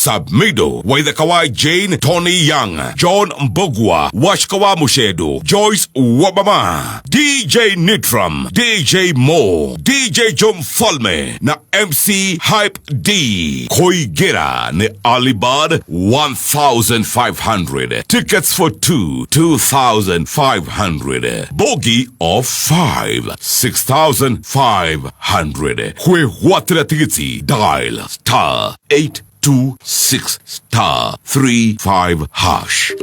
Submido, Waithakawai Jane, Tony Young, John Mbogwa, Washkawa Mushedo, Joyce Wabama, DJ Nitram, DJ Mo, DJ Jom Folme, na MC Hype D. Koigera ne Alibad 1,500. Tickets for 2,500. Bogey of 5, 6,500. Kwe watira tigiti, dial *826*35#.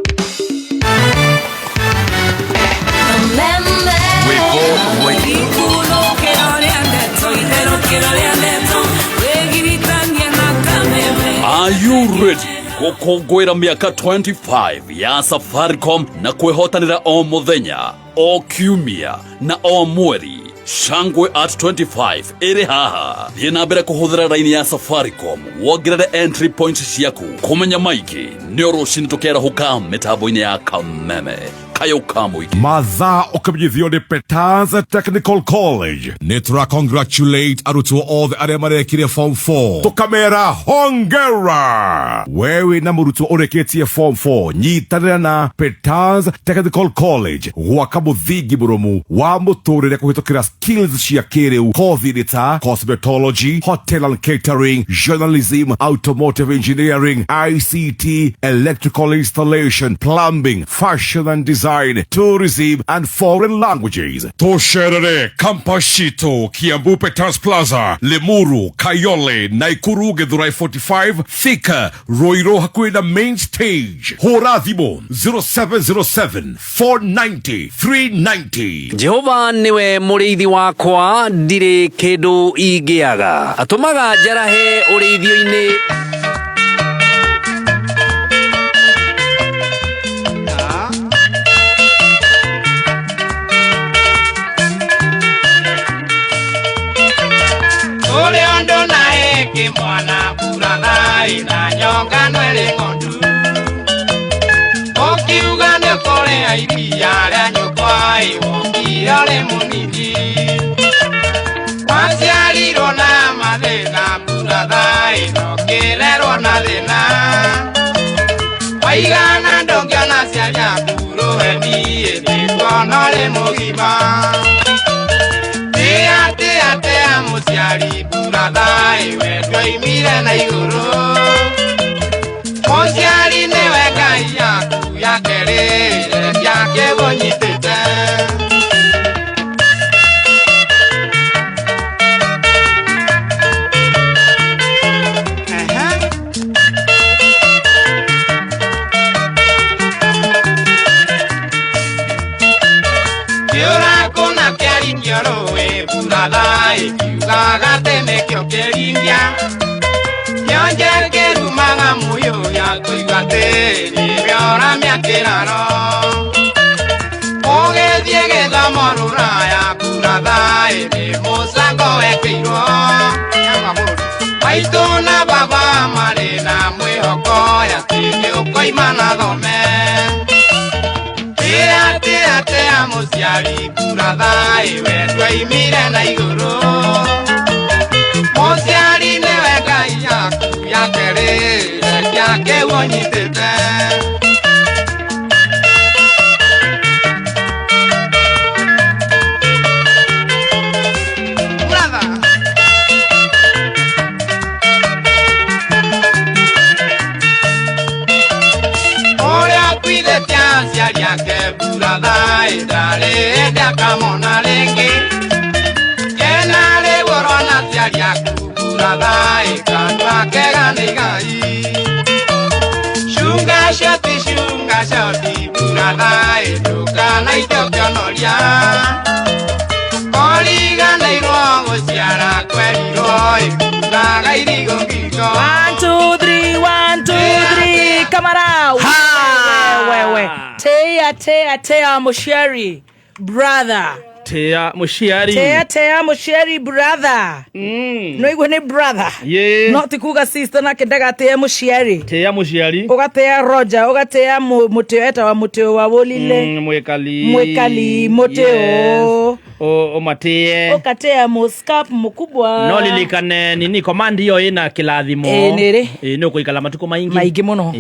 Are you ready? Gukungwira miaka 25 ya Safaricom na kwehotanira o muthenya, o kiumia na o mweri. Shangwe at 25 iri haha. Thiĩ na mbere kũhũthĩra raini ya Safaricom, wongerere entry points ciaku. Kũmenya maingĩ nĩ rũciinĩ tũkerahũka mĩtambo-inĩ ya Kameme. Mathaa ũkamenyithio nĩ Peters Technical College. Nĩtũra congratulate arutwo othe arĩa marekire form 4. Tũkamera hongera. Wewe na mũrutwo ũrĩkĩtie form 4, nyitanĩra na Peters Technical College gwaka mũthingi mũrũmu wa mũtũrĩre kũhĩtũkĩra skills cia kĩrĩu. Kothi nĩ ta cosmetology, hotel and catering, journalism, automotive engineering, ICT, electrical installation, plumbing, fashion and design, tourism and foreign languages. Tosherere, Kampashito, Kiambu Peters Plaza, Lemuru, Kayole, Naikuru, Githurai 45, Thika, Roiro Hakuina Main Stage. Horathimo 0707 490 390. Jehova niwe mũrĩithi wakwa, ndirĩ kĩndũ ingĩaga. Atũmaga njarahe ũrĩithio-inĩ. Mwana burathai na nyonga nwere ngondu okiuga ne kore airia rĩa nyũkwai wokire mũnini waciarirwo na mathĩna burathai nokĩrerwo na thĩna waigana ndũngĩona ciari yaku rũheni ĩthĩtwo rĩ mũgima tea mũciari burathai wendwo imire na igũrũ mũciari nĩwe Ngai yaku ya kerĩre gĩake gũnyitĩte burathai kiugaga tene kĩo kĩringia kĩonje kĩrumaga mũyũ ya kũigua tĩri mĩora mĩakĩraro ũgĩthiĩ gĩthomo rũraya burathai nĩ mũcango wekĩirwo maitũ na baba marĩ na mwĩhoko atĩ nĩũkoima na thome tea mũciari burathai wendwo imire na igũrũ mũciari nĩwe Ngai yaku ya kerĩre gĩake ũnyitĩte ũrĩa kuithĩte aciari ake burathai ndarĩ ndakamona rĩngĩ kena rĩgũrona ciari yaku burathai kandu ake nĩ Ngai cunga coti burathai ndũkanaite ũkĩonoria kũriganĩirwo gũciara kwerirwo ĩkugaga irigo ngingo 1 2 3 1 2 3 kamara wewe Tea Mushiari brother Tea Mushiari brother no igwe ni brother not kuga sister na kendaga Tea Mushiari ugatea Roger ugatea muteo eta wa muteo wa wolile mwekali muteo Umatie. Ukatea muskap mukubwa. No lilikane nini command hiyo ina kilathimo. Nere. No kuikala matuko maingi. Maigi muno.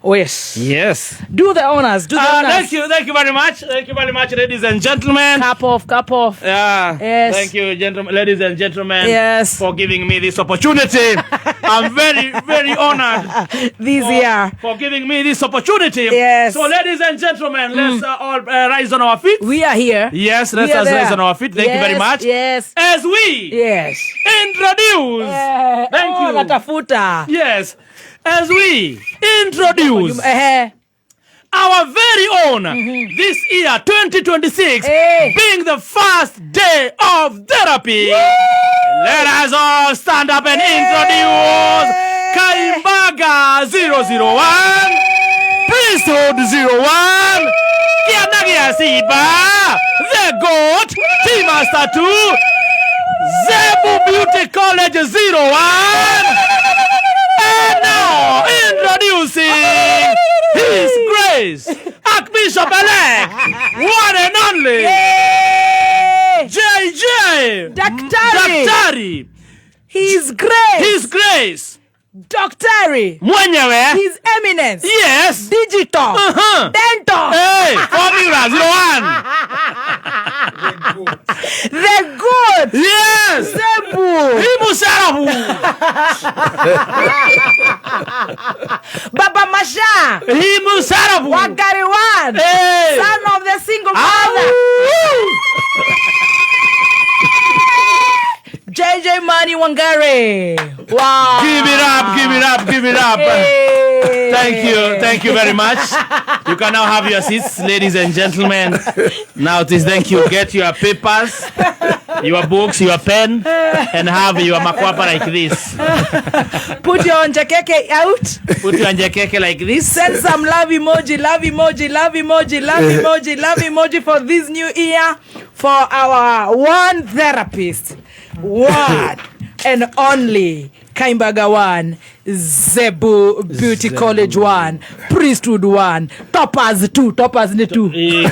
Oh yes. Yes. Do the honors. Do the honors. Thank you very much. Thank you very much, ladies and gentlemen. Cup off. Yeah. Yes. Thank you, gentlemen, ladies and gentlemen. Yes. For giving me this opportunity. I'm very, very honored. This year. For giving me this opportunity. Yes. So, ladies and gentlemen, let's all rise on our feet. We are here. Yes, let's rise on our feet. Thank you very much. Yes. As we introduce. Thank you. Natafuta. Yes. As we introduce our very own this year 2026 being the first day of therapy. Let us all stand up and introduce Kaimbaga 001, Priesthood 01, Kianagia Siba, The Goat, T-Master 2, Zebu Beauty College 01, and now introducing His Grace, Archbishop-elect, one and only, JJ Daktari. His Grace. Daktari. Mwenyewe. His Eminence. Yes. Digital. Dental. Hey, Formula 01. The Good. Yes. Zebu. Himusarabu. Baba Masha. Himusarabu. Wagariwan. Hey. Son of the single father. JJ Mani Wangari. Wow. Give it up. Hey. Thank you very much. You can now have your seats, ladies and gentlemen. Now it is thank you. Get your papers, your books, your pen, and have your makwapa like this. Put your njekeke out. Put your njekeke like this. Send some love emoji for this new year for our one therapist. One and only Kaimbaga 1, Zebu Beauty College 1, Priesthood 1, Topaz 2, Topaz 2.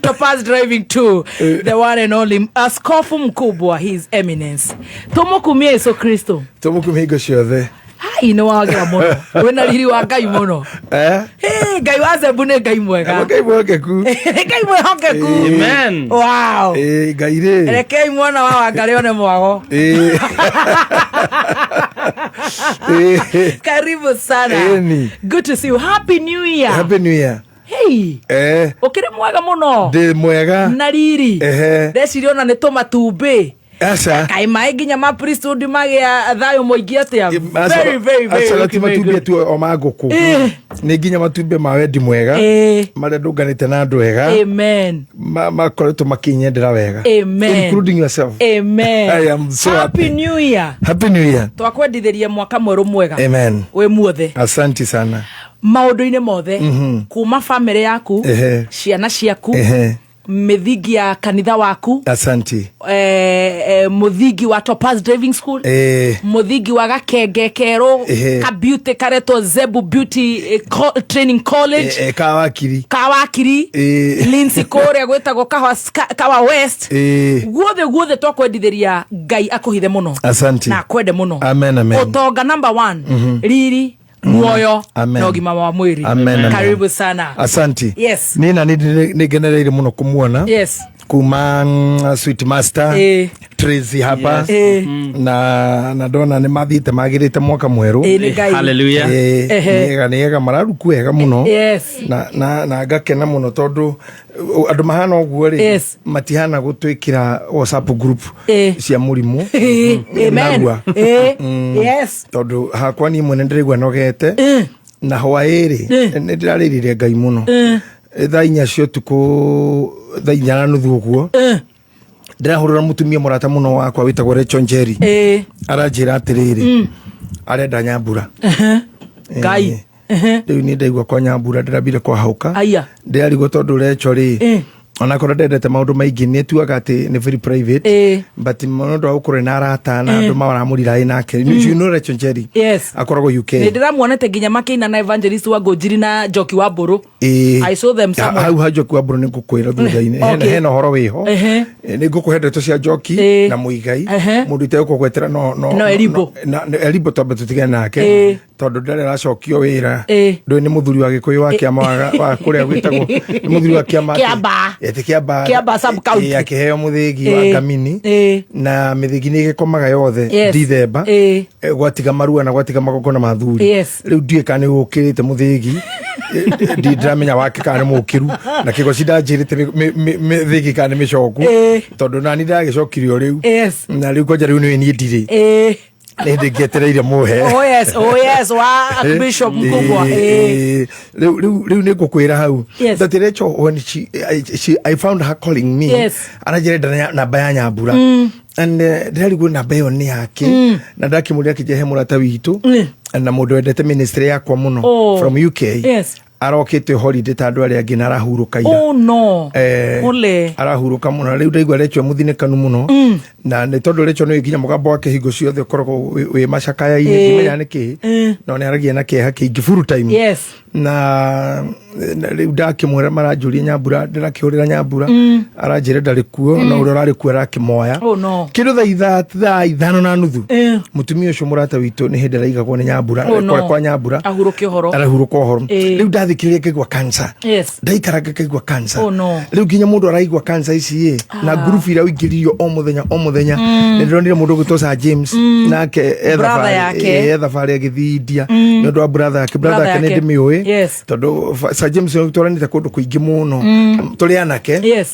Topaz Driving 2, the one and only Askofu Mkubwa, His Eminence. Tomokumia Yesu Kristo. Tomokumia higo shiothe. Hai no wagira muno. Wena riri wa Ngai muno. Hey, Ngai wa Zebu ne Ngai mwega. Ngai mwegeku. Ngai mwegeku. Amen. Wow. Ngai re. Rekei mwana wa Wangari one mwago. Karibu sana. Good to see you. Happy New Year. Happy New Year. Hey. Okire mwega muno. De mwega. Na riri. Ndeciria ona ni tumatumbi. Asa. Kai mai ginya ma priesthood magia thayo moingi atia. Very. Asa tumatumbia tu o magoku. Ni ginya matumbe ma wendi mwega. Mare ndunganite na andu wega. Amen. Makoretwo makinyendera wega. Amen. Including yourself. Amen. I am so happy New Year. Happy New Year. Twakwendithiria mwaka mweru mwega. Amen. We muothe. Asante sana. Maundu-ini mothe kuma family yaku, ciana ciaku, mithingi ya kanitha waku. Asante. Muthingi wa Topaz Driving School. Muthingi wa Gakenge Kero, ka beauty kareto Zebu Beauty Training College. Kawakiri. Lindsay Kore gwetagwo Kawa West. Guothe twakwendithiria Ngai akuhithe muno. Asante. Na kwende muno. Amen. Utonga number 1. Riri muoyo na ugima wa mwiri. Karibu sana. Asante. Yes. Nina nigenereire muno kumuona. Yes. Kuma Sweet Master Tracy hapa na dona ni mathite magirite mwaka mweru. Hallelujah. Nega mararuku wega muno. Yes. Na ngakena muno tondu andu mahana uguo ri matihana gutwikira WhatsApp group cia murimu. Amen. Yes. Tondu hakwa ni mwene ndirigwa nogete na hwairi ndirariririe Ngai muno. Thaa inya cio tuku thaa inya na nuthu uguo ndirahurira mutumia murata muno wakwa witagwo Rachel Njeri aranjira atiriri arenda Nyambura Ngai riu ni ndaigua kwa Nyambura ndirabire kwa hauka ndirarigwo tondu Rachel ri ona korwo ndendete maundu maingi ni tuaga ati ni very private but maundu ukure na arata na andu maramurira nake you know Rachel Njeri akoragwo UK ni ndiramuonete nginya makiina na Evangelist wa Ngonjiri na Njoki wa Mburu I saw them somewhere hau Njoki wa Mburu ni ngukwira thutha-ini hena horo wiho ni ngukuhe ndeto cia Njoki na Muigai mundu iteko gwetera no Elibo tobe tutige nake tondu ndare racokio wira ndu ni muthuri wa Gikuyu wa kiama wa kuria gwitagwo ni muthuri wa kiama Kiamba sub county akiheo muthigi wa Ngamini na mithigi ni gikomaga yothe Dithemba gwatiga marua na gwatiga magokona mathuri riu ndie kana ukirite muthigi ndramenya wake kana mukiru na kigo cindanjirite mithigi kana micoku tondu nani ndagicokirio riu na riu koja riu ni ndiri nende getereire muhe oh yes wa Bishop mkubwa riu ni ngukwira hau that Rachel when I found her calling me anajere namba ya Nyambura and ndari go namba yo ni yake na ndakimuria kijehe murata witu na mundu wendete ministry yakwa muno from UK arokete holiday tandu ari angi na arahuruka ira ole arahuruka muno riu ndaigwa Rachel muthinekanu muno na ni tondu Rachel no nginya mugambo wake hingo ciothe korogwo we macakaya ini ngimenya niki no ni aragia na keha kingi full time na riu ndakimwira maranjuria Nyambura ndirakihurira Nyambura aranjira ndari kuo na uri rari kuo arakimoya kindu thaa ithano na nuthu mutumia ucio murata witu ni hindi raigagwo ni Nyambura kwa Nyambura arahuruka horo riu ndathikiriria kigwa cancer ndaikara kigwa cancer riu nginya mundu araigwa cancer ici na group ira uingiririo o muthenya ni ndironire mundu gwitosa James nake ethabari agithindia ni ndu wa brother yake ni ndimiui tondu James twaranite kundu kuingi muno tuli anake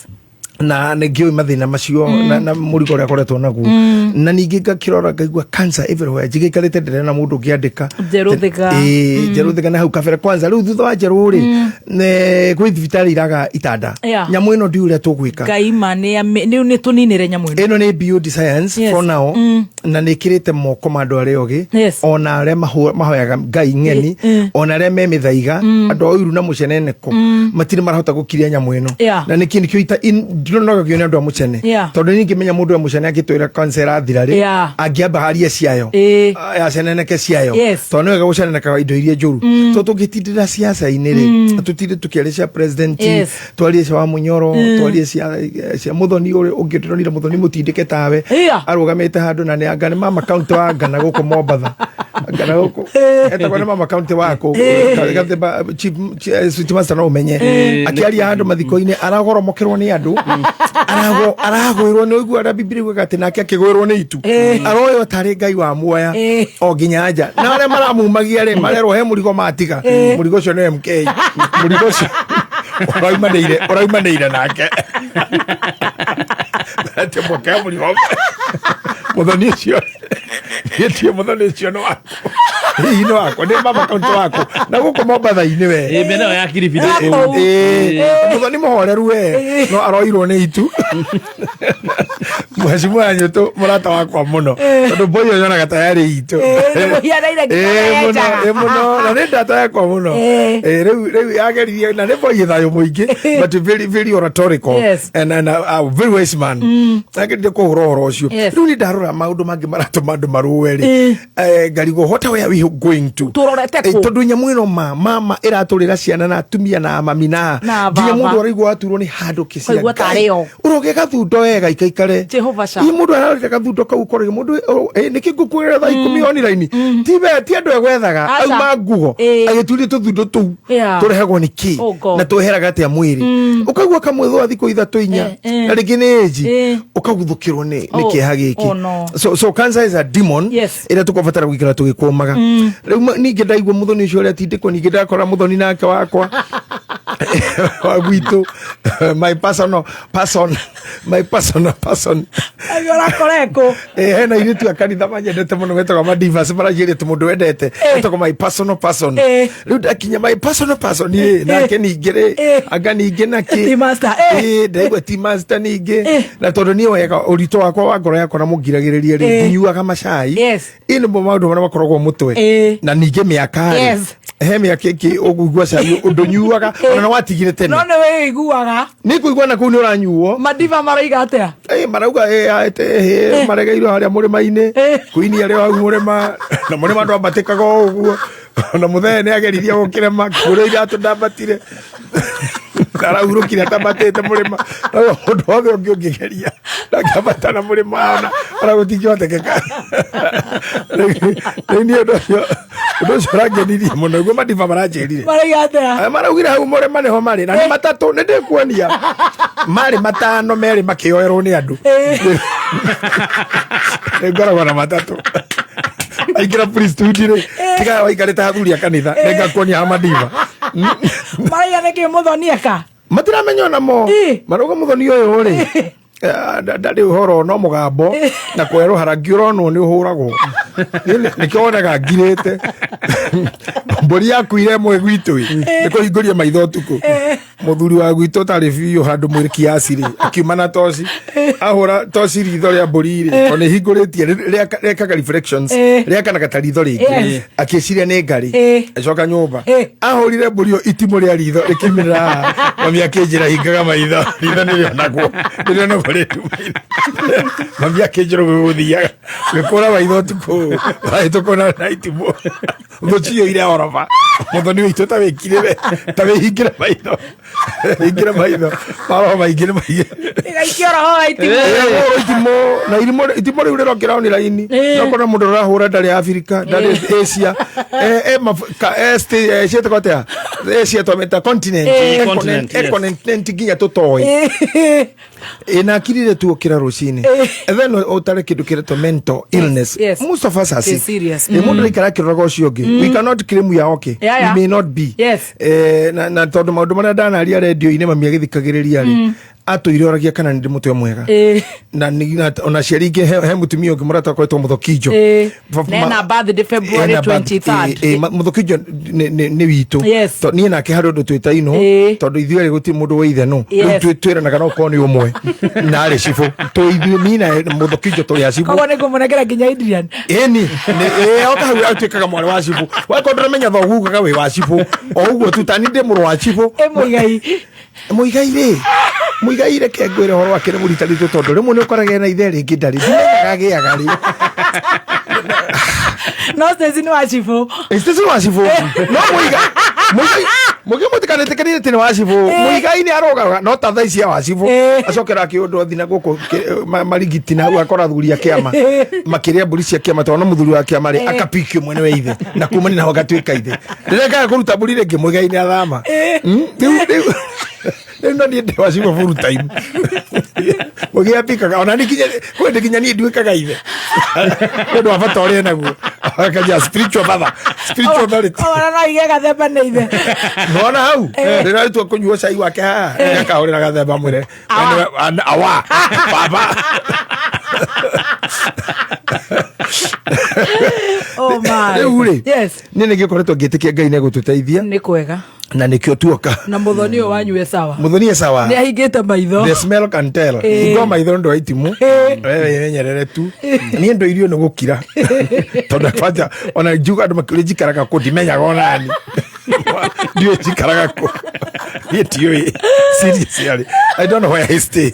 na ngioi mathina macio na murigo ria koretwo naguo na ningi ngakirora ngaigua cancer everywhere njigikarite ndere na mundu ngiandika Jeruthega na hau kabere kwanza riu thutha wa Jeru ri ne kwi thibitari iraga itanda nyamu ino ndi uria tugwika Kaima ni tuninire nyamu ino ni beauty science for now na nikirite moko mandu ari ogi ona aria mahoyaga Ngai ng'eni ona aria me mithaiga andu oiru na muceneneko matire marahota gukiria nyamu ino na nikini kio ita ndinoga kio ni andu amucene tondu ningi menya mundu amucene agitwira cancer athira ri angiamba haria ciayo yaceneneke ciayo tondu wega guceneneka indo iria njuru to tugitindira siasa ini ri tutinde tukiarisha president twarie cia wa Munyoro twarie cia Muthoni uri ungitironira Muthoni mutindike tawe arugamite handu na ni anga ni mama county wa Ngana guku Mombatha Ngana guku etagwo ni mama county wako chief master no umenye akiaria handu mathiko-ini aragoromokerwo ni andu aragwirwo ni uigua ara Biblia gwa ati nake akigwirwo ni itu aroyo tari Ngai wa muoya o ginya nja na aria maramumagia ri marerwo he murigo matiga murigo cio ni MK murigo cio uraumanĩire nake ati moka murigo Muthoni ucio yetie Muthoni ucio no wako ino wako ni mama kaunti wako na guko Mombatha-ini we mena ya Kilifi Muthoni muhoreru we no aroirwo ni itu mheshimiwa anyuto murata wakwa muno tondu boy uyu na gatayari itu muno na ni ndata yakwa muno riu yageririe na ni boy thayo muingi but very oratorical and very wise man agende kuhura horo ucio riu ni ndarora maundu mangi maratuma andu maruwe ri ngarigo what where we going to tondu nyamu ino mama iraturira ciana na atumia na mamina nginya mundu araigwa aturwo ni handu kisia uroge gathundo wega ikaikare i mundu ararika gathundo kau korege mundu niki ngukwira thaa 10 online ti andu egwethaga auma nguo agiturie tuthundo tu turehagwo ni ki na tuheraga atia mwiri ukagwa kamwetho thiko ithatu inya na ringi ni age ukaguthukirwo ni kieha giki so cancer is a demon ira tukobatara gwikara tugikumaga riu ningi ndaigwa Muthoni ucio ria tindikwo ningi ndakora Muthoni nake wakwa wa gwitu my personal person agora koreko hena iritu akanitha manyendete muno wetagwo madivas marajire tu mundu wendete wetagwo my personal person riu ndakinya my personal person nake ningire anga ningi naki master ndaigwa ti master ningi na tondu ni wega urito wakwa wa ngoro yakwa na mugiragiriria ri nyuaga macai ino bo maundu maria makoragwo mutwe na ningi miaka hemia keki ogugwa cai undunyuaga ona watigire tene no ne we iguaga ni kuigua na kuni uranyuo madiva maraiga atia marauga ete maregeirwo haria murima-ini kuini aria au murima na murima ndo ambatikaga uguo na muthee ni ageririe gukirema kure iratu ndambatire arahurukire atambatite murima mundu wothe ungi ungigeria ndangĩambata murima ona gũtingĩhotekeka ni undu ucio ũrangenirie mũno guo madiva maranjĩrire maraugire hau murima nĩho marĩ na nĩ matatũ nĩ ndĩkuonia marĩ matano merĩ makĩoerwo nĩ andũ nĩ ngoragwo na matatũ aingira priesthood-rĩ tiga waikarĩte hathuri a kanitha nĩngakuonia ha madiva maraiga nĩkĩ mũthonieka matiramenya namo marauga mũthoni ũyũ-rĩ ndarĩ ũhoro no mũgambo na kwerũha rangi ũronwo nĩ ũhũragwo nĩkĩo wonaga ngirĩte mbũri yakuire ĩmwe gwitũ nĩ kũhingũria maitho ũtukũ mũthuri wa gwitũ tarĩ biũ handũ mwĩrĩ kiasi-rĩ akiuma na toci ahũra toci ritho rĩa mbũri-rĩ tondũ nĩhingũrĩtie rĩekaga reflections rĩakanaga ta ritho rĩngĩ akĩciria nĩ ngarĩ acoka nyũmba ahũrire mbũri ĩyo itimũ rĩa ritho rĩkiumĩrĩra mami akĩnjĩra hingaga maitho ritho nĩrĩonagwo nĩrĩonagwo rĩtumaire mami akĩnjĩra gũgũthiaga gĩkũra maitho ũtukũ wahĩtũkwo na itimũ thũcioire oroba mũthoni witũ ta wĩkirĩre ta wĩhingĩre maitho hingĩre maitho maroho maingĩ nĩ maingĩ ĩgaikĩoroho itimũ na itimũ rĩu rĩrokĩra ni raini nokona mũndũ ũrahũra ndarĩ Afrika ndarĩ Asia ciĩtagwo atĩa Asia twamĩta continent nginya tũtoĩ na akirire tu ũkĩra rũcinĩ then ũtarĩ kĩndũ kĩretwo mental illness most of us are sick mũndũ aikara akĩroraga ũcio ũngĩ we cannot claim ya okay we may not be na tondũ maũndũ marĩa ndanaria redio-inĩ mami agĩthikagĩrĩria-rĩ atũire oragia kana nĩ mũtwe mwega na ona ciari ingĩ he mũtumia ũngĩ mũrata akoretwo mũthokinjo na birthday February 23rd mũthokinjo nĩ witũ niĩ nake harĩ ũndũ twĩtainwo tondũ ithuĩ gũtirĩ mũndũ wa ithe no rĩu twĩranaga no korwo nĩ ũmwe na arĩ cibũ tũithuĩ niĩ na mũthokinjo tũrĩ a cibũ koguo nĩ ngũmũnengera nginya Adrian ĩni oka hau atuĩkaga mwarĩ wa cibũ wakorwo ndũramenya thogugaga wĩ wa cibũ o ũguo tu tani ndĩ mũrũ wa cibũ mũigai reke ngwĩre ũhoro wake nĩ mũritaritũ tondũ rĩmwe nĩ ũkoraga na ithe rĩngĩ ndarĩ ndimenyaga agĩaga rĩ no Stacy nĩ wa cibũ Stacy nĩ wa cibũ no mũigai mũtikanĩtĩkanĩre atĩ nĩ wa cibũ mũigai nĩ arogaga no ta thaa icia wa cibũ acokera akĩũndũ thina gũkũ marigiti na hau akora athuri a kĩama makĩrĩa mbũri cia kĩama tondũ mũthuri wa kĩama rĩ akapikio mwene wa ithe na kumania naho gatuĩka ithe rĩrekaga kũruta mbũri rĩngĩ mũigai nĩ athama rĩu no niĩ ndĩ wa cibũ full time mũigai apikaga ona kwendĩ nginya niĩ nduĩkaga ithe nĩ ũndũ wa bata ũrĩa naguo akaja spiritual father spiritual authority ona no ige gathemba nĩ ithe nona hau rĩrĩa rĩtua kũnyua cai wake haha akahũrĩra gathemba mwĩre awa baba rĩu-rĩ niĩ nĩngĩkoretwo ngĩtĩkia Ngai nĩegũtũteithia nĩ kwega na nĩkĩo tuoka na mũthoni ũyũ wanyue sawa mũthoni e sawa nĩ ahingĩte maitho the smell can tell ngo maitho ndo itimũ wewe yenyerere tu niĩ ndo irio nĩ gũkira tondũ kwanja ona njuga andũ makĩrĩ njikaraga kũ ndimenyaga onani ndiũĩ njikaraga kũ niĩ tiũĩ seriously I don't know where I stay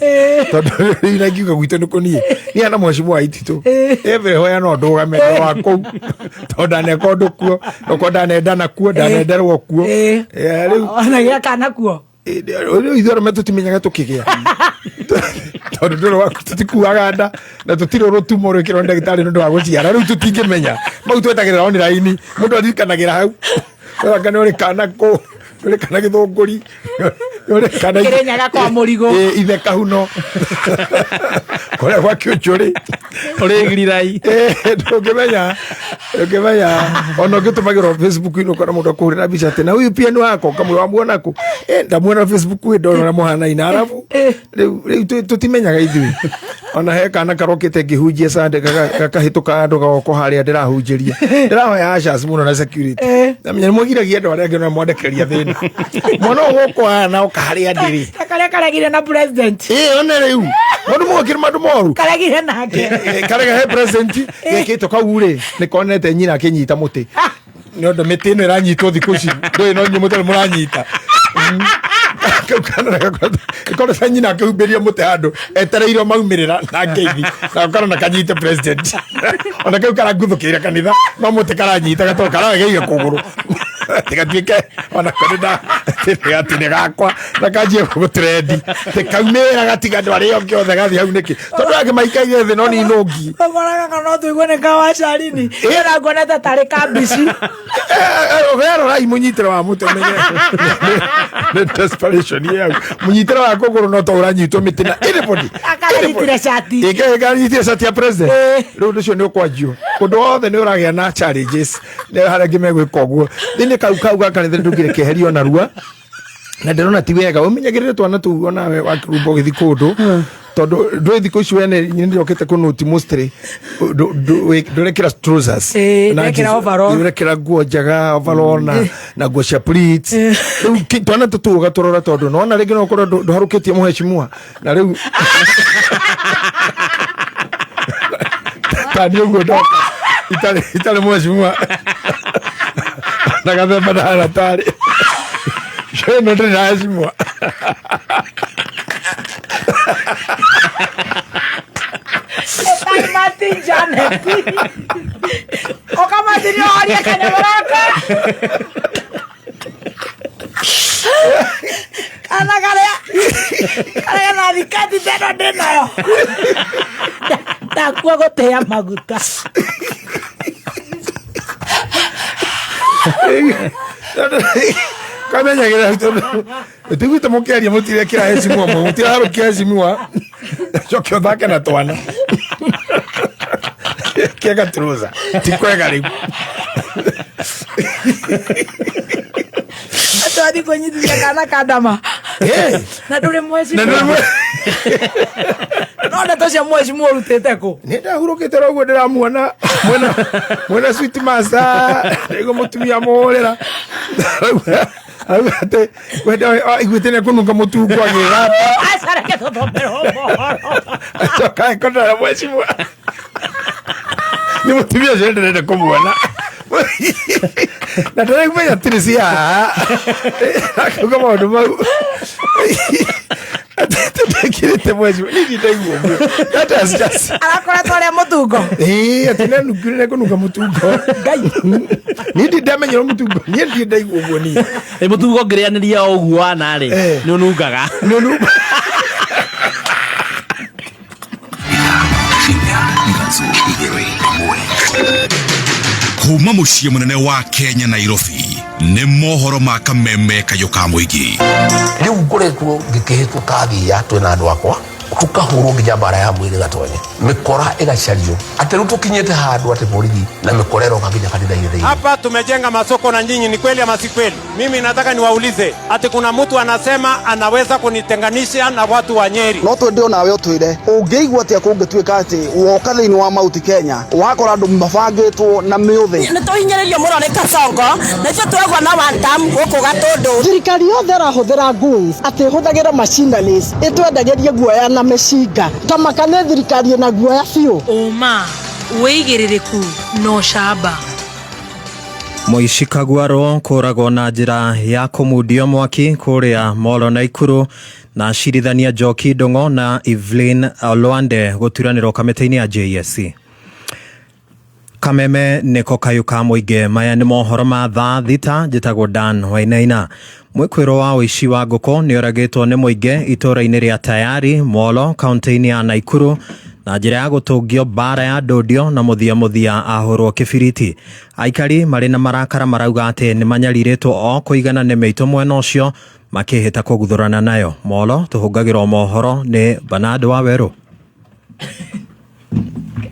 tondũ rĩu na ngiuga gwitũ nĩ kũniĩ niĩ ana mwecimu wa ititũ every hoya no ndũgame ndo wa kũu tondũ ndaneka ũndũ kuo noko ndanendana kuo ndanenderwo kuo ona gĩa kana kuo ithuĩ arũme tũtimenyaga tũkĩgĩa tondũ ndũrĩ waku tũtikuaga nda na tũtirĩ rũtumo rwĩkĩrwo nĩ ndagĩtarĩ nĩ ũndũ wa gũciara rĩu tũtingĩmenya mau twetagĩrĩra online mũndũ athikanagĩra hau anga nĩ ũrĩ kana kũ nĩ ũrĩ kana gĩthũngũri kĩrĩnyaga kwa mũrigo ithe kahuno kũrĩa gwake ũcũrĩ ũrĩ girirai ndũngĩmenya ona ũngĩtũmagĩrwo Facebook-inĩ ũkona mũndũ akũhũrĩra mbica atĩ na ũyũ pia nĩ wako kamwe wamuona kũ ndamuona Facebook-ĩ ndona mũhanaine arabu rĩu tũtimenyaga ithuĩ ona he kana karokĩte ngĩhunjia Sunday gakahĩtũka andũ goko harĩa ndĩrahunjĩria ndĩrahoya ashas mũno na security namenya nĩ mwagiragia andũ arĩa angĩ no mwandekeria thĩna mwana ũgũkũ hana oka harĩa ndĩrĩ karĩa karegire na president one rĩu mũndũ mũgĩkĩrĩ mandũ moru karegire nake karega he president gĩkĩtwo kau-rĩ nĩ konete nyina akĩnyita mũtĩ no ndo mitino iranyitwo thikuci ndoi no nyu mutare muranyita kana sanyina kuberia muti handu etereiro maumirira na ngeithi na kana na kanyite president ona kau kara nguthukira kanitha no muti karanyita gato kara geiga kuguru tigatuike ona kanida tigatiga gakwa na kanjie gutrendi tikaumira gatiga ndwari yo kiothe gathi hau niki tondu ake maikaire thi no ni nungi Ogora kana tuigone kawacarini era ngoneta tari kabici vero rai munyitira wa muti menye ne desperation yao munyitira wa kuguru no to uranyitwo mitina anybody akanyitira shati ikanyitira shati ya president ru ndio ndio kwajio kundu othe ni uragia na challenges ne haragi megwika guo thini kau gaka ni ndugire keherio na rua na ndirona ti wega umenyagirire twana tu ona wakirumbo githi kundu tondu ndwithi kuci wene ndirokete kunuti mostly ndurekera trousers na kira overall ndurekera nguo njaga overall na nguo cia pleats riu twana tutu gatorora tondu nona ringi no korwo nduharukitie muheshimiwa na riu tani ugo ndo itale muheshimiwa na gathemba na haratari no ndiri na heshimiwa Mati Janet. Oka mati ni ori akanya baraka. Kana kare na dikati tena denayo. Takuwa gotea maguta. Kamenya gira tuguta mukiaria mutire kira heshimwa mutira haro kira heshimwa chokyo thake na twana kega truza tikwega riu atwadi konyithia kana kadama na nduri mweshimwa no ndeto cia mweshimwa urutete ku ni ndahurukite roguo ndiramuona mwena sweet master ego mutumia morera ate wenda igwetene kununga mutungo agirapa asara ke todo pero toka kona mweshimwa ni mutumia jende kumuona na ndare kumenya tirisia akauga maundu mau atekirite mweshimwa ni ndaiguo that is just arakora tore mutungo atene nukire kununga mutungo ngai ni ndamenyero mutungo ni ndaiguo guo ni mutungo ngirianiria oguo ana ri ni unungaga kuma muciĩ munene wa Kenya Nairobi nĩ mohoro ma kameme kayo ka muingi riu ngoretwo ngikihitwo kathia twina andu akwa tukahurwo nginya bara ya mwiri gatonye mikora igacario ati riu tukinyete handu ati borithi na mikorero kaginya kanitha-ini hapa tumejenga masoko na nyinyi, ni kweli ama si kweli? Mimi nataka niwaulize, ati kuna mtu anasema anaweza kunitenganisha na watu wa Nyeri? No twende onawe utwire ungeigua atia kungituika ati woka thiini wa Mount Kenya wakora andu mabangitwo na miuthi ni tuhinyiririo muno ni Kasongo na cio twagwa na one time guku Gatundu. thirikari yothe rahuthira guns ati huthagira machineries itwendagirie guoya na mecinga tamakane thirikari na guoya biu uma wigiririku no shamba Moici Kagwaro kũragwo na njĩra ya kũmundio mwaki kũrĩa Molo Naikuru na Cirithania Njoki Ndung'u na Evelyn Olwande gũturanĩrwo kamĩtĩ-inĩ ya JSC. Kameme nĩko kayu ka mũingĩ. Maya nĩ mohoro ma thaa thita. Njĩtagwo Dan Wainaina. Mwĩkwĩrwo wa ũici wa ngũkũ nĩoragĩtwo nĩ mũingĩ itũũra-inĩ rĩa Tayari, Molo, kaunti-inĩ ya Naikuru na njĩra ya gũtũngio bara ya Ndũndio na mũthia ahũrwo kĩbiriti. Aikari marĩ na marakara marauga atĩ nĩ manyarirĩtwo o kũigana nĩ mĩitũ mwena ũcio makĩhĩta kũguthũrana nayo. Molo tũhũngagĩrwo mohoro nĩ Bernard Waweru.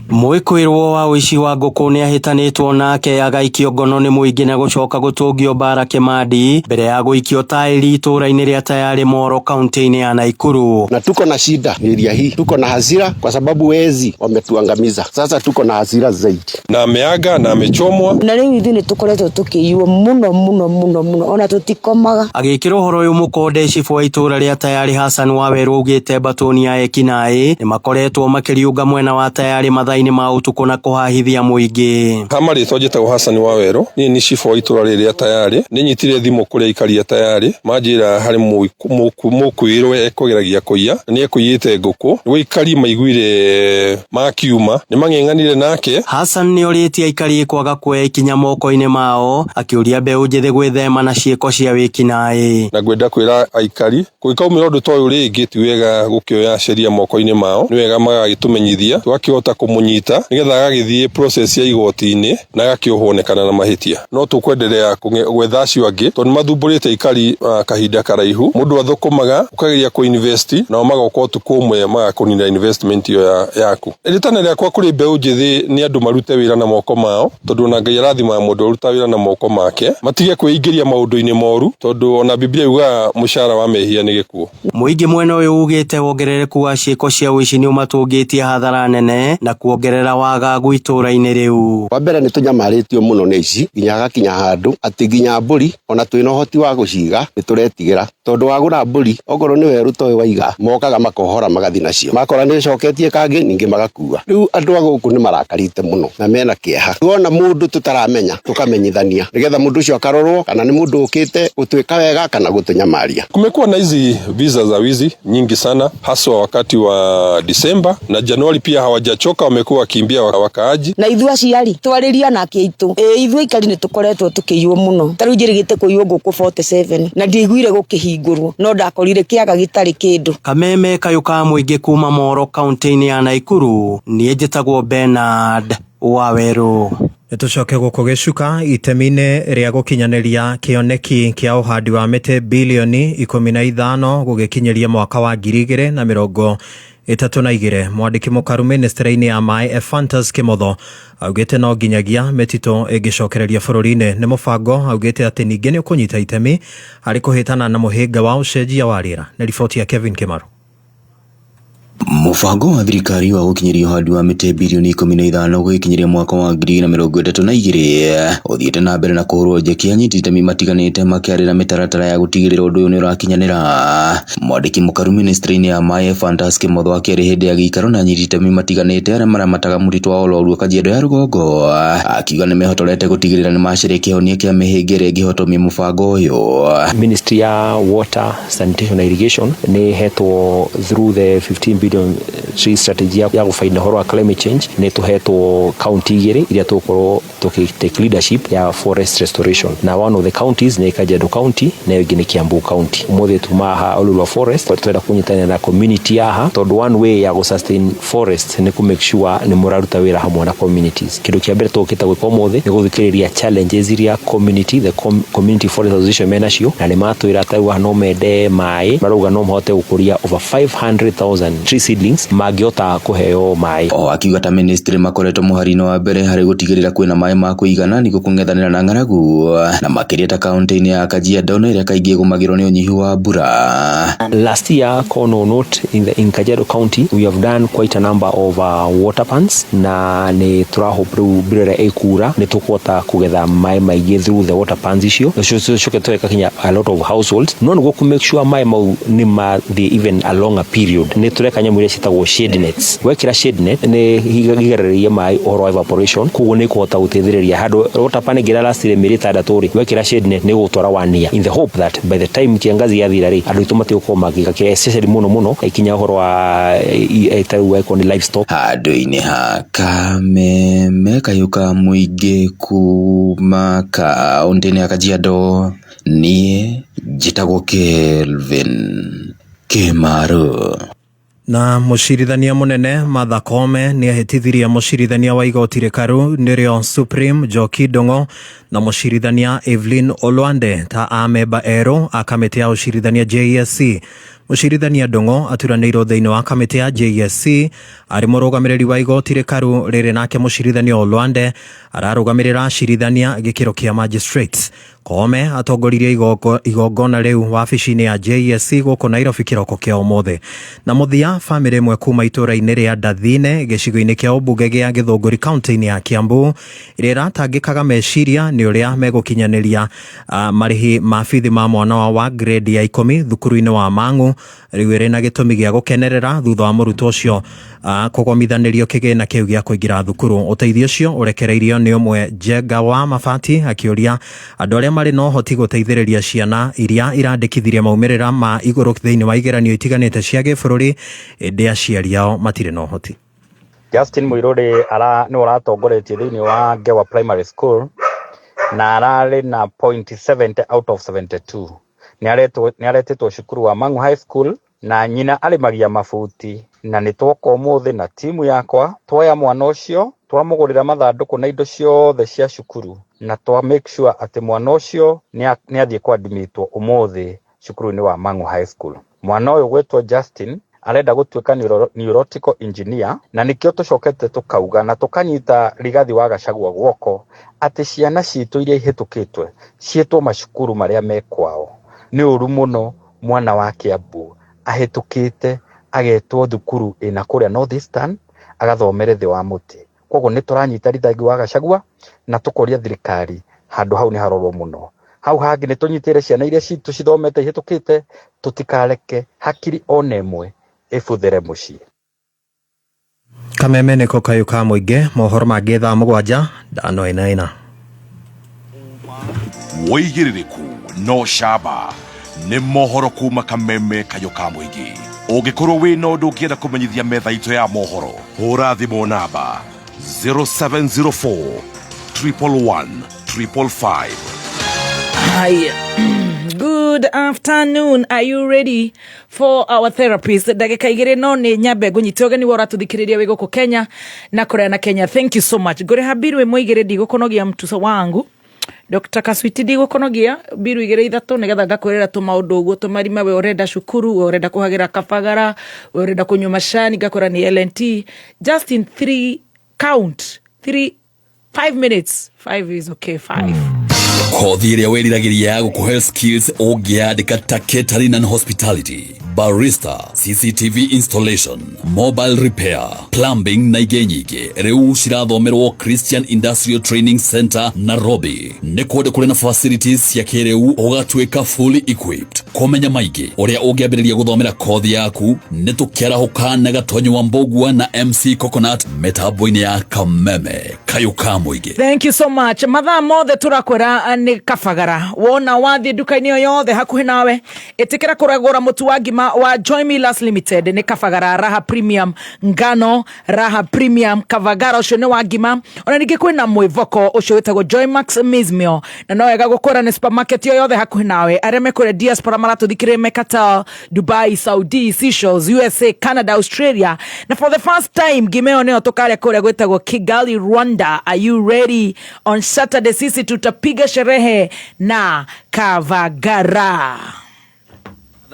Mwĩkwĩrwo wa ũici wa ngũkũ nĩahĩtanĩtwo nake agaikio ngono nĩ mũingĩ na gũcoka gũtũngio bara Kimandi mbere ya gũikio taĩri itũũra-inĩ rĩa Tayari, Molo, kaunti-inĩ ya Naikuru. Na tuko na shida area hii, tuko na hasira kwa sababu wezi wametuangamiza. Sasa tuko na hasira zaidi, na ameaga na amechomwa, na rĩu ithuĩ nĩtũkoretwo tũkĩiywo mũno ona tũtikomaga. Agĩkĩra ũhoro ũyũ mũkonde cibu wa itũũra rĩa Tayari Hassan Waweru augĩte mbatoni ya ekinaĩ nĩmakoretwo makĩriũnga mwena wa Tayari mathaa matha-inĩ ma ũtukũ na kũhahithia mũingĩ. Hamarĩtwo njĩtagwo Hassan Waweru, niĩ nĩ cibũ wa itũra rĩrĩa Tayari, nĩ nyitire thimũ kũrĩa aikari a Tayari, manjĩra harĩ mũkwĩrwo ekũgeragia kũiya, nĩ ekũiyĩte ngũkũ, gũikari maiguire makiuma, nĩ mang'eng'anire nake. Hassan nĩ orĩtie aikari kwaga kuoya ikinya moko-inĩ mao, akĩũria mbeũ njĩthĩ gwĩthema na ciĩko cia wĩkinaĩ. Na ngwenda kwĩra aikari kũngĩkaumĩra ũndũ ta ũyũ rĩngĩ ti wega gũkĩoya sheria moko-inĩ mao, nĩ wega magagĩtũmenyithia tũgakĩhota kũmũnyita nĩgetha agagĩthiĩ process ya igoti-inĩ na agakĩohonekana na mahĩtia. No tũkwendelea gwetha acio angĩ tondũ mathumbũrĩte aikari kahinda karaihu, mũndũ athũkũmaga ũkageria kũ-invest nao magoka ũtukũ ũmwe magakũnina investment iyo yaku. Rĩtana rĩakwa kũrĩ mbeũ njĩthĩ nĩ andũ marute wĩra na moko mao, tondũ ona Ngai arathima mũndũ ũruta wĩra na moko make, matige kwĩingĩria maũndũ-inĩ moru, tondũ ona Biblia yugaga mũcara wa mehia nĩ gĩkuũ. Mũingĩ mwena ũyũ ugĩte wongerereku wa ciĩko cia ũici nĩ ũmatũngĩtie hathara nene na kuongerera wagagu itũra-inĩ rĩu. Wa mbere nĩ tũnyamarĩtio mũno nĩ ici, nginya agakinya handũ atĩ nginya mbũri ona twĩna ũhoti wa gũciga nĩ tũretigĩra, tondũ wagũra mbũri okorwo nĩ weru toĩ waiga mokaga makohora magathi nacio, makora nĩ coketie kangĩ ningĩ magakua. Rĩu andũ a gũkũ nĩ marakarĩte mũno na mena kĩeha. Tuona mũndũ tũtaramenya tũkamenyithania nĩgetha mũndũ ũcio akarorwo kana nĩ mũndũ ũkĩte gũtwĩka wega kana gũtũnyamaria. Kumekuwa na hizi visa za wizi nyingi sana, haswa wakati wa Disemba na Januari pia hawajachoka, wamekuwa wakimbia wakaaji. Na ithuĩ aciari twarĩria na kĩitũ ithuĩ ikari nĩ tũkoretwo tũkĩiywo mũno. Tarĩu njĩrĩgĩte kũiywo ngũkũ 47 na ndiguire gũkĩhingũrwo, no ndakorire kĩaga gĩtarĩ kĩndũ. Kameme kayuka mũingĩ kuma Moro kaunti-inĩ ya Naikuru, niĩ njĩtagwo Bernard Waweru. Nĩtũcoke gũkũ gĩcuka itemi-inĩ rĩa gũkinyanĩria kĩoneki kĩa ũhandi wa mĩtĩ bilioni 15 gũgĩkinyĩria mwaka wa 2032. Mwandĩki mũkaru ministry-inĩ ya maĩ Ephantus Kĩmotho augĩte no nginyagia mĩtitũ ĩngĩcokereria bũrũri-inĩ nĩ mũbango. Augĩte atĩ ningĩ nĩ ũkũnyita itemi harĩ kũhĩtana na mũhĩnga wa ũcenjia wa rĩera. Nĩ riboti ya Kevin Kimaru. Mũbango wa thirikari wa gũkinyĩria ũhandi wa mĩtĩ bilioni 15 gũgĩkinyĩria mwaka wa 2032 ũthiĩte na mbere na kũhũrwo njeki anyiti itemi matiganĩte makĩarĩra mĩtaratara ya gũtigĩrĩra ũndũ ũyũ nĩ ũrakinyanĩra. Mwandĩki mũkaru ministry-inĩ ya maĩ Ephantus Kĩmotho akĩarĩ hĩndĩ ya gĩikaro na anyiti itemi matiganĩte arĩa maramataga mũtitũ wa Olorua Kajiado ya rũgongo, akiuga nĩ mehotorete gũtigĩrĩra nĩ macerĩ kĩhonia kĩa mĩhĩnga ĩrĩa ĩngĩhotomia mũbango ũyũ. Ministry ya Water, Sanitation and Irrigation nĩ hetwo through the 15 billion tree strategy ya gũfaida horo wa climate change nĩ tũhetwo county igĩrĩ iria tũkorwo take leadership ya forest restoration, na one of the counties nĩ Kajiado County na ĩngĩ nĩ Kiambu County. Ũmũthĩ tumaha Olorua Forest twenda kũnyitana na community yaha, tondũ one way ya sustain forest nĩ make sure nĩ mũraruta wĩra hamwe na communities. Kĩndũ kĩa mbere tũkĩta gwĩka ũmũthĩ nĩ gũthikĩrĩria challenges iria community community forest association menacio, na nĩ matwĩra atĩ no mende maĩ, marauga no mahote gũkũria over 500,000 tree seedlings mangĩota kũheo maĩ. O akiuga ta ministry makoretwo mũhari-inĩ wa mbere harĩ gũtigĩrĩra kwĩna maĩ ma kũigana nĩguo kũng'ethanĩra na ng'aragu, na makĩria ta kaunti-inĩ ya Kajiado ĩrĩa kaingĩ ĩgũmagĩrwo nĩ ũnyihu wa mbura. Last year, kono note in Kajiado County, we have done quite a number of water pans, na nĩ tũrahope rĩu mbura ĩkura nĩ tũkũhota kũgetha maĩ maingĩ through the water pans icio. Coke tweka kinya a lot of households, no nĩguo kũ make sure maĩ mau nĩ mathiĩ even a longer period. Nĩ tũreka nyamũ iria citagwo shade nets. Wekĩra shade net nĩ higarĩrĩria maĩ ũhoro wa evaporation, koguo nĩ kũhota gũteithĩrĩria handũ water pan ĩngĩra lastire mĩeri 6 rĩ, wekĩra shade net nĩ gũtwara 1 year, in the hope that by the time kiangazi yathira rĩ andũ aitũ matigũkorwo magĩgakĩra especially mũno ikinya ũhoro wa ĩtarũ wa ni livestock. Handũ-inĩ ha Kameme kayuka mũingĩ kuma kaunti-inĩ ya Kajiado, niĩ njĩtagwo Kelvin Kimaru. Na mũcirithania mũnene Martha Koome nĩ ahĩtithirie mũcirithania wa igoti rĩkaru nĩrĩo Supreme Njoki Ndung'u na mũcirithania Evelyn Olwande ta amemba erũ a kamĩtĩ ya ũcirithania JSC. Mũcirithania Ndung'u aturanĩirwo thĩinĩ wa kamĩtĩ ya JSC arĩ mũrũgamĩrĩri wa igoti rĩkaru rĩrĩ, nake mũcirithania Olwande ararũgamĩrĩra acirithania gĩkĩro kĩa magistrates. Koome atongoririe igongona riu wabici-ini ya JSC guku Nairobi kiroko kia umuthi. Na muthia family imwe kuma itura-ini ria Ndathine gicigo-ini kia ubunge gia Githunguri county-ini ya Kiambu iria iratangikaga meciria ni uria megukinyaniria marihi ma bithi ma mwana wa grade ya 10 thukuru-ini wa Mang'u riu iri na gitumi gia gukenerera thutha wa murutwo ucio kugomithanĩrio kĩgĩna kĩu gĩa kũingĩra thukuru. Ũteithio ũcio ũrekereirio nĩ ũmwe Njenga wa Mabati akĩũria andũ arĩa marĩ na ũhoti gũteithĩrĩria ciana iria irandĩkithirie maumĩrĩra ma igũrũ thĩinĩ wa igeranio itiganĩte cia gĩbũrũri ĩndĩ aciari ao matirĩ na ũhoti. Justin Muiruri nĩ ũratongoretie thĩinĩ wa Ngewa Primary School na ararĩ na 0.70 out of 72. Nĩ aretetwo cukuru wa Mang'u High School na nyina arĩmagia mabuti na nĩ twoka ũmũthĩ na timu yakwa twoya mwana ũcio twamũgũrĩra mathandũkũ na indo ciothe cia cukuru na twa make sure atĩ mwana ũcio nĩ athiĩ kwadmitwo ũmũthĩ cukuru-inĩ wa Mang'u High School. Mwana ũyũ gwĩtwo Justin arenda gũtuĩka neurological engineer na nĩkĩo tũcokete tũkauga na tũkanyita Rigathi wa Gachagua guoko atĩ ciana citũ iria ihĩtũkĩtwe ciĩtwo macukuru marĩa mekwao. Nĩ ũru mũno mwana wa Kiambu ahĩtũkĩte agetwo thukuru ina kũrĩa North Eastern agathomere thĩ wa mũtĩ. Koguo nĩ tũranyita Rigathi wa Gachagua na tũkoria thirikari handũ hau nĩ harorwo mũno. Hau hangĩ nĩ tũnyitĩre ciana iria citũ cithomete ihĩtũkĩte tũtikareke hakiri ona ĩmwe ĩbuthere mũciĩ. Kameme nĩko kayo ka mũingĩ mohoro mangĩ thaa 7 ndanoinaina. Wĩigĩrĩrĩku no camba nĩ mohoro kuma Kameme kayo ka mũingĩ. Ũngĩkorwo wĩna ũndũ ũngĩenda kũmenyithia metha itũ ya mohoro, hũra thimũ namba 0704 111 555. Hi. Good afternoon. Are you ready for our therapist? Ndagĩka igĩrĩ no nĩ nyambe ngũnyite ũgeni wa ũratũthikĩrĩria wĩ gũkũ Kenya na kũrĩa na Kenya. Thank you so much. Ngũrĩha biru ĩmwe igĩrĩ ndigũkũnogia mtuso wangu. Dr. Kaswiti ndigũkũnogia biru igĩrĩ ithatũ nĩgetha ngakwĩrĩra tũmaũndũ ũguo tũmarima we ũrenda cukuru, we ũrenda kũhagĩra kabagara, we ũrenda kũnyua macani ngakwĩra ni LNT. Just in 3 count. 5 minutes. 5 is okay. 5. Kothi ĩrĩa weriragĩria ya gũkũhe skills ũngĩandĩka ta catering and hospitality, barista, CCTV installation, mobile repair, plumbing na ingĩ nyingĩ rĩu cirathomerwo Christian Industrial Training Center Nairobi. Nĩ kũndũ kũrĩ na facilities cia kĩrĩu ũgatuĩka fully equipped. Kũmenya maingĩ ũrĩa ũngĩambĩrĩria gũthomera kothi yaku nĩ tũkĩarahũka na Gatonyi wa Mbogua na MC Coconut mitambo-inĩ ya Kameme kayo ka mũingĩ. Thank you so much. Mathaa mothe tũrakwĩra nĩ kabagara. Wona wathiĩ nduka-inĩ o yothe hakuhĩ nawe ĩtĩkĩra kũragũra mũtu wa ngima wa Joy Millers Limited nĩ kabagara, Raha Premium ngano, Raha Premium kabagara ũcio nĩ wa ngima. Ona ningĩ kwĩna mwĩvoko ũcio wĩtagwo Joy Max Maize Meal na no wega gũkũra nĩ supermarket o yothe hakuhĩ nawe. Arĩa mekũrĩa diaspora maratũthikĩrĩria me Qatar, Dubai, Saudi, Seychelles, USA, Canada, Australia na for the first time ngimeo nĩyo tũkarĩa kũrĩa gwĩtagwo Kigali, Rwanda. Are you ready? On Saturday sisi tutapiga sherehe na kabagara.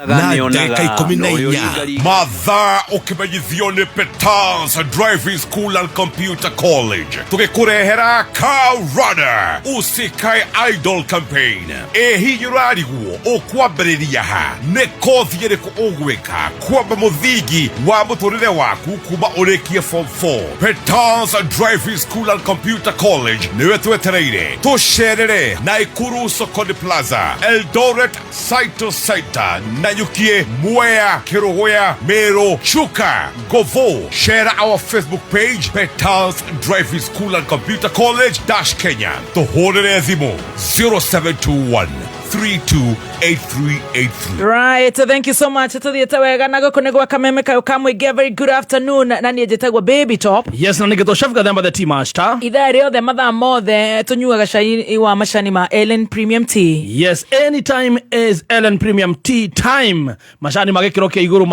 Na dakika 14 mathaa ũkĩmenyithio nĩ Petals Driving School and Computer College tũgĩkũrehera Car Runner Usikae Idol Campaign. Hihi ũrarigwo ũkwambĩrĩria ha nĩ kothi ĩrĩkũ ũgwĩka kwamba mũthingi wa mũtũrĩre waku kuma ũrĩkie form 4. Petals Driving School and Computer College nĩwe twetereire tũcerere Naikuru Sokoni Plaza, Eldoret Saito Center, Nanyukie, Mwea, Kirogoya, Meru, Chuka, Govo. Share our Facebook page, Petals Driving School and Computer College, Kenya. Tohore Zimo 0721 328383. Right, thank you so much. Tuthiĩte wega na gũkũ nĩ gwa Kameme kayo ka mũingĩ. Very good afternoon. Na niĩ njĩtagwo Baby Top. Yes, na nĩgĩtwo Chef Gathemba the tea master. Ithaa rĩothe mathaa mothe tũnyuaga cai wa macani ma Ellen Premium Tea. Yes, anytime is Ellen Premium Tea time. Macani magĩkĩro kĩa igũrũ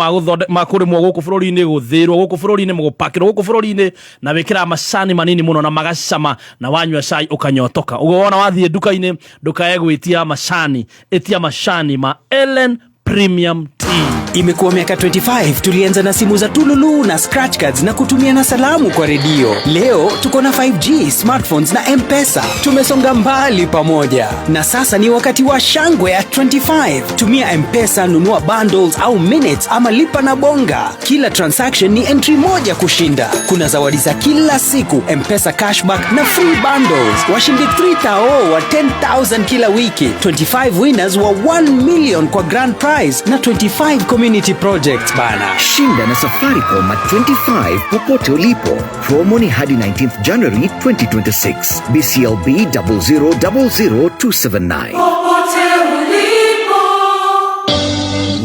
ma kũrĩmwo gũkũ bũrũri-inĩ, gũthĩrwo gũkũ bũrũri-inĩ, mũgũpakĩrwo gũkũ bũrũri-inĩ na wĩkĩra macani manini mũno na magacama na wanyua cai ũkanyotoka. Ũguo wona wathiĩ nduka-inĩ ndũkae gwĩtia macani, etia macani ma Ellen Premium Tea. Imekuwa miaka 25 tulianza na simu za tululu na scratch cards na kutumia na salamu kwa redio. Leo tuko na 5G, smartphones na M-Pesa. Tumesonga mbali pamoja. Na sasa ni wakati wa shangwe ya 25. Tumia M-Pesa, nunua bundles au minutes ama lipa na bonga. Kila transaction ni entry moja kushinda. Kuna zawadi za kila siku, M-Pesa cashback na free bundles. Washindi 3,000 wa 10,000 kila wiki. 25 winners wa 1 million kwa grand prize na 25 community projects bana. Shinda na Safaricom at 25 popote ulipo. Promo ni hadi 19th January 2026. BCLB 0000279.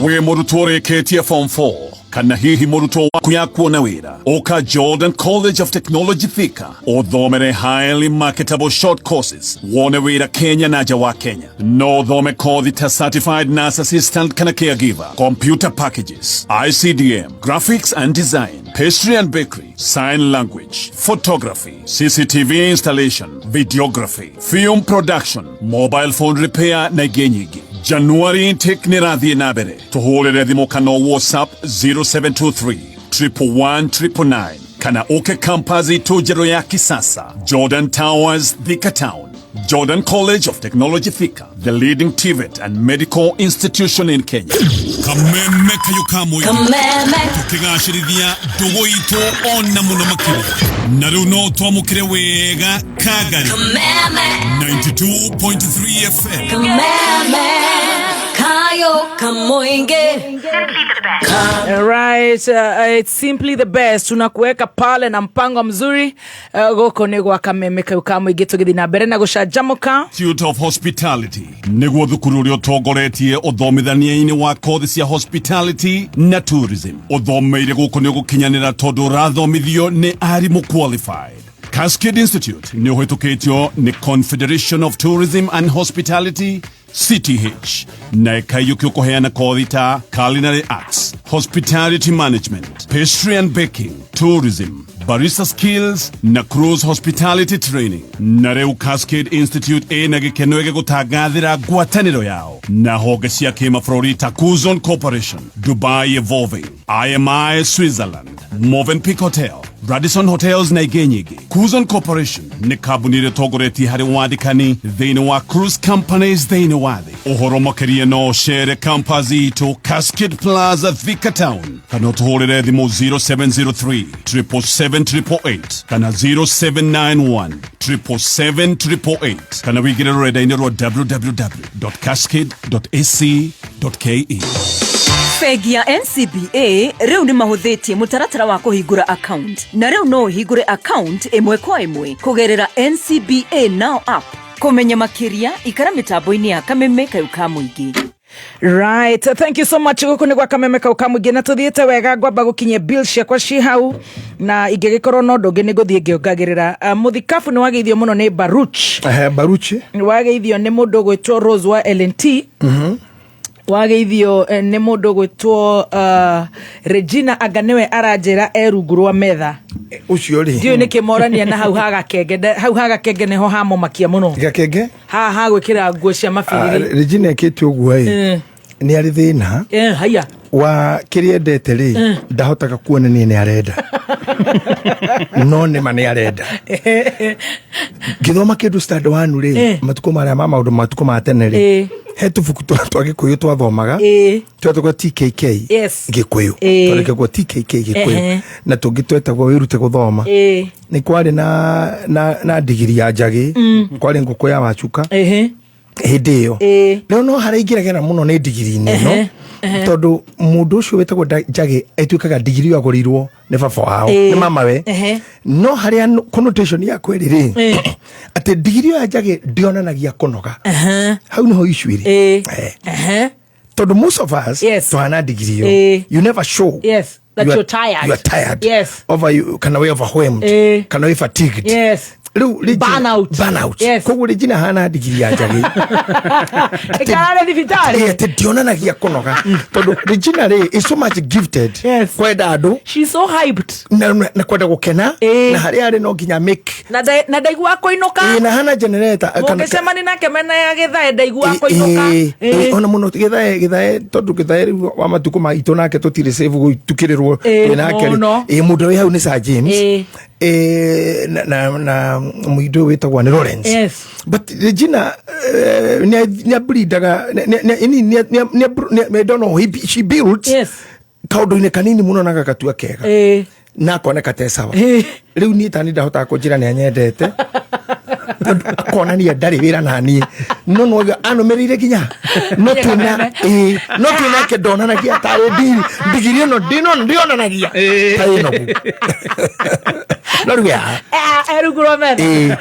We murutore ketia form 4. Kana hihi muruto waku ya kuona wira. Oka Jordan College of Technology Thika. Odhomere highly marketable short courses. Wone wira Kenya na jawa Kenya. No dhome kothi ta certified nurse assistant kana caregiver. Computer packages. ICDM. Graphics and design. Pastry and bakery. Sign language. Photography. CCTV installation. Videography. Film production. Mobile phone repair na genyigi. January intake ni radhi nabere. Tuholere dhimo kano WhatsApp 0723 111 Kana oke kampazi tujero ya kisasa. Jordan Towers, Thika Town. Jordan College of Technology Thika, the leading TVET and medical institution in Kenya. Kameme kayukamu yu. Kameme. Tukigashiridia dogo ito ona muna makiri. Naruno tuamukire wega kagari. Kameme. 92.3 FM. Kameme. Kayo kamoinge. Right, it's simply the best. Tunakuweka pale na mpango mzuri. Goko negwa Kameme kayukamu igeto gidi na bere na gusha jamuka. Institute of Hospitality. Negwa dhukuru othogoretie othomithania-ini wa kothi cia hospitality na tourism. Othomeire goko nego kinyanira tondu rathomithio ni arimu qualified. Cascade Institute ni uhitukitio ni Confederation of Tourism and Hospitality CTH na ikayuki kuheana kothi ta Culinary Arts, Hospitality Management, Pastry and Baking, Tourism, Barista Skills na Cruise Hospitality Training. Na reu Cascade Institute ena gikenoege gutagathira gwataniro yao na hoge cia kimafrori ta Kuzon Corporation, Dubai Evolving, IMI Switzerland, Movenpick Hotel, Radisson Hotels na igenyigi. Kuzon Corporation ni kabunire togoreti hari wadikani thini wa cruise companies thini wathi. Ohoro makeria no share kampazi to Cascade Plaza Thika Town. Kana utuholere thimo 0703 777 kana 0791 777 kana wigire reda-ini rwa www.cascade.ac.ke. Fegi ya NCBA reu ni mahuthitie mutaratara wa kuhingura account na reu no uhingure account imwe kwa imwe kugerera NCBA Now app. Kumenya makiria ikara mitambo-ini ya Kameme kayukamu igi. Right, thank you so much. Guku nigwa Kameme kayukamu igi na tuthiete wega gwamba gukinye bill ciakwa ci hau na igigikorwo no ndungi ni guthie ngiongagirira. Muthikabu ni wageithio muno ni Baruch. Baruch ni wageithio ni mundu gwitwo Rose wa LNT. Wageithio ni mundu gwitwo Regina Aganewe aranjira erungurwa metha. Ucio ri. Ndio ni kimorania na hau haga kenge neho hamo makia muno. Gakenge? Ha gwikira nguo cia mabiriri. Regina ekete uguo ni ari thina. Haya. Wa kiriendete ri ndahotaga kuona ni arenda. No ni mani arenda. Githoma kindu stand 1 ri matuko maria mama undu matuko matene ri. He tubuku twage kuyu twathomaga twetagwo TKK Gikuyu twetagwo TKK Gikuyu na tungi twetagwo wirute guthoma ni kwari na digiri ya njagi kwari nguko ya wachuka hindi iyo no haraingiragera muno ni digiri no tondu mundu ucio wetagwo njagi etuikaga digiri yagorirwo ni baba wao ni mama we no haria connotation ya kweri ati digiri ya njagi ndionanagia kunoga hau niho issue iri tondu most of us tuhana digiri yo you never show that you're tired. You are tired. Yes. Over you, kana we overwhelmed. Kana we fatigued. Yes. burnout koguo Regina hana digiri ya njagi ikarare thibitari ate dionanagia kunoga tondu Regina is so much gifted kwenda andu, she's so hyped na kwenda gukena na hari ari no nginya make na ndaigua koinoka na hana generator mukicemani nake mena ya githae ndaigua koinoka ona muno githae tondu githae wa matuko maitu nake tutire save gutukirirwo nake mundu wi hau ni Sir James na muido wetagwa ni Lawrence but Regina ni abrindaga ni don't know she built kaundu-ini kanini muno na gagatua kega na koneka tesawa riu ni tani ndahota kunjira ni anyendete akona ni ndari wira nani no anomerire ginya no tuna ke dona na kia tare digiri no ndiona na gia tayo no Laruya eruguro mena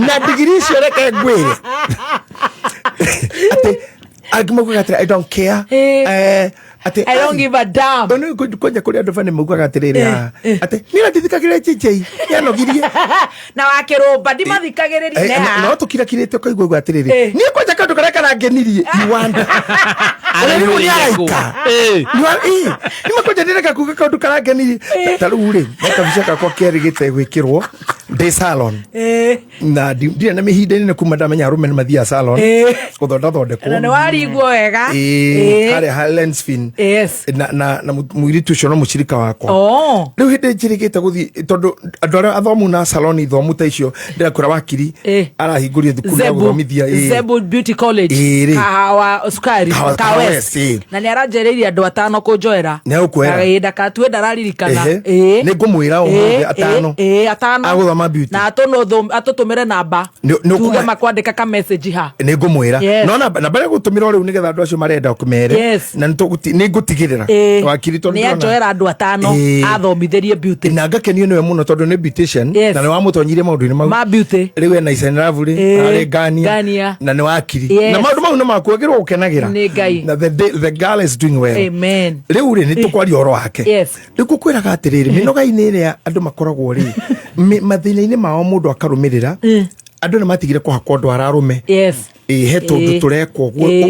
na digiri sore ka gwere ate agmuko gatra I don't care I don't give a damn. Ono koja kuri andu fane mugaga atiriri ate nira tithikagire chichei yanogirie na wakirumba ndimathikagiririe na no tukirakirite koigwa atiriri ni koja kandu kare karangenirie you want ni makoja ndireka kuga kandu karangenirie tarure makabishaka kwa keri gite gwikirwo de salon na ndire na mihinde ni kuma ndamenya arume ni mathia salon guthondeko na warigwo wega hare Halensfin na muiritu cio no mucirika wakwa riu hindi njirigite guthi tondu andu aria athomu na salon ithomu ta icio ndirakura wakiri arahinguria thukuru ya guthomithia Zebu Beauty College kahawa sukari kawes na ni aranjeriria andu atano kunjoera ni ukwera kahinda katue ndararirikana ni ngumwira umuthi atano aguthoma beauty na atutumire namba tuge makwandika ka message ha ni ngumwira no na bare gutumira riu nigetha andu acio marenda kumere na ni ngutigirira wakiri tondu ni anjoera andu atano athomithirie beauty na ngakenio niwe muno tondu ni beautician na ni wamutonyirie maundu-ini mau ma beauty riu ena Isen Ravuri ari Gania na ni wakiri na maundu mau no makwegirwo gukenagira na the girl is doing well amen riu ni tukwaria oro wake riu kukwiraga atiriri minoga-ini iria andu makoragwo ri mathina-ini mao mundu akarumirira andu ni matigire kuhakwo andu ararume he tundu turekwo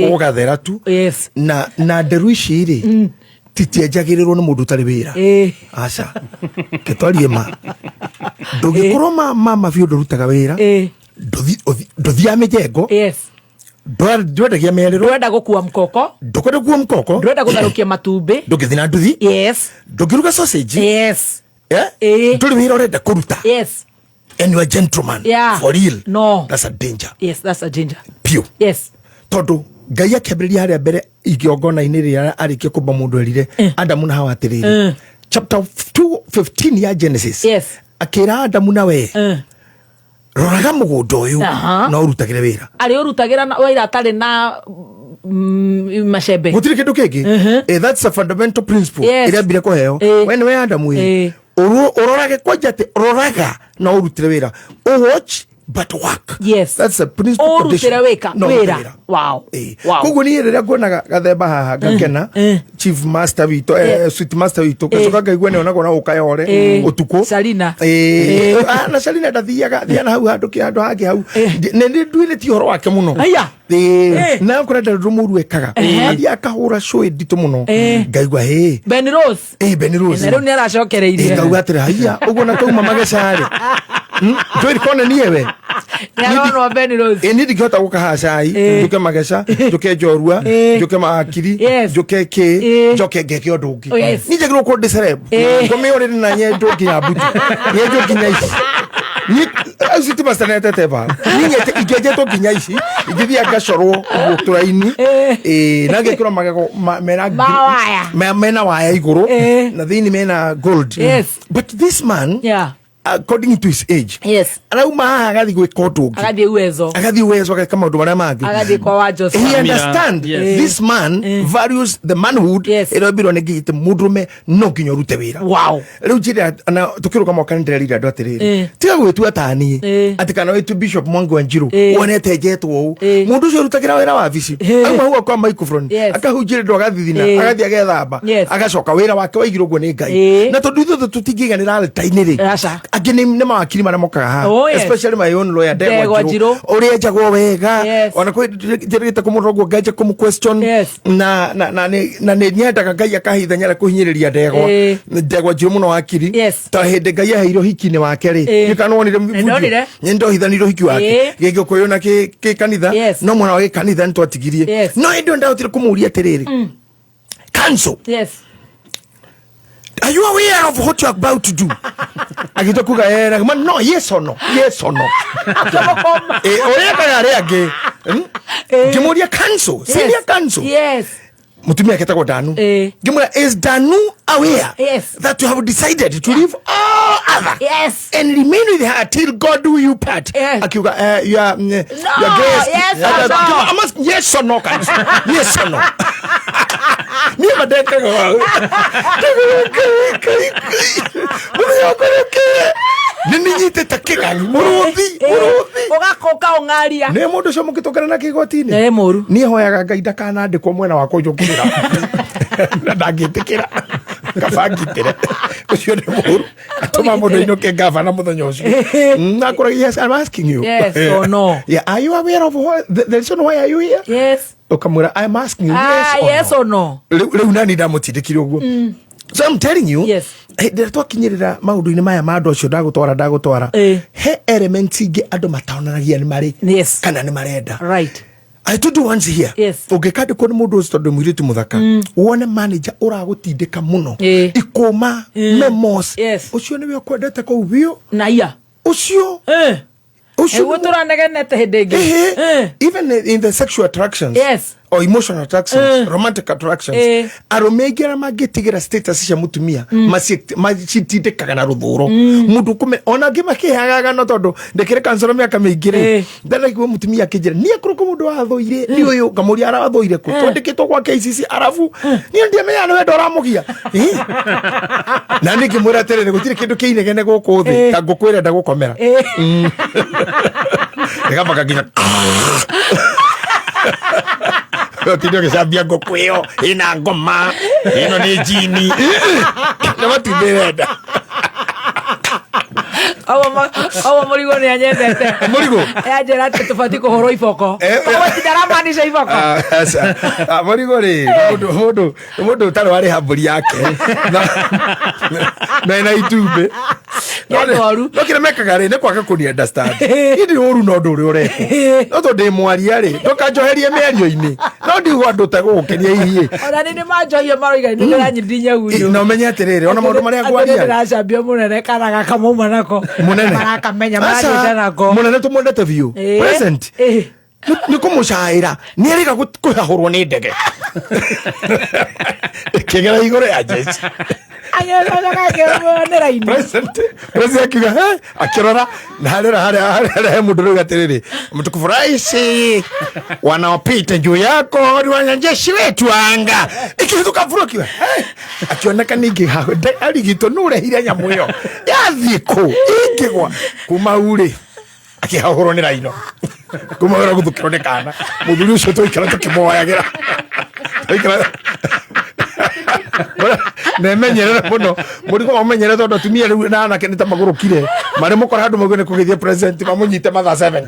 gugathera tu na nderu ici ri titienjagirirwo ni mundu utari wira aca ketwarie ma ndugikorwo mama biu ndurutaga wira nduthia mijengo ndwendagia merero ndwenda gukua mkoko ndukwenda gukua mkoko ndwenda gutharukia matumbi ndugithina nduthi ndugiruga sausage nduri wira urenda kuruta and you are a gentleman for real that's a danger that's a danger pure tondu Ngai akĩambĩrĩria harĩa mbere igongona-inĩ rĩrĩa arĩkia kũmba mũndũ erire Adamu na Hawa atĩrĩrĩ chapter 2:15 ya Genesis akĩra Adamu na we roraga mũgũnda ũyũ na ũrutagĩre wĩra arĩ ũrutagĩra wĩra atarĩ na macembe gũtirĩ kĩndũ kĩngĩ that's a fundamental principle ĩrĩa mbire kũheo we nĩ we Adamu ũrorage kwanja atĩ roraga na ũrutĩre wĩra watch but work that's a principle condition wĩra wow koguo niĩ rĩrĩa nguonaga gathemba haha ngakena chief master witũ sweet master witũ ngacoka ngaigua nĩonagwo na ũkayore ũtukũ Salina na Salina ndathiaga thiana hau handũ hangĩ hau nĩ nduĩrĩtie ũhoro wake mũno na kũrenda rũmũru ekaga athiĩ akahũra show nditũ mũno ngaigua Ben Rose na rĩu nĩ aracokereirie ngauga atĩrĩ haiya ũguo na tauma magecarĩ ndwĩri kona niĩ we nĩaronwo Ben Rose ni ndingĩhota gũkaha cai njuke mageca njuke njorua njuke makiri njuke njoke ngeke ũndũ ũngĩ ni njagĩrĩrwo kũ ndĩcereb ngũmĩũrĩre na nyendũ nginya mbuti nyendũ nginya ici ici timastanetete ba ingĩenjetwo nginya ici ingĩthiĩ ngacorwo gũtũra-ini na ngekĩrwo magego mena waya igũrũ na thĩinĩ mena gold but this man according to his age arauma haha agathi gwika ũndũ ũngĩ agathiĩ uwezo ageka maũndũ marĩa mangĩ he understand this man values the manhood ĩrĩa mbirwo nĩ ngĩgĩte mũndũrũme no nginya ũrute wĩra rĩu njĩra tũkĩrũga mwaka nĩ ndĩrerire andũ atĩrĩrĩ tiga gwĩtua ta niĩ atĩ kana wĩtu Bishop Mwangi wa Njirũ wonete njetwo ũũ mũndũ ũcio ũrutagĩra wĩra wabici auma hau kwa microphone akahunjĩra ndũ agathithina agathiĩ agethamba agacoka wĩra wake waigirwo ũguo nĩ Ngai na tondũ ithuothe tũtingĩiganĩra altar-inĩ rĩ agini nĩ mawakiri marĩa mokaga ha especially my own lawyer Ndegwa Njirũ ũrĩa njagwo wega ona kwĩ njĩrĩte kũmũrogwo ngaje kũmũ question na nĩ nyendaga Ngai akahithanya kũhinyĩrĩria Ndegwa Njirũ mũno wakiri ta hĩndĩ Ngai aheirwo hiki-inĩ wake rĩ gĩkanonire nĩ ndohithanirwo hiki wake gĩgĩkũyũ na kanitha no mwana wa kanitha nĩ twatigirie no hĩndĩ ndahotire kũmũria atĩrĩrĩ cancel are you aware of what you're about to do? Agito kuga no, yes or no? Yes or no? Oya kaya age. Gimuria cancel. Senior cancel. Yes. Mutumia ketagwo Danu. Gimuria is Danu aware that you have decided to leave all other and remain with her till God do you part. Akiuga you are guest. Yes or no cancel. Yes or no? Niye badeka go. Nini nyite takeka muruthi ugakoka ongaria ne mundu cio mukitokana na kigoti-ini ne muru nie hoyaga Ngai ndakanandikwo mwena wa kunjukirira na ndagitikira kabangitire ucio ne muru atuma mundu inoke gavana muthenya ucio nakora yes I'm asking you yes or no yeah are you aware of the reason why are you here yes ukamura I'm asking you yes or no riu nani ndamutindikire uguo so I'm telling you twakinyirira maundu-ini maya ma andu acio ndagutwara he elements ingi andu mataonanagia ni mari kana ni marenda right I told you once here ungikandikwo ni mundu ucio tondu mwiritu muthaka wone manager uragutindika muno ikuma memos ucio niwe ukwendete kou bio na iya ucio even in the sexual attractions or emotional attractions romantic attractions aromegira magitigira status cia mutumia macitindikaga na ruthuro mundu kume ona ngimakihaga no tondu ndekire kansoro miaka mingire ndanaigua mutumia akijira nie kuruko mundu wathoire ni uyu ngamuria arathoire ku twandikitwo kwa KCC arafu nie ndiamenya no wendo ramugia na ngimwira terere gutire kindu kiinegene guku thi ta ngukwira ndagukomera Nikapaka ginya Tidio kisambia ngoko iyo ina ngoma ino ni jini na matibirenda awa murigo ni anyendete murigo ajera ati tufati kuhoro iboko tindara maanisha iboko murigo ri mundu tari wari hamburi yake na itumbe no kire mekaga ri ne kwaga kuni understand ndi oru no ndu ri ureko no to ndi mwaria ri ndokanjoherie mĩario-inĩ no ndigwa ndu ta gukenia ihie ona ni manjohie maroiga ni nyirindinya uyu no menye atiriri ona maundu maria ngwaria ndĩracambia mũnene kana gakamuma nako munene marakamenya maragĩte nako munene tumwendete biũ present ni kumucaira ni ariga kuhahurwo ni ndege kigera iguru ya jeshi President akiuga akirora na harera mundu rĩu atiriri mtukufu rais wanaopita juu yako ni wanajeshi wetu anga ikihituka vurukiwa akioneka ningi arigito nurehire nyamu iyo yathiko ingigwa kuma uri akihahurwo ni raino kuma ura guthukirwo ni kana muthuri ucio tuikara tukimoyagira nemenyerera muno murigo wamenyere tondu atumia riu na anake nita magurukire mari mukora handu magene kugithia president mamunyite mathaa 7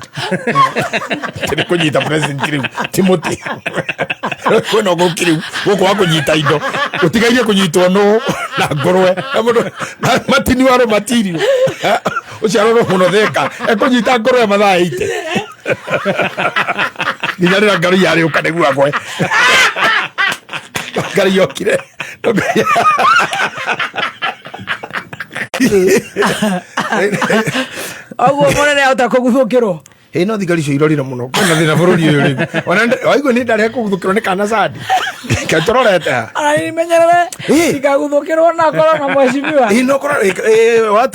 kiri kunyita president riu Timothy kwena gukiri guko wa kunyita indo utigairie kunyitwo no na ngorwe mundu matini waro matirio uciaroro muno theka kunyita ngorwe mathaa 8 nginyarira ngari yari ukanegua gwe ngari yokire oguo munene ahota kuguthukirwo no thigari cio irorire muno kwina thina bururi uyu riu ona waigua ni ndare kuguthukirwo ni kana sadi katororete ani menyerere ikaguthukirwo na korwo na mheshimiwa no korwo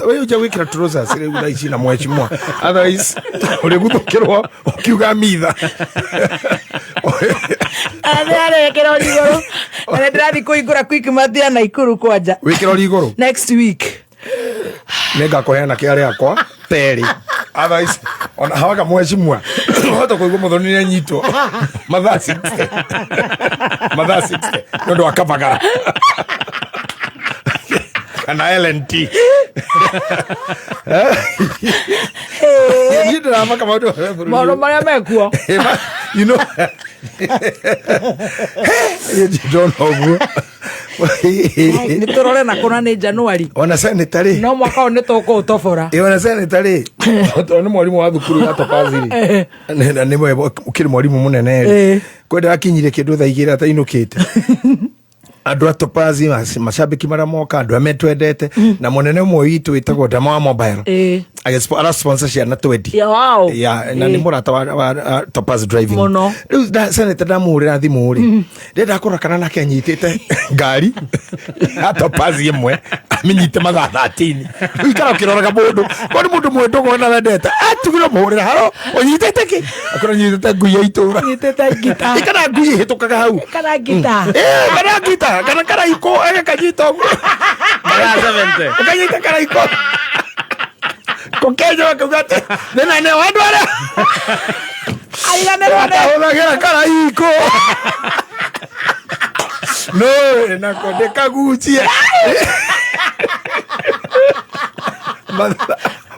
wewe uje wikira trousers riu na ici na mheshimiwa otherwise uri guthukirwo ukiuga mitha ale kero iguru ale ndirathi kuigura quick mathia na ikuru kwanja wikira iguru next week nega koheana kiari akwa peri otherwise ona hawaga mheshimiwa hata kuigua muthoni ni nyitwo mathaa 60 ndo akapagara kana LNT you drama kama watu maro maria mekuo you know you don't know ni torore na kuna ni January ona sanitary no mwaka one toko utofora ona sanitary to ni mwalimu wa thukuru ya Topaziri na ni mwe ukiri mwalimu munene kwenda akinyire kindu tha igira ta inukite andu atopazi mashabiki mara moka andu ametwendete na munene mwe witu witagwo Dama Mobile ara sponsorship na 20 wow na ni murata wa Topaz driving riu da senator ndamurira thimu ri ndenda kora kana nake anyitite ngari Topaz imwe amenyite mathaa 13 riu ikara ukiroraga mundu koni mundu mwendo gona wendete atugire muhurira haro unyitite ki akora nyitite ngui ya itura nyitite gita ikana ngui hitukaga hau kana gita kana gita kana karaiko kajito mara 70 ukanyita karaiko kokejo akugate nena ne wadwara ayane rode onagira karaiko no na kode kaguchie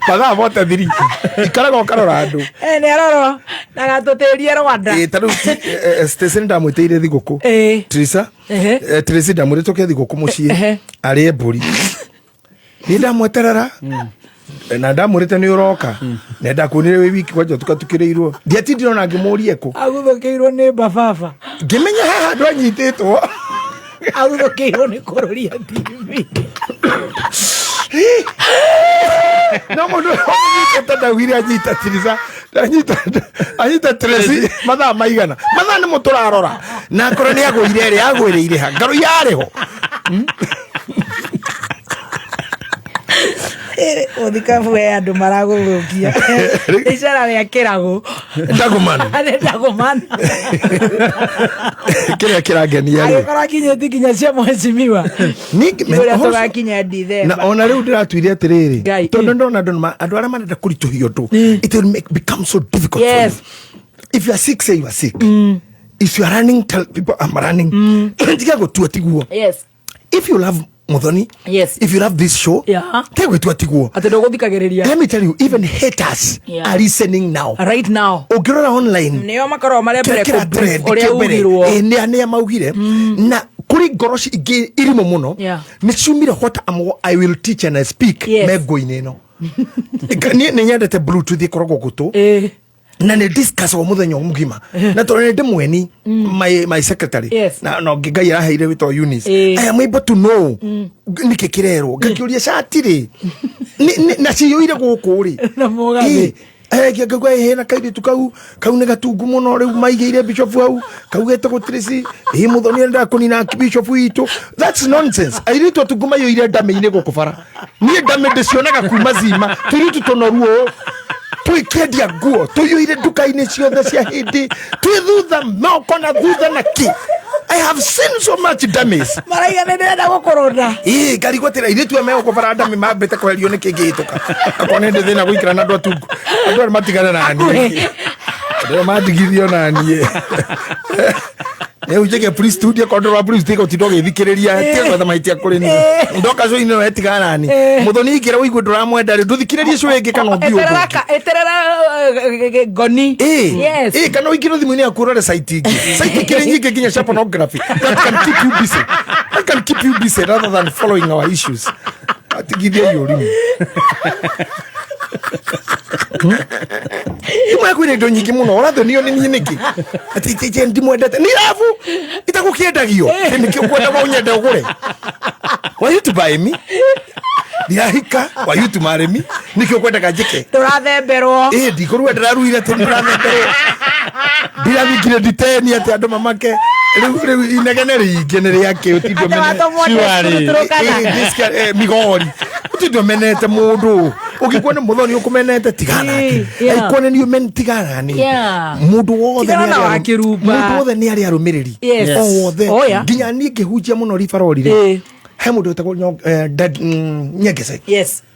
Pada vote thiri ikara go karora andu ne roro na gatuterie Rwanda taru station ndamwiteire thiguku Trisa Trisa ndamwire ke thiguku mucie ari mburi ni ndamweterera na ndamurite ni uroka nenda kunire wi wiki kwaje tukatukireirwo ndiatindiro na ngimurie ko aguthokeirwo ni bafafa ngimenya haha ndo anyititwo aguthokeirwo ni kuroria TV no mundu tada wiri anyita Trisa anyita Tresi mathaa maigana mathaa ni muturarora na koro ni agwire ri agwire ha ngaro yareho Odikafu andu maraguthukia icara ria kirago ndagumana kiria kirangenia ri agikora kinyeti kinya cia mheshimiwa ndio tugakinya December na ona riu ndiratwire atiriri tondu ndona andu aria marenda kurituhio ndu it will become so difficult for you. If you are sick, say you are sick. If you are running, tell people I'm running. Yes. If you love Muthoni, if you love this show, let me tell you, even haters are listening now. Right now. Ogirora online. Neo makaro maria mbere ko oria ugirwo. Ne amaugire na kuri goroshi irimo muno. Ni ciumire what I will teach and I speak mego-ini no. Ni nyendete Bluetooth ikoragwo gutu. Na ne discuss wa muthenya mugima na tone ndimweni my secretary na no ngai araheire wito Eunice I am able to know nikikirero ngakiuria shatiri na ciyoire guku ri na mugabe ngagwa hena kairi tukau ne gatungu muno riu maigire bishop hau kaugete gutrisi Muthoni nda kunina bishop witu. That's nonsense. Airitu tuguma yoire ndame-ini gukubara nie ndame ndicionaga kuma zima turitu tonoruo tuikendia nguo tuyuire nduka-ini ciothe cia hindi twithutha moko na thutha na ki. I have seen so much damage. Maraiga nenda gukorona ngarigwatira iritu ame gukubara ndame mambete kwerio ni kingihituka akone ndi thina gwikira na andu atungu andu matigana nani ndio madigithio nani ujege police studio control police tiko tidoge thikiriria tigo maitia kuri ni ndoka zo ino etigana nani Muthoni ikira uigwe nduramwenda ri nduthikiririe cyo ingi kana bio eterera goni kana uigiro thimu-ini akurore site kire nyingi ginya sha pornography that can keep you busy rather than following our issues atigithia yori Ima kwire ndo nyingi muno urathonio ni nyiniki ati ndimwendete ni rafu itagukiendagio nikio kwenda wa unyenda ugure wa you to buy me ndihika wa you to marry me nikio kwenda kanjike turathemberwo ndikorwa ndiraruire te ndirathemberwo ndiravigire diteni ati andu mamake riu inegene ringi ni riake utidio mene migori utidio menete mundu ukikuona Muthoni ukumenete tigana aikone ni umen tigana ni mundu wothe ni ari arumiriri wothe nginya ni ngihunjia muno ribarorire he mundu utagwo Nyegese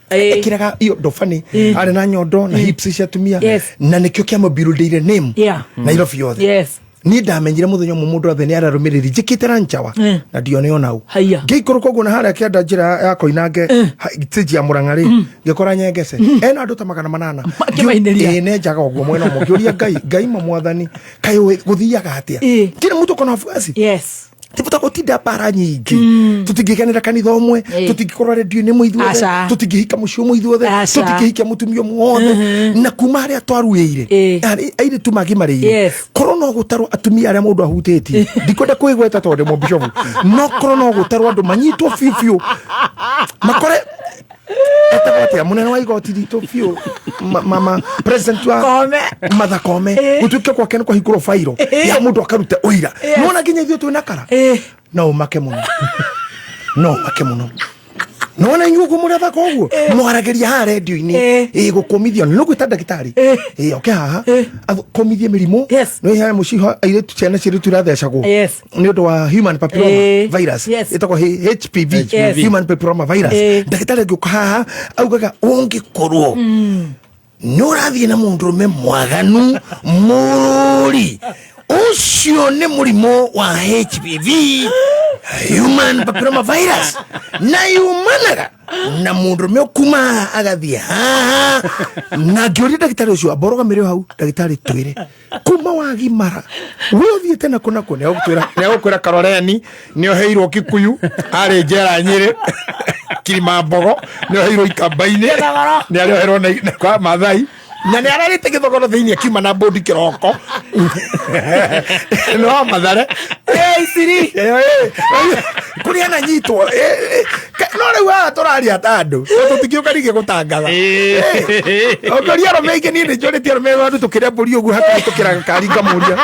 ekiraga iyo ndofani ari na nyondo na hips cia tumia na nikio kia mobildeire name Nairobi yothe ni ndamenyire muthenya mundu othe ni ararumiriri njikitera nchawa na ndione ona u ngiikuru koguo na haria kianda njira ya koinange stage ya Murang'a ri ngikora nyengece ena andu ta 800 ne njaga oguo mwena mo ngiuria ngai mwathani kai guthiaga atia kile mtu kona fuasi tibuta gutinda bara nyingi tutingikenera kanitha umwe tutingikorwa radio ni muithuothe tutingihika mucio muithuothe tutingihika mutumio muothe na kuma haria twaruire aire tumagimarire korona gutarwo atumia aria mundu ahuteti ndikwenda kuigweta tonde mo bishop no korona gutarwo andu manyitwo fifio makore ya munene wa igoti rito fio mama president wa Martha Koome gutuke kwa kene kwa hikuro fairo ya mundu akaruta oira nona nginya ithio tu nakara no make muno nona nyugo muratha koguo mwarageria ha radio ini gukomithio no gwita ndagitari okay haha komithie mirimo no ya mushiho aire tuciana ciru turathecagwo ni undu wa human papilloma virus itako HPV human papilloma virus ndagitari nguka haha augaga ungikorwo nurathie na mundurume mwaganu muri ucio ni murimo wa HPV human papilloma virus na yumanaga na mundurume okuma agathie na ngiuria ndagitari ucio aboroga mirio hau ndagitari twire kuma wagimara wiothie tena kuna kone ogutwira Karoreni ni oheirwo Kikuyu ari njera Nyeri Kirimambogo ni oheirwo Ikambaini ni ari oheirwo na kwa Mathai na ni ararite githogoro thiini akiuma na bodi kiroko no Mathare siri kuria na nyitwo no riu turaria tandu tutikiukarige gutangatha okoria romege ni njorete romege andu tukiria mburi ugu hakiri tukiraga kari ngamuria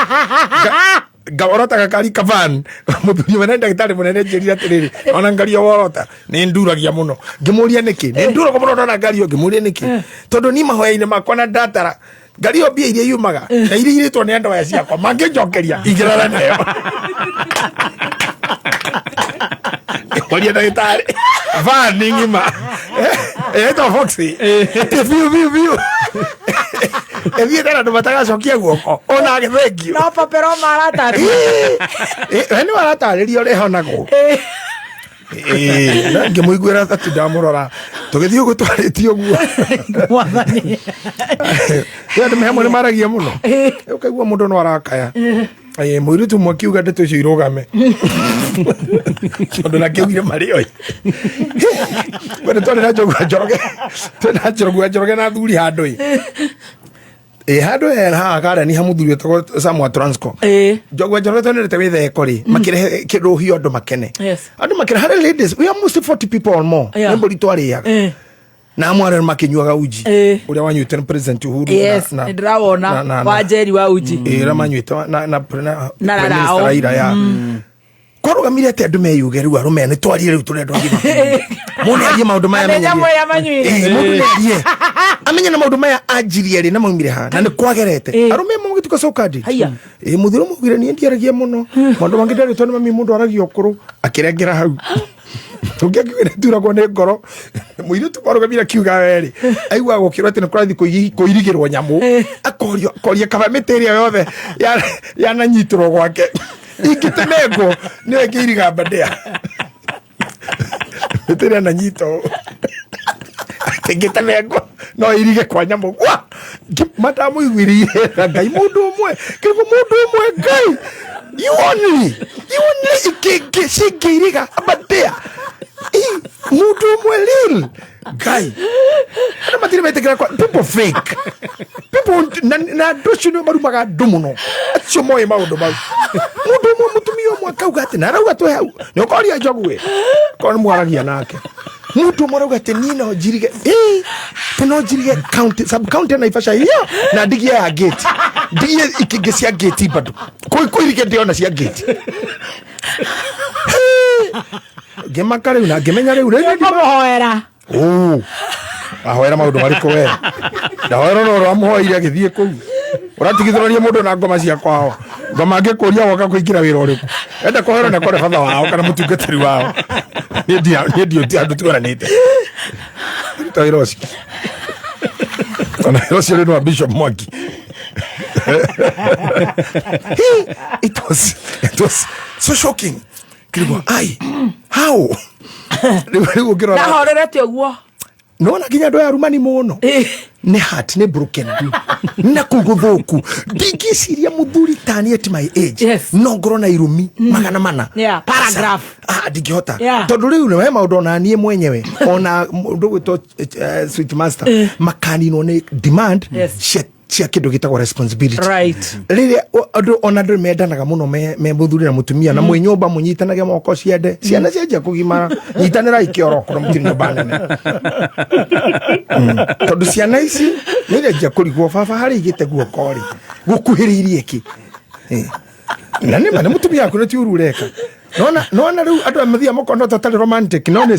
gaorota gakari kavan muthuri wena ndagitari munene njirira atiriri ona ngario worota ni nduragia muno ngimuria niki ni nduraga muno na ngario ngimuria niki tondu ni mahoya-ini makwa na datara ngario bia iria yumaga na iria iritwo ni andu aya ciakwa manginjokeria ingirara nayo Kolia ndagitari van ngima eto Foxy viu Evie tena tumataga cokia guoko ona githengio no papero maratari eni warataririo rehonago na ngimuiguira ati ndamurora tugithio gutwaritio guo mwathani ya ndemehemo ni maragia muno ukaigua mundu no arakaya muiritu mwakiuga ndeto icio irugame tondu na kiugire mario wena tondu na njoroge na thuri handu handu ha kara ni hamuthuri to samwa Transco jogwa njoroge tondu withe ekori makire kiruhio andu makene andu makire hare ladies we are almost 40 people or more nobody twariaga na mware makinyuaga uji uria wanyuite na president Uhuru na ndrawona wa Jerry wa uji ramanyuite na minister Raila ya korugamire ati andu meyuge riu arume ni twarie riu turenda ngima mone arie maundu maya menye amenye na maundu maya ajirie ri na maumire ha na ni kwagerete arume mugituka sokadi muthiru mugire ni ndiaragia muno maundu mangi ndari tondu mami mundu aragio kuru akirengera hau tugiakire turagwo ni ngoro muiru tubarugamira kiuga weri aigua gukirwo ati nikurathi kuirigirwo nyamu akoria kaba miteria yothe ya nanyitro gwake ikitenego niwe kiiriga bandea miteria nanyito ngitenego no irige kwa nyamu wa madamu igwirire ngai mundu umwe kiriko mundu umwe ngai you only ikigiriga bandea mundu umwe lil guy ana matire metekera kwa people fake people na doshi no marumaga dumuno acio moye maundu mau mundu umwe mutumio umwe kauga ati na rauga twe hau ni ukoria njogwe kon mwaragia nake mundu umwe rauga ati nino njirige teno njirige county sub county na ifasha hiyo na digia ya gate digia ikigesia gate bado kuirige ndiona cia gate gemakare na gemenya riu rege ndimuhoera ahoera maundu mariko we ndahoera no ramuhoire agithie kuu uratigithuraria mundu na ngoma cia kwao ngoma ngikuria woka kuingira wira uriku enda kuhera na kore fatha wao kana mutungatiri wao ni ndio andu turanite tawira ucio ona ucio ni wa Bishop Mwangi It was so shocking. Kilikuwa how na horerete guo no na kinya ndo ya rumani muno ne heart ne broken na kuguthuku ndingiciria muthuri tani at my age no ngoro na irumi magana mana paragraph ndingihota tondu riu ne maundu na nie mwenyewe ona ndu gwito sweet master makani no ne demand cia kindu gitagwo responsibility riria andu ona ndu mendanaga muno me muthuri na mutumia na mwe nyumba munyitanage moko ciende ciana cianjia kugimara nyitanira ikioro koro mutiri nyumba nene tondu ciana ici nire njia kurigwo baba hari igite guokori gukuhiriirie ki na nĩ mane mutumia aku ti urureka nona riu andu amathia mokono totally romantic no ne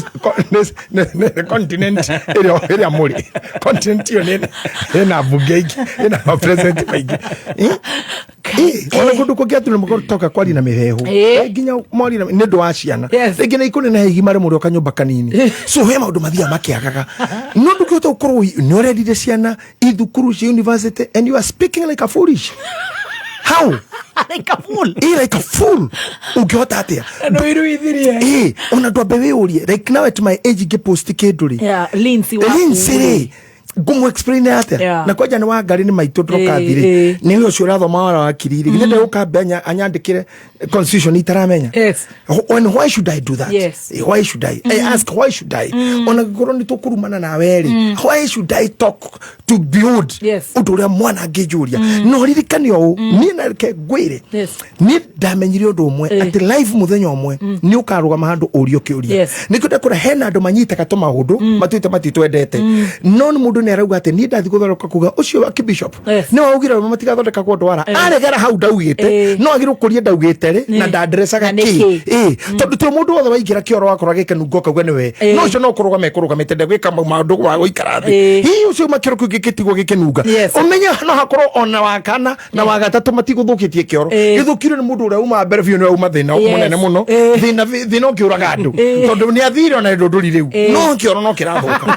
continent area muri continent yo na bugegi na president maigi ona kundu kugiatu mukoro toka kwari na mihehu nginya mori na ndu wa ciana rĩngĩ na ikune na higi mare muri okanyumba kanini so he maundu mathia makiagaga no ndukiota ukorwo ni already ciana ithukuru cia university and you are speaking like a foolish. How? Like a fool. Like a fool. Ungehota atia? No iruithirie. Ona ndo bewe urie. Like now at my age ge post keduri. Lindsay. Gumu explain atia. Na kwaja ni wa gari ni maitu trokathire. Ni uyo cio rathoma wara wa kiriri. Ngende ukambenya anyandikire constitution itaramenya. Yes. And why should I do that? Yes. Why should I? I ask why should I? Ona goro ni tukurumana na weri. Why should I talk to build? Yes. Uturia mwana ngejuria. No ririkani o ni na ke gwire. Yes. Ni ndamenyire undu umwe ati live muthenya umwe ni ukarugama handu urio kiuria. Nikuta kura hena andu manyita katoma hundu matuite matitwendete. No ni mundu ni arauga ati ni ndathi guthoroka kuga ucio wa kibishop. Ni waugira matiga thondeka kwa ndwara. Aregera hau ndaugite. No agiru kuria ndaugite ri na ndadresaga ki. Tondu ti mundu wothe waigira kioro wakora gikenu ngoka gwe niwe. No ucio no kurugama kurugamite ndegwika maundu wa guikara thi. Hi ucio makiro gikitigo gikenunga. Umenya no hakorwo ona wakana na wagatatu matiguthukitie kioro. Githukire ni mundu uria uma mbere biu ni uma thina munene muno. Thina ukiuraga andu. Tondu ni athire ona ndunduri riu. No kioro no kirathuka.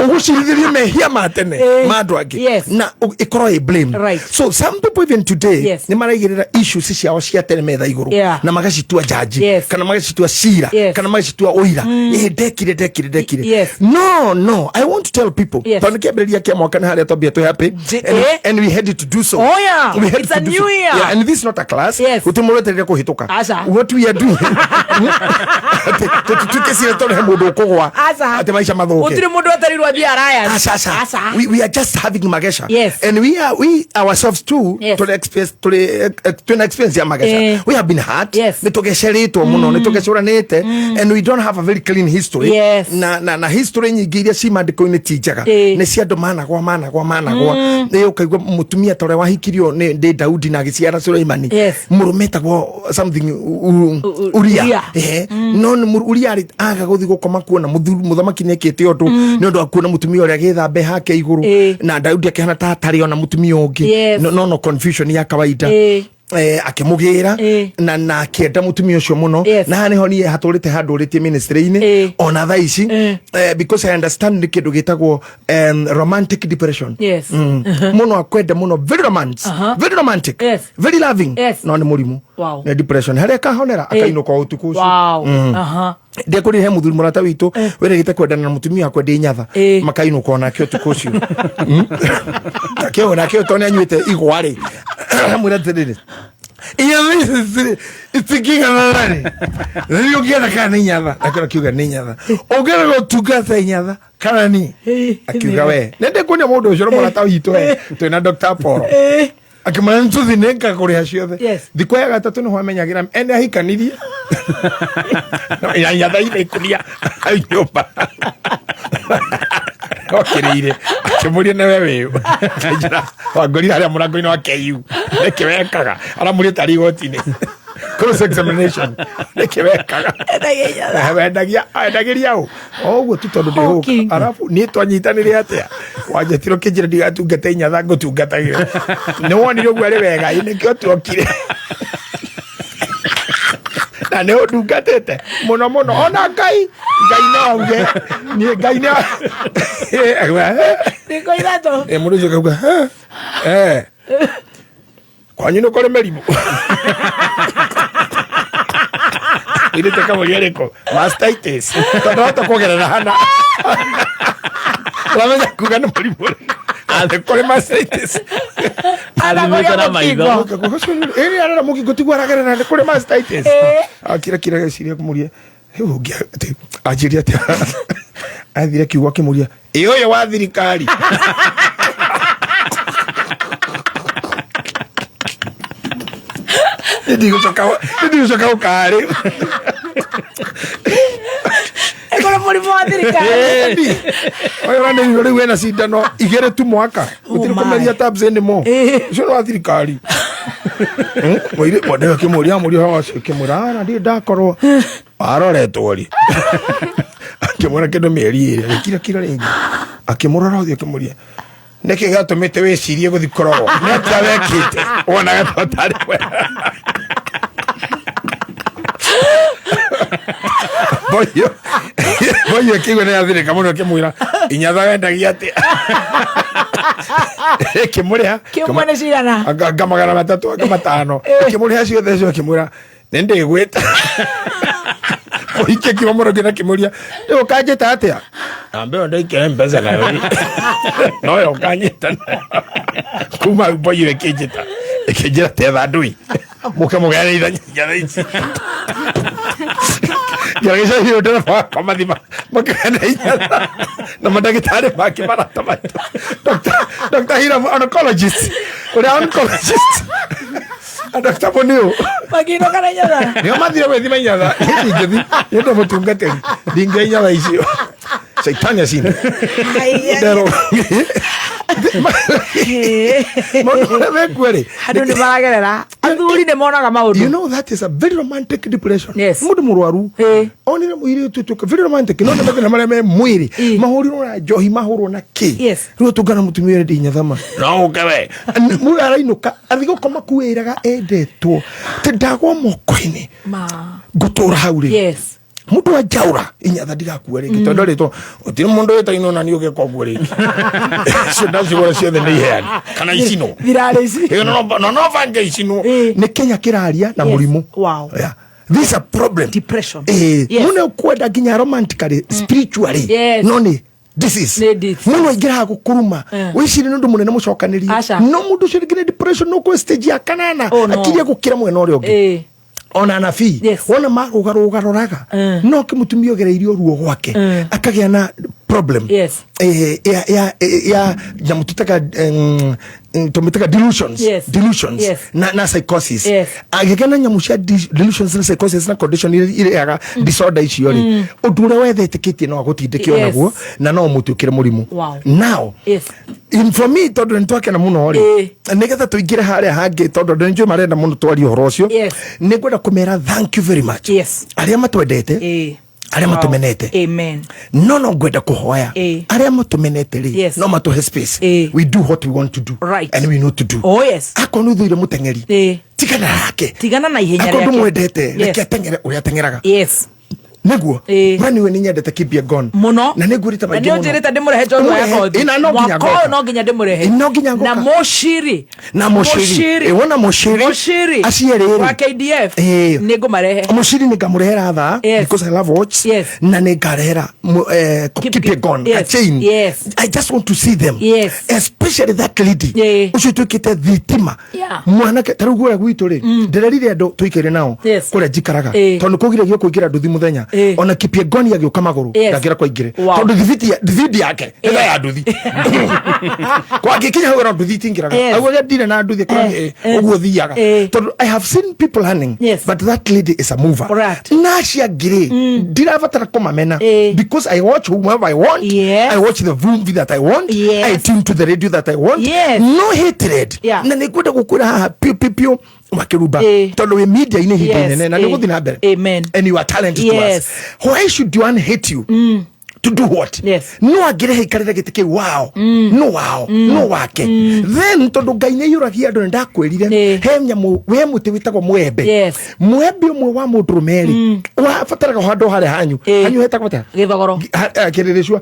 Ugucirithirie mehia matene mandu angi na ikorwo i blame. So some people even today ni maraigirira issues ciao cia tene metha iguru na magacitua jaji kana magacitua cira kana magacitua oira dekire. No, I want to tell people tondu kiambiriria kia mwaka na haria tobia to happy and we had to do so. Oh yeah, it's a new year. Yeah, and this is not a class. Utimurete kuhituka. What we are doing. Tukesire tondu mundu kugwa ati maisha mathuke. Utiri mundu atarirwa thia Alliance. We are just having magesha. And we ourselves too to experience ya magesha. We have been hurt. Nitugesheritwo muno, nitugecuranite and we don't have a very clean history. Na history nyingi iria cimandiko-ini ti njega. Ni cia andu managwa. Ni ukaigua mutumia tore wahikirio ni Daudi na giciara Suleimani. Murume tagwo something Uria. No Uria aga guthi gukoma kuona muthamaki ni ekite undu ni undu akuona mutumia uria githambe hake iguru na Daudi akihana ta atari ona mutumia ungi no confusion ya kawaida akimugira na akienda mutumia ucio muno na niho ni haturite handu urite ministry-ini ona tha ici because I understand ni kindu gitagwo romantic depression muno akwenda muno very romantic very loving no ni murimu na depression haria kahonera akainuka utuku ucio ndekuri he muthuri murata witu were gite kwendana na mutumia akwa ndi nyatha makainuka ona kio tuku ucio akio tone anyuite igwari muratirire ikiga nani ndio kienda kana nyatha akora kiuga ni nyatha ogera gutungata nyatha kana ni akiuga we nende kunia mundu ucio murata witu twina Dr. Paul akimana ntuthinenga kuria ciothe thikũ ya gatatu nĩ hwamenyagira ene ahikanirie ya nyatha ile kuria ayumba okirire akimuria na wewe kajira wangori haria murango-ini wa KU nekiwekaga aramuria tari gotini cross examination nekiwekaga endagiria oguo tu tondu ndihuka arabu ni twanyitanire atia wanjetiro kinjira ndigatungate nyatha ngutungatagira ni wonire uguo ari wega nikio tuokire na ne odungatete muno ona Ngai no auge ni Ngai ne niko irato murujo kauga kwanyu no kore merimu ile takamuria riko mastitis tondoto kugerera hana lamenya kugana murimu ade kore mastitis alimekana maitho eri ara mukingo tigwaragerera kore mastitis kira geciria kumuria ungi ati ajiria ati athire kiugo kimuria iyo wa thirikari Digo choka ukari. Ekora murimu wa thirikari. Oyo rande yore wena sindano igere tu mwaka. Utiri tabs anymore. Ucio wa thirikari. Moire wode kimuria muri hawa kimurana ndi ndakorwo. Aroretwo ri. Akimura kendo meri kira ringi. Akimurora uthio kimuria. Neke gatumite wecirie guthi korogwo neta wekite wona gatotari boyo kiwe ne athire muno kimwira inyatha wendagia ati kimuria kimwane cirana agamagana matatu agatano kimuria ciothe cio kimwira nende gwita oike kiwa moro kina kimuria ndio kajeta atia ambe ndo ike mpesa na yoni no yo kanyeta kuma boyo kejeta kejeta te badui muka mugana idanya yaichi Gereza hiyo ndio kama dima makana ina na madaktari baki barata bata Dr. Hira oncologist Dr. Bonio magino kana nyada ni mathire wethi manyada ngithi ndio mutungateri ndinge nyada icio Saitani asini ndero Mono mekwere hadu ni baragerera athuri ne monaga maundu. You know that is a very romantic depression. Yes. Mundu murwaru onire muire tutuka very romantic no na mara me muire mahuri no johi mahuru na ki yes ru tugana mutumire ndi nyathama no ukawe mu arainuka athigo koma kuiraga endetwo te ndagwa mokoini ma gutura hauri yes mundu wa jaura inyatha ndigakuwa ringi tondu rito utiri mundu wetaino na niuge koguo ringi so ndazi wala ciothe ni heani kana icino virale ici no vange icino ni Kenya kiraria na murimu wow yeah. This is a problem depression yes. Mune kwenda ginya romantically spiritually yes. None this is muno igira gukuruma wiciri nundu munene mucokaniri no mundu cirigire depression no ko stage ya kanana akiria gukira mwena uri ungi ona nafi wona marugaroraga no kimutumio gereirio ruo gwake akagia na problem ya jamututaka tumutaka delusions na psychosis agigana nyamusha delusions na psychosis na condition ile ya disorder icio ri udure wethetikitie no agutindikio naguo na no mutukire murimu now for me tondu ntwake na muno ri nigetha tuingire haria hangi tondu ndio marenda muno twari horo ucio ni gwenda kumera thank you very much aria matwendete aria matumenete amen no gwenda kuhoya aria matumenete ri no matuhe space we do what we want to do and we know to do akonu thuire mutengeri tigana na ihenya rake akonu mwendete reke tengere uria tengeraga neguo mani we ninyendete kibia gon muno na negurita maji muno na njirita ndimurehe njono ya kothi ina no ginya goka no ginya ndimurehe na moshiri wona moshiri asierere wa KDF ningumarehe moshiri ningamurehera tha because I love watch na ningarehera kibia gon a chain I just want to see them especially that lady ucio tukite thitima mwana tarugura gwitu ri ndirerire andu tuikire nao kure jikaraga tondu kugire kuingira nduthi muthenya ona kipia goni agioka maguru ndagira kwa ingire tondu thividi yake ega ya nduthi kwa gikinya hora nduthi tingira agwa ndire na nduthi kwa uguo thiaga tondu I have seen people running but that lady is a mover na cia ngire ndirabatara kumamena because I watch whoever I want I watch the movie that I want I tune to the radio that I want no hatred na nikuda gukura piu makiruba tondu we media ine hidene na niguthi na mbere amen and you are talented to us why should one hate you to do what? No agirehe ikarira gitike wow. No wake. Then tondu Ngai ni yuragia andu ndakwirire he nyamu we muti witagwo mwembe. Mwembe umwe wa mudrumeri. Wa fataraga hando hare hanyu hetagwo ta Githogoro kiriricwa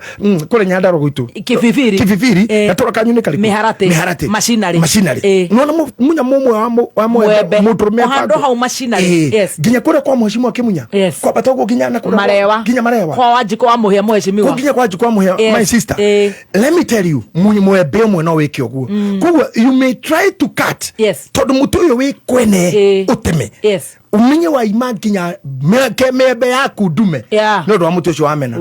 kure Nyandaro gwitu kibibiri gatura kanyu ni kariku miharate machinery no munya mumwe wa mwembe mudrumeri hando hau machinery ginya kure kwa mheshimiwa Kimunya kwa batogo ginya na kure ginya marewa kwa wajiko wa muhia mheshimiwa ginya kwa wajiko wa muhia my sister let me tell you mwembe umwe no wiki ogwo kwa you may try to cut tondu mutu uyu wi kwene uteme umenye wa imaginya mebe yaku ndume no ndo mutu ucio wamena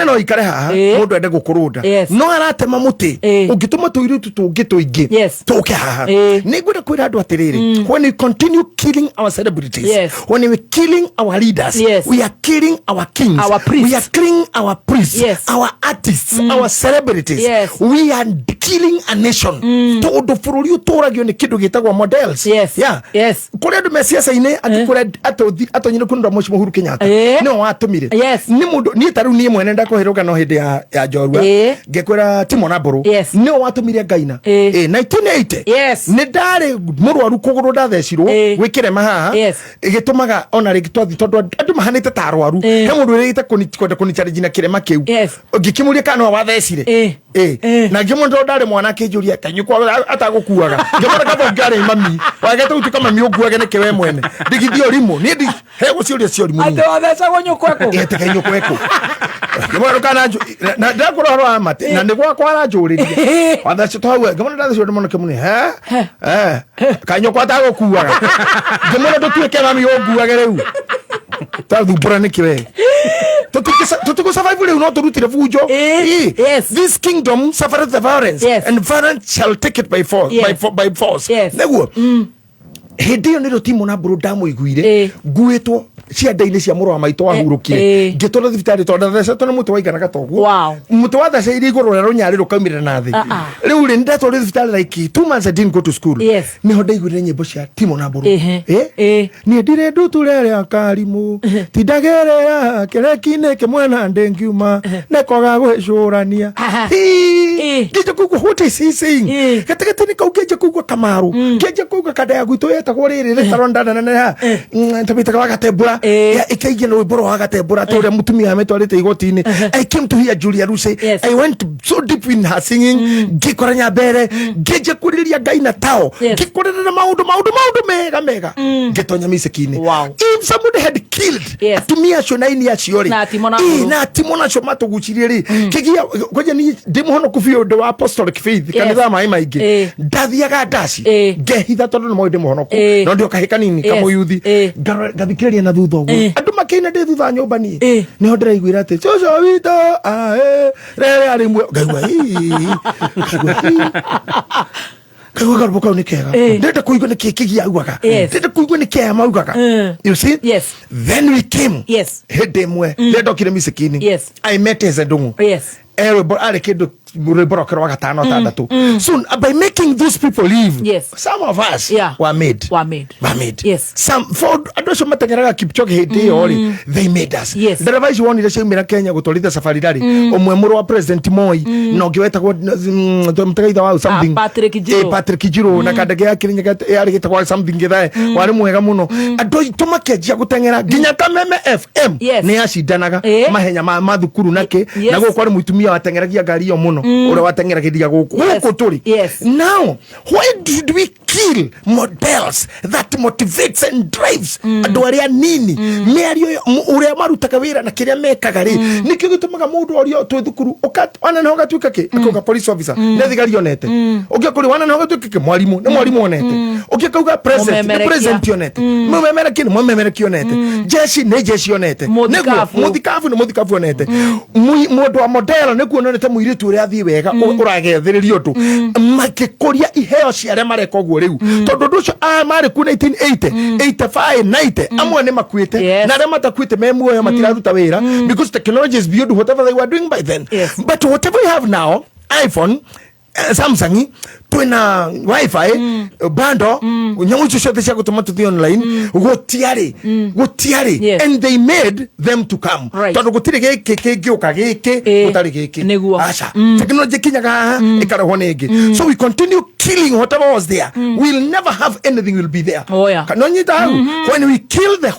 no ikare haha mundu ende gukurunda no aratema muti ungituma tuiritu tungituingi tuke haha ningwenda kwira andu atiriri when we continue killing our celebrities when we killing our leaders we are killing our kings we are killing our priests our artists our celebrities we are killing a nation tondu bururi uturagio ni kindu gitagwo models kuri andu mesiasa ine akikura atonyine kundu Mheshimiwa Uhuru Kenyatta no watumire ni mundu ni taru ni mwene ndakoheruka no hindi ya Njorua ngekwira Timon Aburu no watumire Ngaina 1980 ni ndari murwaru kuguru ndathecirwo gwikire mahaha igitumaga ona rigitwathi tondu andu mahanite ta arwaru he mundu rite kwenda kunichallenge na kirema kiu ngikimuria kana wathecire na ngimundu ndari mwana kinjuria kanyukwa atagukuaga ngimara kabo ngare mami wagete utuka mami uguage ne kiwe mwene digithio rimo ni ndi he guciuria cio rimo ate watheca gonyukweko ete kanyukweko ngimara kana na ndakura haro amate na nigwa kwara njuriria watheca twawe ngimara ndatheca ndimono kimuni kanyukwa atagukuaga ngimara tutuike mami uguage riu tathumbura ni kiwe tutuko survive leo no turutire fujo this kingdom suffered the violence and violence shall take it by force neguo hindi ni Timon Aburu ndamuiguire nguitwo cianda-ini cia muru wa maito wahurukire ngitwara thibitari tondu thece tone mutu waiganaga toguo mutu wa thece iri iguru rero nyari rukaumire na thi riu ri ndetwara thibitari like 2 months I didn't go to school niho ndaiguire nyimbo cia Timon Aburu ni ndire nduture ya karimu tindagerera kereki-ini kimwena ndengiuma nekoga gwicurania ngije kugu what is he saying gategete ni kaugeje kugu Kamaru ngeje kugu kadaya gwitu yetagwo riri ritaronda na tabitaga wagatebura ikaige no iboro wagatebura tore mutumia ametwarite igoti-ini I came to hear Julia Ruse I went so deep in her singing gikoranya bere ngeje kuriria Ngai na tao gikorera maundu mega ngetonya misiki-ini if somebody had killed tumia shonaini ya ciori na Timon acio matugucirie ri kigia koje ni ndimuhono kufio ndo wa apostolic faith kanitha mai maingi ndathiaga ndaci ngehitha tondu no ndimuhono no ndio kahika nini kamo yuthi ngathikiriria na thutha uguo andu makina ndi thutha nyumba ni niho ndiraiguira ati coco wito rere ari mwe ngaigua kaguga rubuka ni kega ndenda kuigua ni kikigia augaga ndenda kuigua ni kia maugaga you see then we came hede mwe ndokire misiki-ini I met his ndungu ari kindu riborokero wa gatano tandatu soon by making those people leave some of us were made some for adosho matengeraga Kipchoge hidi ori they made us ndereva ici wonire ciumira Kenya gutwarithia safari rari umwe muru wa president Moi no ngiwetagwo mutagaitha wa something Patrick Kijiro na kandege ya Kirinyaga yari gitagwo something githae wari mwega muno ando tumakenjia gutengera nginya Kameme FM ni acindanaga mahenya ma thukuru nake na go kwari mutumia watengeragia ngari yo muno ura watengeragiria guku turi now why did we kill models that motivates and drives andu aria nini meario uria marutaga wira na kiria mekaga ri nikio gitumaga mundu orio twi thukuru ona no gatuika ki akoga police officer ne thigari onete ugikuri wana no gatuika ki mwalimu ne mwalimu onete ugikauga president onete mumemera kini mumemera kionete jeshi ne jeshi onete muthikafu ne muthikafu onete mundu wa model ne kuonete muiritu uria athi wega uragethiririo ndu makikuria iheo ciare mareka guo riu tondu nducio mari ku 1980 85 90 amwe ne makuite na re matakuite me muoyo matiraruta wira because technology is beyond whatever they were doing by then but whatever we have now iPhone Samsung twina wifi bando nyamu icio ciothe cia gutuma tuthi online gutiari and they made them to come tondu gutiri giki kingiuka giki gutari giki acha technology kinyaga ikarehwo ningi so we continue killing whatever was there we'll never have anything will be there when we kill the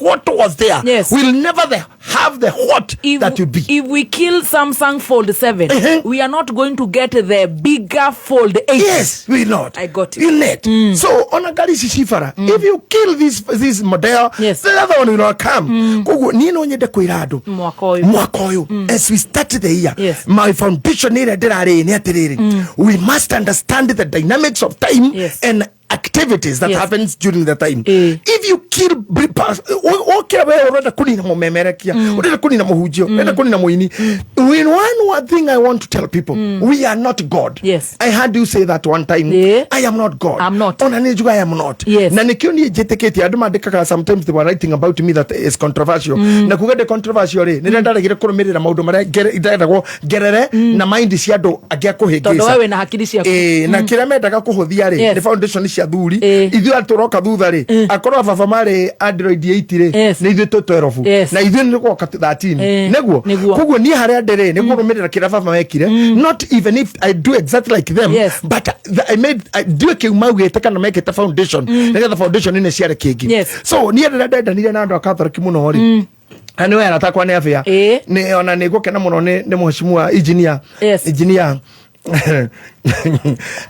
what was there we'll never have the what that will be. If we kill Samsung Fold 7 we are not going to get the bigger Fold 8. Yes, we not. I got it. You net. So on a gari sifara, if you kill this model, the other one will not come. Kugu nino nyede kuirado. Mwakoyo. As we started the year, my foundation area we must understand the dynamics of time and activities that happens during the time. If you kill one thing I want to tell people, we are not God. Yes. I heard you say that one time. I am not God. I'm not. I am not. Yes. Sometimes they were writing about me that is controversial. Na kugede controversial nĩndaregire kũrũmĩrĩra maũndũ marĩa gerere na mind ciando agia kuhingĩca. Tondũ wewe na hakiri ciaku. Na kĩrĩa mendaga kũhũthia rĩ, the foundation cia thuri ithuĩ atũroka thutha rĩ akorwo baba marĩ Android 8 rĩ nĩ ithuĩ 12 na ithuĩ nĩ gũka 13 nĩguo koguo niĩ harĩa ndĩrĩ nĩ kũrũmĩrĩra kĩrĩa baba mekire not even if I do exactly like them but I do kĩu maugĩte kana mekĩte foundation nĩgetha foundation nĩ ciarĩ kĩngĩ so niĩ ndendanire na andũ a Catholic mũno rĩ ani wewe anatakwa nĩ afya nĩ ona nĩ gũkena mũno nĩ mheshimiwa engineer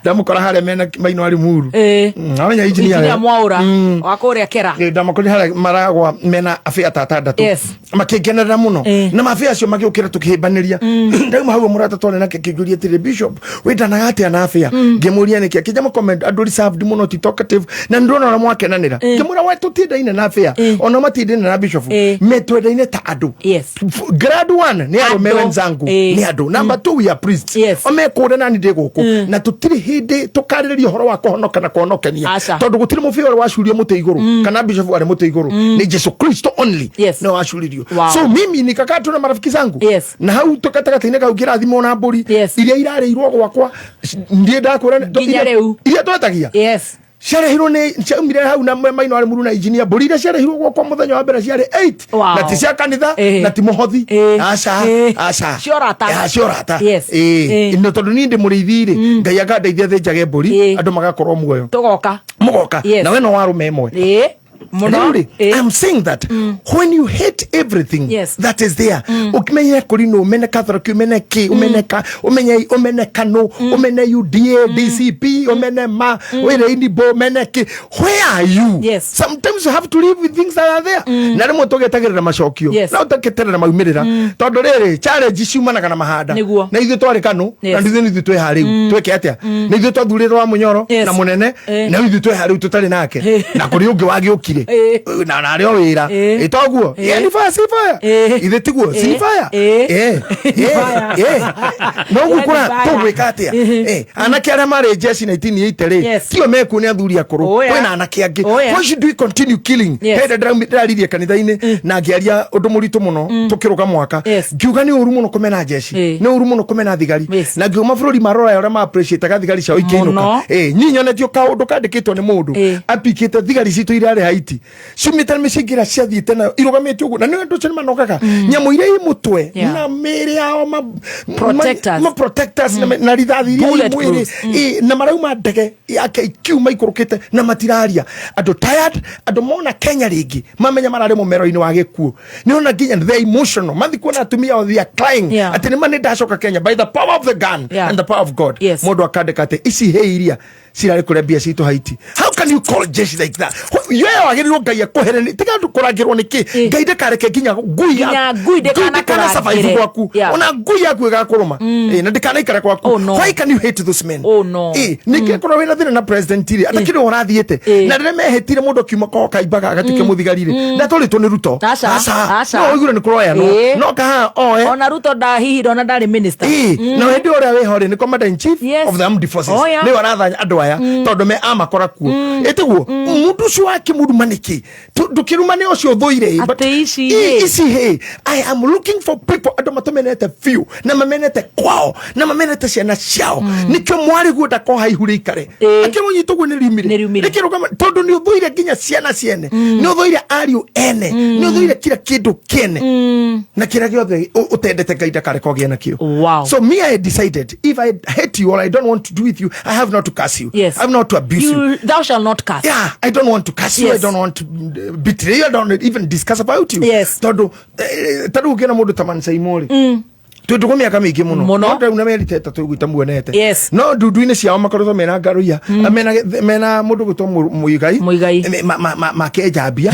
ndamukora harĩa mena maino ari muru amenya engineer Mwaura wakuria kera ndamukora harĩa maragwa mena afya tatandatu makigenera muno na mafia acio magiukira tukihimbanĩria ndauma hau murata tone na kĩkĩguria tire bishop wendanaga atia na afya ngemuria nĩkĩ kijama comment andũ reserved muno ti talkative na ndona na mwakenanĩra ngĩmura wetu tindaine na afya ona matindaine na bishop metwendaine ta andũ grade 1 nĩ arũme wenzangu nĩ andũ number 2 we are priests omekũre nani ndĩgũkũ na tutiri hindi tukarĩrĩria ũhoro wa kũhonoka na kũhonokania tondũ gũtirĩ mũbĩa ũrĩa wacurio mũtĩ igũrũ kana bishop arĩ mũtĩ igũrũ nĩ Jesu Kristo only no wacuririo so mimi nikakatuna marafiki zangu na hau tukatagathine kau kirathimo na mburi iria irarĩirwo gwakwa ndie ndakwĩra iria twetagia ciarehirwo nĩ ciaumire hau na maino arĩ muru na engineer mburi iria ciarehirwo gwakwa mũthenya wa mbere ciarĩ 8 na ti cia kanitha na ti mũhothi aca ciorata no tondũ niĩ ndĩ mũrĩithi rĩ Ngai akandeithia thĩnjage mburi andũ magakorwo muoyo mũgoka na we no warũme ĩmwe I'm saying that when you hate everything that is there ukimenya kurino umene Catholic umene ki umene kano umene UDA DCP umene ma where indibo umene ki where are you sometimes you have to live with things that are there na rĩmwe tũgetagĩrĩra macokio na ũtaketerera maumirĩra tondũ rĩrĩ challenge ciumanaga na mahanda na ithuĩ twarĩ kano na ithuĩ twĩ harĩu twĩke atĩa na ithuĩ twathurĩrwo wa Munyoro na Munene na ithuĩ twĩ harĩu tutarĩ nake na kũrĩ ũngĩ wagĩũkire na narĩo wĩra ĩtoguo ni fire ithe tiguo si fire no gukura tũgwĩka atĩa anake arĩa marĩ jeshi 1980 rĩ tio meku nĩ athuri akũrũ kwĩna anake angĩ why should we continue killing ndĩraririe kanitha-inĩ na ngĩaria ũndũ mũritũ mũno tũkĩrũga mwaka ngiuga nĩ ũru mũno kũmena jeshi nĩ ũru mũno kũmena thigari na ngiuma bũrũri marora ũrĩa ma appreciate thigari ciao ikĩinũka niĩ nyonetio kaũndũ kandĩkĩtwo nĩ mũndũ apikĩte thigari citũ irarĩ Haiti cumĩte mĩcingira ciathiĩte nayo irũgamĩte ũguo na nĩ andũ acio manokaga nyamũ iria i mũtwe na mĩĩrĩ yao protectors na rithathi iria i mwĩrĩ na marauma ndege yake ikiuma ikũrũkĩte na matiraria andũ tired andũ mona Kenya rĩngĩ mamenya mararĩ mũmero-inĩ wa gĩkuũ nĩ ona nginya they emotional mathi kuona atumia othe are crying atĩ nĩ mani ndacoka Kenya by the power of the gun and the power of God mũndũ akandĩka atĩ ici hĩ iria cirarĩ kũrĩa mbia citũ Haiti how can you call jeshi like that wewe wagĩrĩirwo Ngai akũhereni tiga ndũkũragĩrwo nĩkĩ Ngai ndakareke nginya ngui ndĩkana survive gwaku ona ngui yaku ĩgakũrũma na ndĩkanaikare gwaku why can you hate those men nĩkĩ korwo wĩna thĩna na president ire atakĩrĩ ũrathiĩte na rĩrĩa mehĩtire mũndũ kiuma kwa kaimbaga agatuĩke mũthigari-rĩ ndatũrĩtwo nĩ Ruto no oigire nĩ kũroya no kaha oe ona Ruto ndahihire ona ndarĩ minister na hĩndĩ ũrĩa wĩho-rĩ nĩ commander in chief of the armed forces nĩ warathanya andũ aya tondu me amakora kuo etiguo mundu cio akimuruma niki ndukirumane ucio thuire ici he I am looking for people ando matumenete few na mamenete kwao na mamenete ciana ciao nikio mwari guo ndako haihuri ikare akimunyitugwo ni rimire nikirugama tondu ni uthuire nginya ciana ciene ni uthuire ariu ene ni uthuire kira kindu kene na kira giothe utendete Ngai ndakare kogia nakio. So me I decided if I hate you or I don't want to do with you, I have not to curse you. I have not to abuse you. Thou shall not curse. Yeah, I don't want to curse you. I don't want to betray you. I don't even discuss about you. Tondu ukina mundu tamani saimori tuko miaka mingi muno ndio unamerite tatu gwitamuonete no ndudu-ini ciao makoretwo mena ngaruia mena mundu gutwo muigai makejambia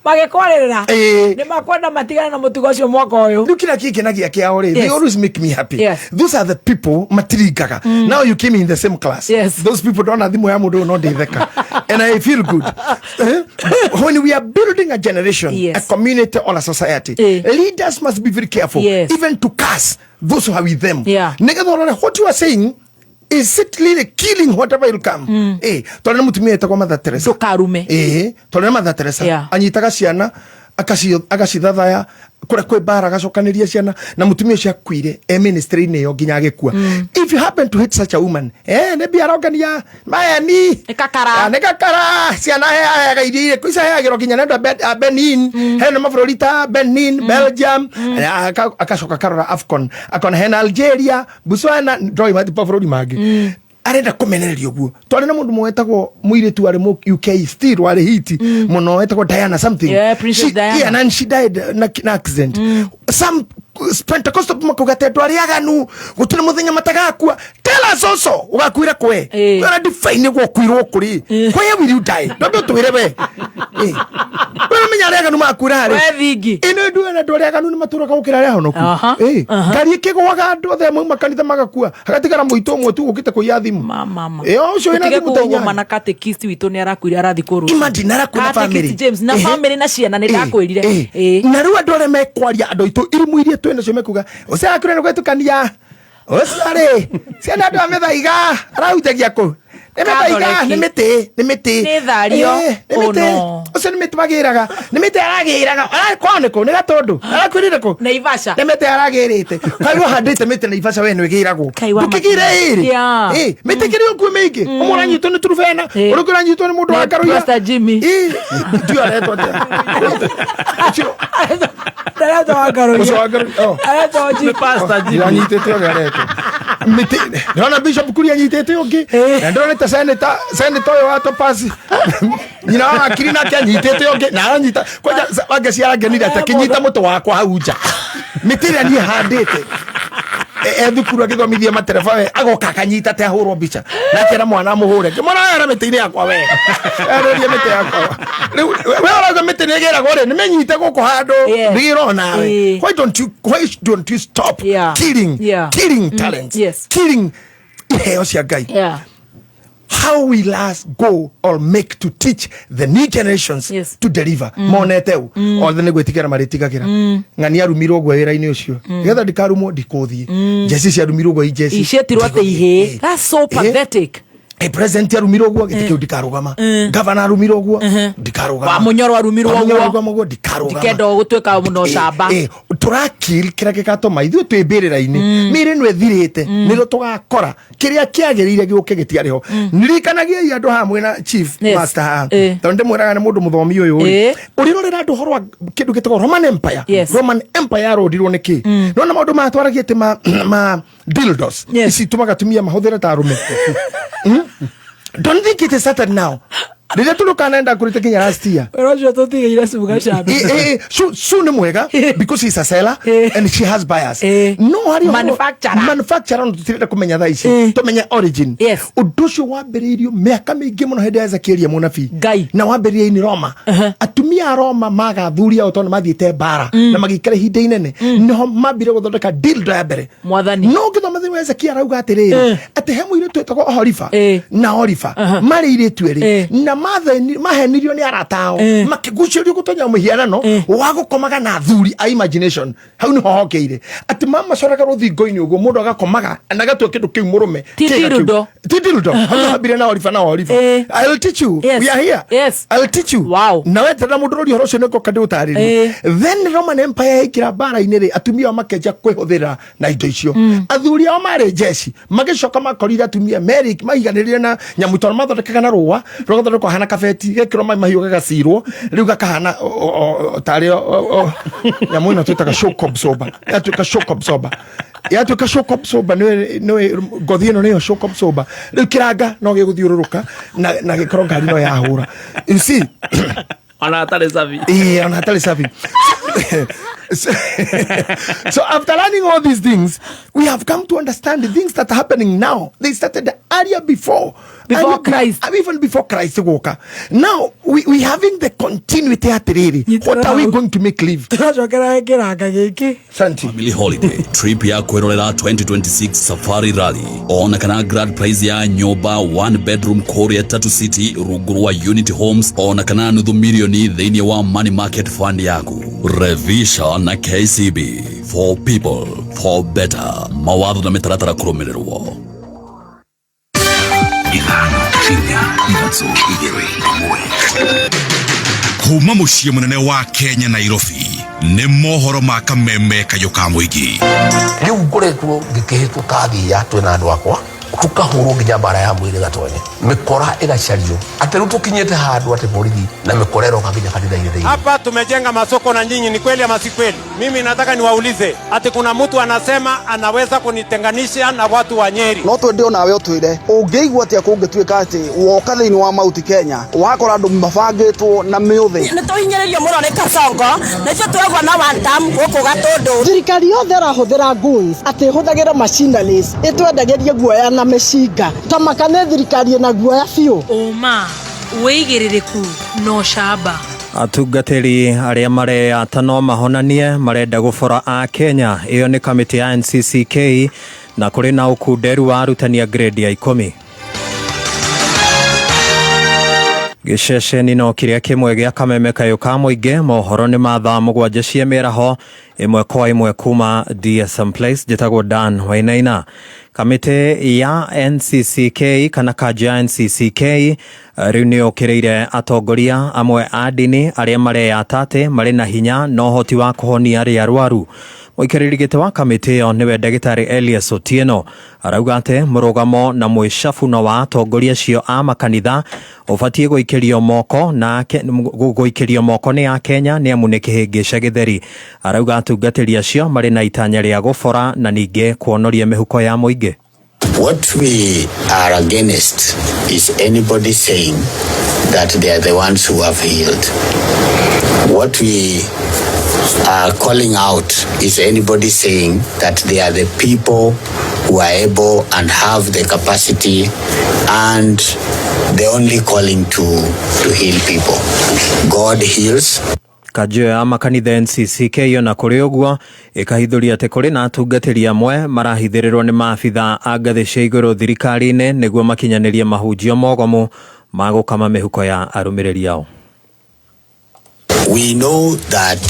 magekwarira ni makwenda matigana na mutugo cio mwaka uyu dukira kiki nagia kiao ri they always make me happy. Those are the people matirigaga. Now you came in the same class. Those people don't have thimu ya mundu no nditheka and I feel good. When we are building a generation, a community or a society, leaders must be very careful even to curse those who are with them. What you are saying, is it really killing whatever will come? Tolena mutumia etagwa Mother Teresa. Ndukarume. Tolena Mother Teresa. Anyitaga ciana agacithathaya kura kwe bara agacokaniria ciana na mutumia ucio akwire ministry ine yo nginya agekua. If you happen to hate such a woman, ne biarogania mayani nekakara ciana agairie kuisa yagiro nginya nenda Benin hena mafrolita Benin Belgium akacoka karora Afcon akona hena Algeria Botswana ndoi mati pafroli magi arenda kumenererio guo twari na mundu mwetagwo muiritu ari mu UK still wari hiti muno wetagwo Diana something Princess Diana and she died na accident some Pentecostal makugate twari aganu gutire muthenya matagakua tell us also ugakwira kwe wera define gwo kwirwo kuri kwe will you die ndobe twire we wera menya rega numa akura ari wethingi ino ndu na ndore aganu ni maturaga gukira ria honoku ngari kigwaga ndu othe mu makanitha magakua agatigara muito mwe tu ukite kuya thimu mama ucio ina thimu tenya mana catechist witu ni arakwira arathi kuru imagine arakuna family James na family na ciana ni ndakwirire na riu andu arĩa mekwaria andu itu irimu irie twene cio mekuga ucakure ni gwetukania ucare ciana andu amethaiga arautagia ku nemethaiga nĩ mĩtĩ nĩ thario ucio nĩ mĩtĩ magĩraga nĩ mĩtĩ aragĩraga kwao nĩkũ nĩ Gatundu arakwĩrire kũ Naivasha nĩ mĩtĩ aragĩrĩte kairwo handĩte mĩtĩ Naivasha we nĩ wĩgĩragwo ndũkĩgĩre ĩrĩ mĩtĩ kĩrĩ ũkuo mĩingĩ ũmwe ũranyitwo nĩ turubena ũrĩa ũranyitwo nĩ mũndũ wa Karuia Pastor Jimmy ndio aretwo Aretwo wa Karuia aretwo Jimmy Pastor Jimmy anyitĩte ũrĩa aretwo mĩtĩ ndona Bishop Kuria anyitĩte ũngĩ na ndona senator ũyũ wa Topasi nyina wa akiri nake anyitĩte ũngĩ na aranyita kwanja wange ciarangenire atakinyita mũtũ wakwa hau nja mĩtĩ ĩrĩa niĩ handĩte thukuru agĩthomithia matereba we agoka akanyita te ahũrwo mbica nake na mwana mũhũre ngĩmwona wera mĩtĩ-inĩ yakwa we ererie mĩtĩ yakwa rĩu we ũrauga mĩtĩ nĩ ĩgĩragwo rĩ nĩmĩnyite gũkũ handũ ndĩgĩrwo nawe why don't you stop killing talents killing iheo cia Ngai. How will us go or make to teach the new generations to deliver monete u othe nä gwä tigä ra marä tigagä ra ng'ani arumirwo guo wä ra-inä å cio getha ndikarumwo ndikåthiä njeci ciarumirwo guo njeci icietirwo atä ihä that's so pathetic president arumirwo guo gä tä kä u ndikarugama gavana arumirwo guo ndikarugama wa munyoro arumirwo guo ndikarugama ndikenda gå tuä ka må no camba tå rakiri kä rä a gä gatåma ithuä twä mbä rä ra-inä mä rä no ethirä te nä ro tå gakora kä rä a kä agä rä ire gä å ke gä tiarä ho ndirikanagiai andå hamwe na chief master haha tondå ndä mwä raga nä må ndå må thomi å yå rä å rä rorera andå horo wa kä ndå gä tagwo Roman Empire yarondirwo nä kä nona maå ndå matwaragia atä ma dildos ici tå magatumia mahå thä re ta arå me don't think it is started now. Rĩrĩa tũrũkanenda kũrĩte kinya last year. Rojo tũtigĩire Sugar Shamba. Su nĩ mwega because he's a seller and she has buyers. No hari manufacturer no tũtirenda kũmenya thaa ici. Tũmenye origin. Ũndũ ũcio wambĩrĩirio mĩaka mĩingĩ mũno hĩndĩ ya Ezekiel mũnabii. Na wambĩrĩirio-inĩ Roma. Atumia a Roma magathuria o tondũ mathiĩte mbara na magĩikara ihinda inene. Nĩho mambire gũthondeka dildo ya mbere. Mwathani. No ngĩthoma thĩinĩ wa Ezekiel arauga atĩrĩrĩ atĩ ati he muire twetagwo Horifa na Horifa mari ire twere na mahenirio ni aratao makigucirio gutonya muhianano wa gukomaga na thuri a imagination hau ni hohokeire ati mama coraga ruthingo-ini uguo mundu agakomaga na gatwe kindu kiu murume titirudo habire na Horifa I'll teach you. We are here. Yes. I'll teach you. Wow. Na wewe tena mundu uri horo cio niko kande utariri. Then Roman Empire ikira bara inere atumia makeja kwihuthira na indo icio. Athuri ao mari jeshi magicoka makorire atumia Merrick mahiganirie na nyamutono mathondekaga na ruwa rugathondeko hana kabeti gekiro mai mahiu gagacirwo riu gakahana tari nyamu ino twitaga shock absorber yatuika shock absorber yatuika shock absorber no ngothi ino niyo shock absorber riu kiranga no giguthiururuka na gikoro ngari no yahura you see ona atari savi ona atari savi. So after learning all these things, we have come to understand the things that are happening now. They started earlier before Christ, even before Christ woka. Now we having the continuity at Riri. What are we going to make live? Family holiday trip ya kwerorera 2026 Safari Rally ona kana grand prize ya nyoba 1 bedroom Korea Tattoo City ruguru wa Unity Homes ona kana nuthu milioni thini wa money market fund yaku revision na KCB for people for better mawatho na mitaratara kurumirirwo kuma muciĩ munene wa Kenya Nairobi nĩ mohoro ma kameme kayo ka muingi riu ngoretwo ngikihitwo kathia twina andu akwa tukahurwo nginya bara ya mwiri gatonye mikora igacario ati riu tukinyete handu ati borithi na mikorero kaginya kanitha-ini thĩinĩ. Hapa tumejenga masoko na nyinyi, ni kweli ama si kweli? Mimi nataka niwaulize ati kuna mtu anasema anaweza kunitenganisha na watu wa Nyeri. No twende onawe utwire ungeigua atia kungituika ati woka thiini wa Mount Kenya wakora andu mabangitwo na miuthi ni tuhinyiririo muno ni Kasongo nicio twegwa na wantam guku gatundu. Thirikari yothe irahuthira guns ati huthagira machineries itwendagerie guoya na meshiga tamakane thirikari na guoya biu uma weigiririku no shaba. Atungatĩri arĩa mareyata no mahonanie marenda gũbora a Kenya. Iyo nĩ kamĩtĩ ya NCCK na kũrĩ na ũkunderu wa arutani a grade ya 10. Gĩceceni no kĩrĩa kĩmwe gĩa kameme kayo ka mũingĩ mohoro nĩ mathaa 7 cia mĩaraho ĩmwe kwa ĩmwe kuma DSM Place njĩtagwo Dan Wainaina. Kamĩtĩ ya NCCK kana kaja ya NCCK rĩu nĩ okĩrĩire atongoria amwe a ndini arĩa mareyata atĩ marĩ na hinya na ũhoti wa kũhonia arĩa arwaru. Mũikarĩri gĩtĩ wa kamĩtĩ ĩyo nĩwe ndagĩtarĩ Elias Otieno arauga atĩ mũrũgamo na mwĩcabuno wa atongoria acio a makanitha ũbatiĩ gũikĩrio moko nĩ a Kenya nĩ amu nĩ kĩhĩngĩca gĩtheri. Arauga atungatĩri acio marĩ na itanya rĩa gũbora na ningĩ kuonoria mĩhuko ya mũingĩ. What we are against is anybody saying that they are the ones who have healed. What we are calling out is anybody saying that they are the people who are able and have the capacity and the only calling to heal people. God heals. Kanjũ ya makanitha NCCK na kũrĩ ũguo ĩkahithũria atĩ kũrĩ na atungatĩri amwe marahithĩrĩrwo nĩ maabitha a ngathĩ cia igũrũ thirikari-inĩ nĩguo makinyanĩrie mahunjio mogomu ma gũkama mĩhuko ya arũmĩrĩri ao. We know that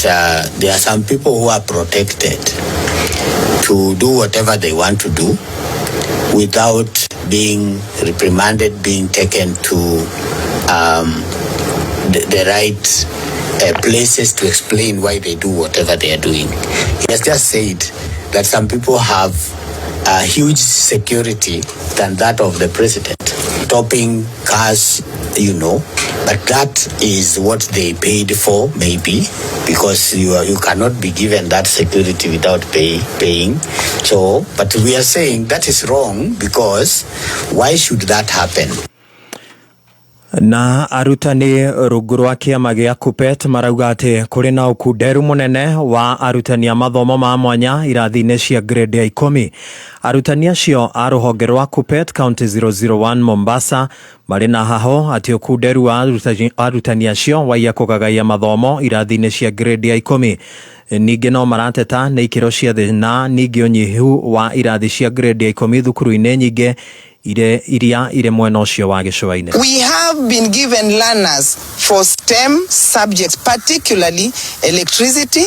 there are some people who are protected to do whatever they want to do without being reprimanded, being taken to the right places to explain why they do whatever they are doing. He has just said that some people have a huge security than that of the president, topping cars, but that is what they paid for, maybe, because you cannot be given that security without paying. So, but we are saying that is wrong, because why should that happen? Na arutani rungu rwa kĩama gĩa KUPPET marauga atĩ kũrĩ na ũkunderu mũnene wa arutani a mathomo ma mwanya irathi-inĩ cia grade ya 10. Arutani acio a rũhonge rwa KUPPET County 001 Mombasa marĩ na haho atĩ ũkunderu wa arutani acio waiya kũgagaia mathomo irathi-inĩ cia grade ya 10. Ningĩ no marateta nĩ ikĩro cia thĩ na ningĩ ũnyihu wa irathi cia grade ya 10 thukuru-inĩ nyingĩ iria ire mwena ucio wa gicua-ini. We have been given learners for STEM subjects, particularly electricity,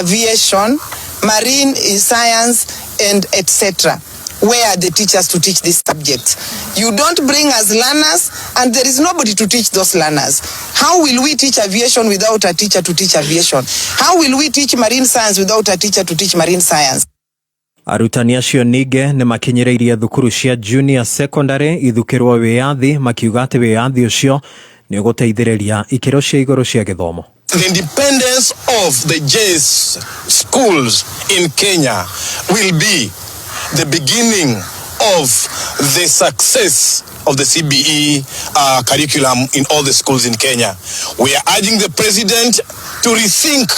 aviation, marine science, and etc. Where are the teachers to teach these subjects? You don't bring us learners, and there is nobody to teach those learners. How will we teach aviation without a teacher to teach aviation? How will we teach marine science without a teacher to teach marine science? Arutani acio ninge ni makinyireirie thukuru cia junior secondary ithukirwo wiathi makiuga ati wiathi ucio ni uguteithiriria ikiro cia iguru cia githomo. The independence of the JS schools in Kenya will be the beginning of the success of the CBE curriculum in all the schools in Kenya. We are urging the president to rethink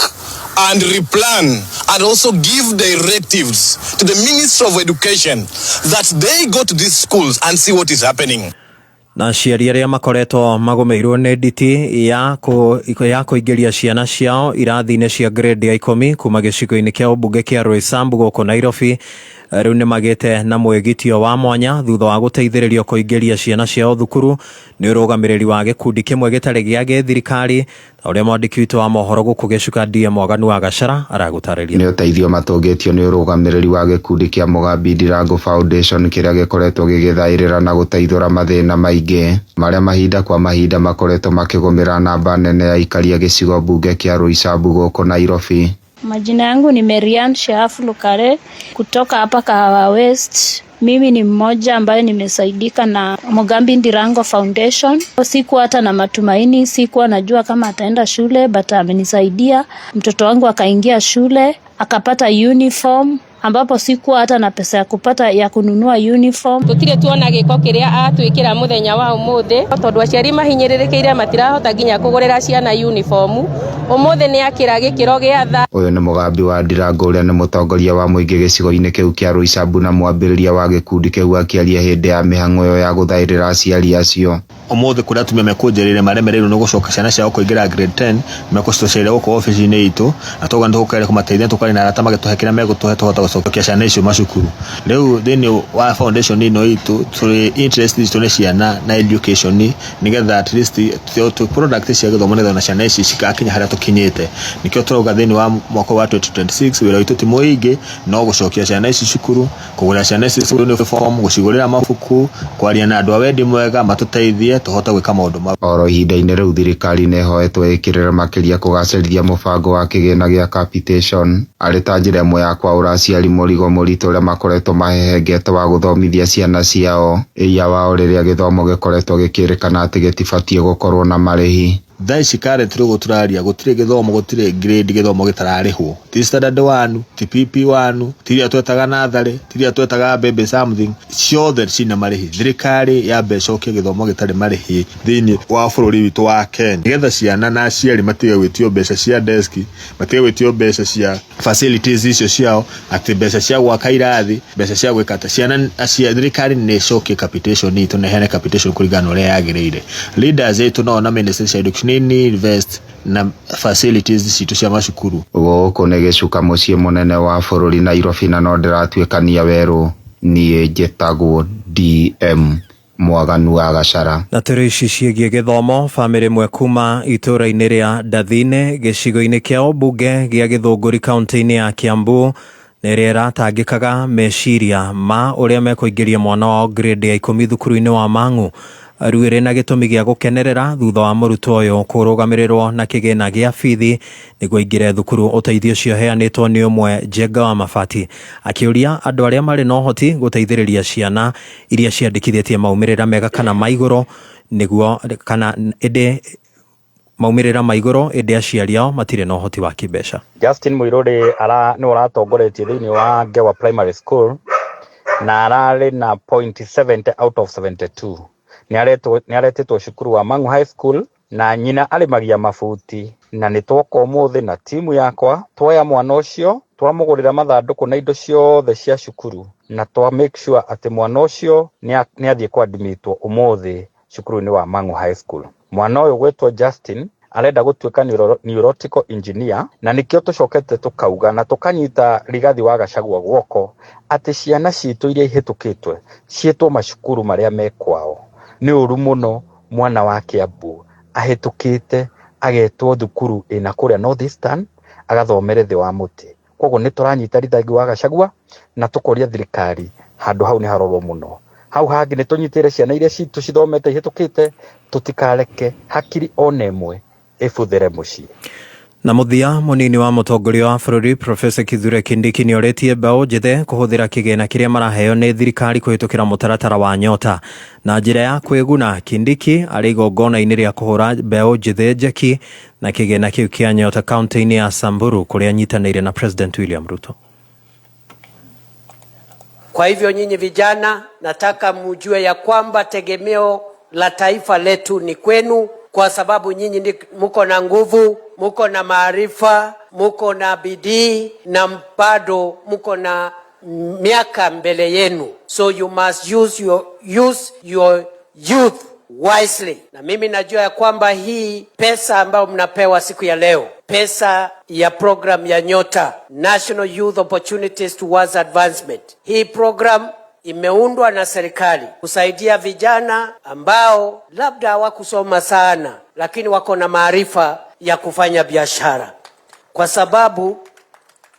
and replan and also give directives to the Minister of Education that they go to these schools and see what is happening. Na aciari aria makoretwo magomeirwo nĩ nditi ya kũingĩria ciana ciao irathi-inĩ cia grade ya 10 kuma gĩcigo-inĩ kĩa ũmbunge kĩa Roysambu gũkũ Nairobi rĩu nĩ magĩte na mwĩgitio wa mwanya thutha wa gũteithĩrĩrio kũingĩria ciana ciao thukuru nĩ ũrũgamĩrĩri wa gĩkundi kĩmwe gĩtarĩ gĩa gĩthirikari ũrĩa mwandĩki witũ wa mohoro gũkũ Gĩcuka DM Mwaganu wa Gacara aragũtarĩria. Nĩ ũteithio matũngĩtio nĩ ũrũgamĩrĩri wa gĩkundi kĩa Mugambi Ndirango Foundation kĩrĩa gĩkoretwo gĩgĩthaĩrĩra na gũteithũra mathĩna maingĩ marĩa mahinda kwa mahinda makoretwo makĩgũmĩra namba nene ya ikaria gĩcigo mbunge kĩa Roysambu gũkũ Nairobi. Majina yangu ni Marian Shafu Lukare kutoka hapa Kahawa West. Mimi ni mmoja ambaye nimesaidika na Mugambi Ndirango Foundation. Sikuwa hata na matumaini, sikuwa najua kama ataenda shule, but amenisaidia. Mtoto wangu akaingia shule, akapata uniform, ambapo sikuwa hata na pesa ya kununua uniform. Tutire tuona giko kiria atwikira muthenya wa umuthi tondu aciari mahinyirirekeire matirahota nginya kugurira ciana uniform. Umuthi ni akira gikiro gia tha. Uyu ni Mugambi wa Ndirango uria ni mutongoria wa muingi gicigo-ini kiu kia Roysambu na mwambiriria wa gikundi kiu akiaria hindi ya mihang'o yo ya guthairira aciari acio. Umuthi kuria tumia mekunjerire maremerero no gucoka ciana ciao kuingira grade 10 mekustochere guko office-ini itu atoga ndukere kumateithia tukari na arata magituhekira megutuhe tuhota gucokia ciana icio macukuru. Riu thini wa foundation ino itu turi interested tune ciana na education nigetha at least to product cia githomo netho na ciana ici cikakinya haria tukinyite. Nikio turauga thini wa mwaka wa 2026 wira itu ti muingi no gucokia ciana ici cukuru kugura ciana ici uniform gucigurira mabuku kwaria na andu a wendi mwega matuteithie tuhota gwika maundu ma. Oro ihinda-inĩ rĩu thirikari nĩ ĩhoetwo ĩkĩrĩra makĩria kũgacĩrithia mũbango wa kĩgĩna gĩa capitation arĩ ta njĩra ĩmwe ya kwaũra aciari mũrigo mũritũ ũrĩa makoretwo mahehengete wa gũthomithia ciana ciao ĩya wao rĩrĩa gĩthomo gĩkoretwo gĩkĩrĩkana atĩ gĩtibatiĩ gũkorwo na marĩhi. Thaici current rĩu tũraria gũtirĩ gĩthomo gũtirĩ grade gĩthomo gĩtararĩhwo ti standard 1 ti PP1 tiria twetaga natharĩ tiria twetaga baby something ciothe cina marĩhi. Thirikari ya mbecokia gĩthomo gĩtarĩ marĩhi thĩinĩ wa bũrũri witũ wa Kenya nĩgetha ciana na aciari matige gwĩtio mbeca cia desk matige gwĩtio mbeca cia facilities icio ciao atĩ mbeca cia gwaka irathi mbeca cia gwĩkata ciana acia. Thirikari nĩ ĩcokie capitation itũ na ihene capitation kũringana ũrĩa yagĩrĩire. Leaders itũ no na Ministry of Education ni invest na facilities citu cia macukuru. Gũkũ nĩ Gĩcuka mũciĩ mũnene wa bũrũri Nairobi na no ndĩratuĩkania werũ niĩ njĩtagwo DM Mwaganu wa Gacara. Na tũrĩ ici ciĩgiĩ gĩthomo bamĩrĩ ĩmwe kuma itũũra-inĩ rĩa Ndathine gĩcigo-inĩ kĩa ũmbunge gĩa Gĩthũngũri kaunti-inĩ ya Kiambu nĩrĩa ĩratangĩkaga meciria ma ũrĩa mekũingĩria mwana wao grade ya 10 thukuru-inĩ wa Mang'u rĩu na gĩtũmi gĩa gũkenerera thutha wa mũrutwo ũyũ kũrũgamĩrĩrwo na kĩgĩna gĩa bithi nĩguo aingĩre thukuru. Ũteithio ũcio heanĩtwo nĩ ũmwe Njenga wa Mabati akĩũria andũ arĩa marĩ na ũhoti gũteithĩrĩria ciana iria ciandĩkithĩtie maumĩrĩra mega kana maigũrũ nĩguo kana maumĩrĩra maigũrũ ĩndĩ aciari ao matirĩ na ũhoti wa kĩmbeca. Justin Muiruri nĩ ũratongoretie thĩinĩ wa Ngewa Primary School na ararĩ na 0.70 out of 72. Nĩ aretĩtwo cukuru wa Mang'u High School na nyina arĩmagia mabuti na nĩ twoka ũmũthĩ na timu yakwa twoya mwana ũcio twamũgũrĩra mathandũkũ na indo ciothe cia cukuru na twa make sure atĩ mwana ũcio nĩ athiĩ kwadmitwo ũmũthĩ cukuru-inĩ wa Mang'u High School. Mwana ũyũ gwĩtwo Justin arenda gutuika neurological engineer, na nikio tucokete tukauga na tukanyita Rigathi wa Gachagua guoko ati ciana citu iria ihitukitwe cietwo macukuru maria mekwao. Ni uru muno mwana wa Kiambu ahitukite agetwo thukuru ina kuria Northeastern agathomere thi wa muti. Koguo ni turanyita Rigathi wa Gachagua na tukoria thirikari handu hau ni harorwo muno. Hau hangi ni tunyitire ciana iria citu cithomete ihitukite tutikareke hakiri onemwe ifuthere mucii. Na muthia munini wa mutongoria wa bururi Professor Kithure Kindiki ni oretie mbaũ njithe kuhuthira kigena kiria maraheo ni thirikari kuhitukira mutaratara wa Nyota na njira ya kwiguna. Kindiki ari igongona-ini ria kuhura mbaũ njithe njeki na kigena kiu kia Nyota kaunti-ini ya Samburu kuria nyitanire na President William Ruto. Kwa hivyo nyinyi vijana, nataka mjue ya kwamba tegemeo la taifa letu ni kwenu, kwa sababu nyinyi muko na nguvu, muko na maarifa, muko na bidii na bado muko na miaka mbele yenu. So you must use your youth wisely. Na mimi najua ya kwamba hii pesa ambayo mnapewa siku ya leo, pesa ya program ya Nyota, National Youth Opportunities Towards Advancement. Hii program imeundwa na serikali kusaidia vijana ambao labda hawakusoma sana lakini wako na maarifa ya kufanya biashara. Kwa sababu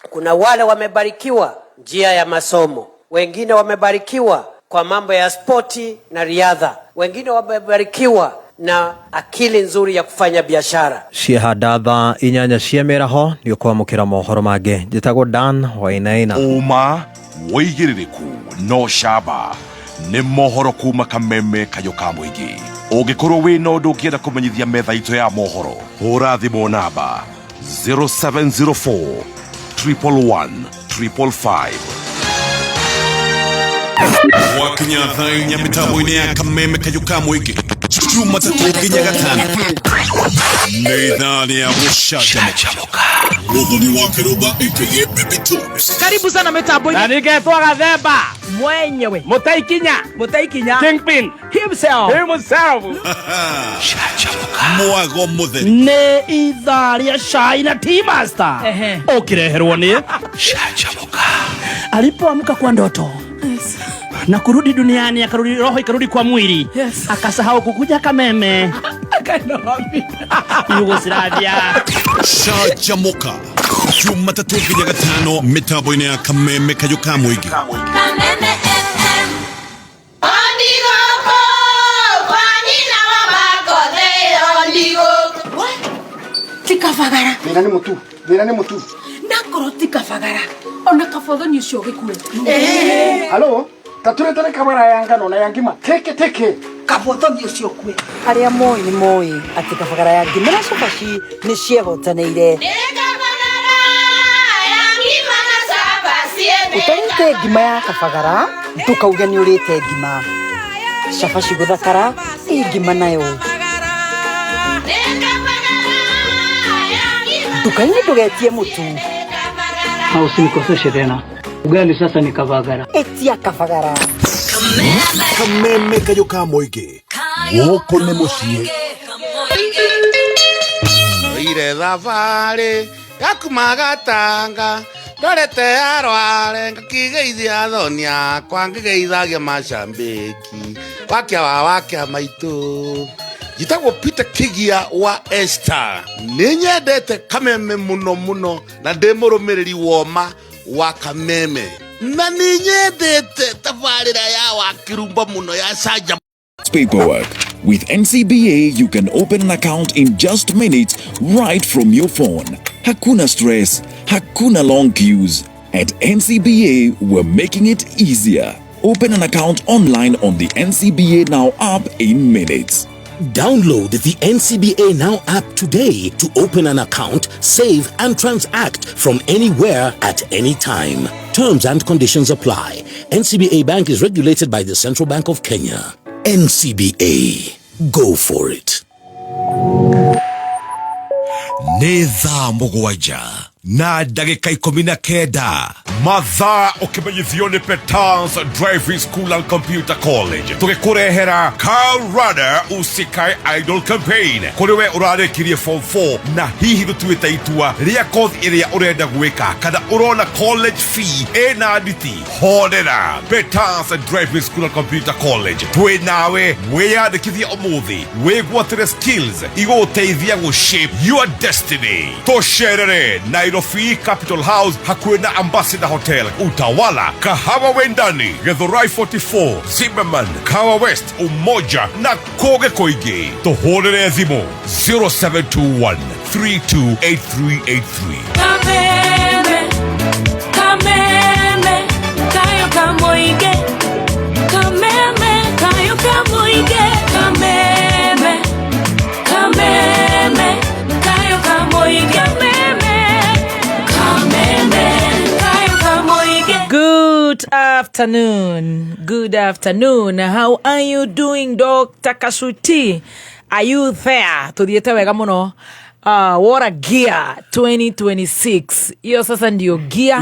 kuna wale wamebarikiwa njia ya masomo, wengine wamebarikiwa kwa mambo ya spoti na riadha, wengine wamebarikiwa na akili nzuri ya kufanya biashara. Ciahandatha inyanya cia mĩraho nĩ ũkwamũkĩra mohoro mangĩ. Njĩtagwo Dan Wainaina. Uma wĩigĩrĩrĩku no camba nĩ mohoro kuma Kameme Kayũ ka Mũingĩ. Ũngĩkorwo wĩ na ũndũ ũngĩenda kũmenyithia metha itũ ya mohoro, hũra thimũ namba 0704 111 555. Wakinya thainya mitambo-ini ya Kameme Kayũ ka Mũingĩ Jumatatu nginya Gatano nĩ ithaa rĩa gũcanjamũka. Mũthoni wa Kĩrũmba aka Baby Tops. Karibu sana mitambo-ini. Na ningetwa Gathemba mwenyewe Mutaikinya Kingpin himself. Mwago mũtheri. Nĩ ithaa rĩa cai na Tea Master ũkĩreherwo nĩ Canjamũka. Alipoamka kwa ndoto na kurudi duniani, akarudi roho ikarudi kwa mwili, akasahau kukuja Kameme Yugoslavia. Canjamũka Jumatatu nginya Gatano mitambo-ini ya Kameme Kayũ ka Mũingĩ. Kameme FM Ondigo kwa nyina wa Makothe Ondigo Tikavagara Wĩra nĩ mũtu Nakoro tikavagara ona kabodhoni ũcio gĩkue. Halo, tatũretane kamera ya ngano na ya ngima teke kabodhoni ũcio kwe. Arĩa moĩ nĩ moĩ atĩ kabagara ya ngima na cabaci nĩ ciehotanĩire. Ũtarĩte ngima ya kabagara ndũkauge nĩ ũrĩte ngima. Cabaci gũthakara ngima nayo. Nduka-inĩ ndũgetie mũtu. Usinikoseshe tena. Ugali sasa ni Kavagara. Etia Kavagara. Kameme Kayũ ka Mũingĩ. Gũkũ nĩ mũciĩ. Ire thabarĩ yakuma Gatanga ndorete arware ngakĩgeithia thoni yakwa ngĩgeithagia macambĩki wakĩa maitũ. Jitagwo Peter Kigia wa Esther. Ninyendete Kameme muno na ndĩ mũrũmĩrĩri woma wa Kameme. Na ninyendete tabarĩra ya Wakirumba muno ya Sanja. Paperwork. With NCBA, you can open an account in just minutes right from your phone. Hakuna stress, hakuna long queues. At NCBA, we're making it easier. Open an account online on the NCBA Now app in minutes. Download the NCBA Now app today to open an account, save and transact from anywhere at any time. Terms and conditions apply. NCBA Bank is regulated by the Central Bank of Kenya. NCBA. Go for it. Nĩ thaa mũgwanja na ndagĩka 19 mathaa ũkĩmenyithio nĩ Petans Driving School and Computer College tũgĩkũrehera Karada Usikae Idol Campaign kũrĩ we ũrarĩkirie form 4 na hihi rũtuĩte itua rĩa kothi ĩrĩa ũrenda gwĩka kana ũrona college fee ĩna nditi honera Petans Driving School and Computer College twĩ nawe wĩyandĩkithie ũmũthĩ wĩgwatĩre skills igũteithia gũshape your destiny tũcerere Nairobi Capital House hakuhĩ na Ambassador Hotel Utawala Kahawa Wendani Githurai 44 Zimmerman Kawa West Umoja na koge koige tuhorere thimo 0721 328383 Kameme kayo kamoige Kameme kayo kamoige Kameme kayo kamoige Good afternoon. How are you doing, Dr. Kasuti? Are you there? Tudiete wega muno. What a gear 2026. Iyo sasa ndio gear.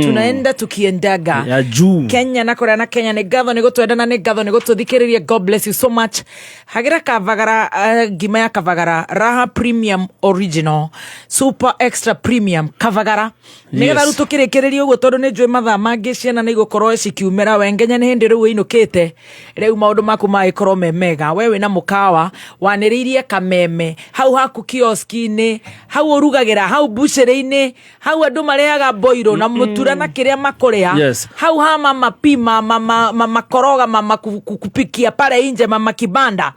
Tunaenda tukiendaga. Ya juu. Kenya na Korea na Kenya ne gatho nego twenda na ne gatho nego tuthikiririe. God bless you so much. Hagira kavagara gima ya kavagara Raha Premium Original Super Extra Premium kavagara. Nega ruto kirekererio ugo tondu ne njwe mathaa mangi ciana ne gukorwo cikiumera wengenya ne hindi riu inukite riu maundu maku magikorwo me mega wewe na mukawa waniriirie kameme hau haku kioski-ini hau urugagira hau bucere-ini hau andu mareaga boiro na mutura na kiria makuria hau ha mama pima mama koroga mama kupikia pale nje mama kibanda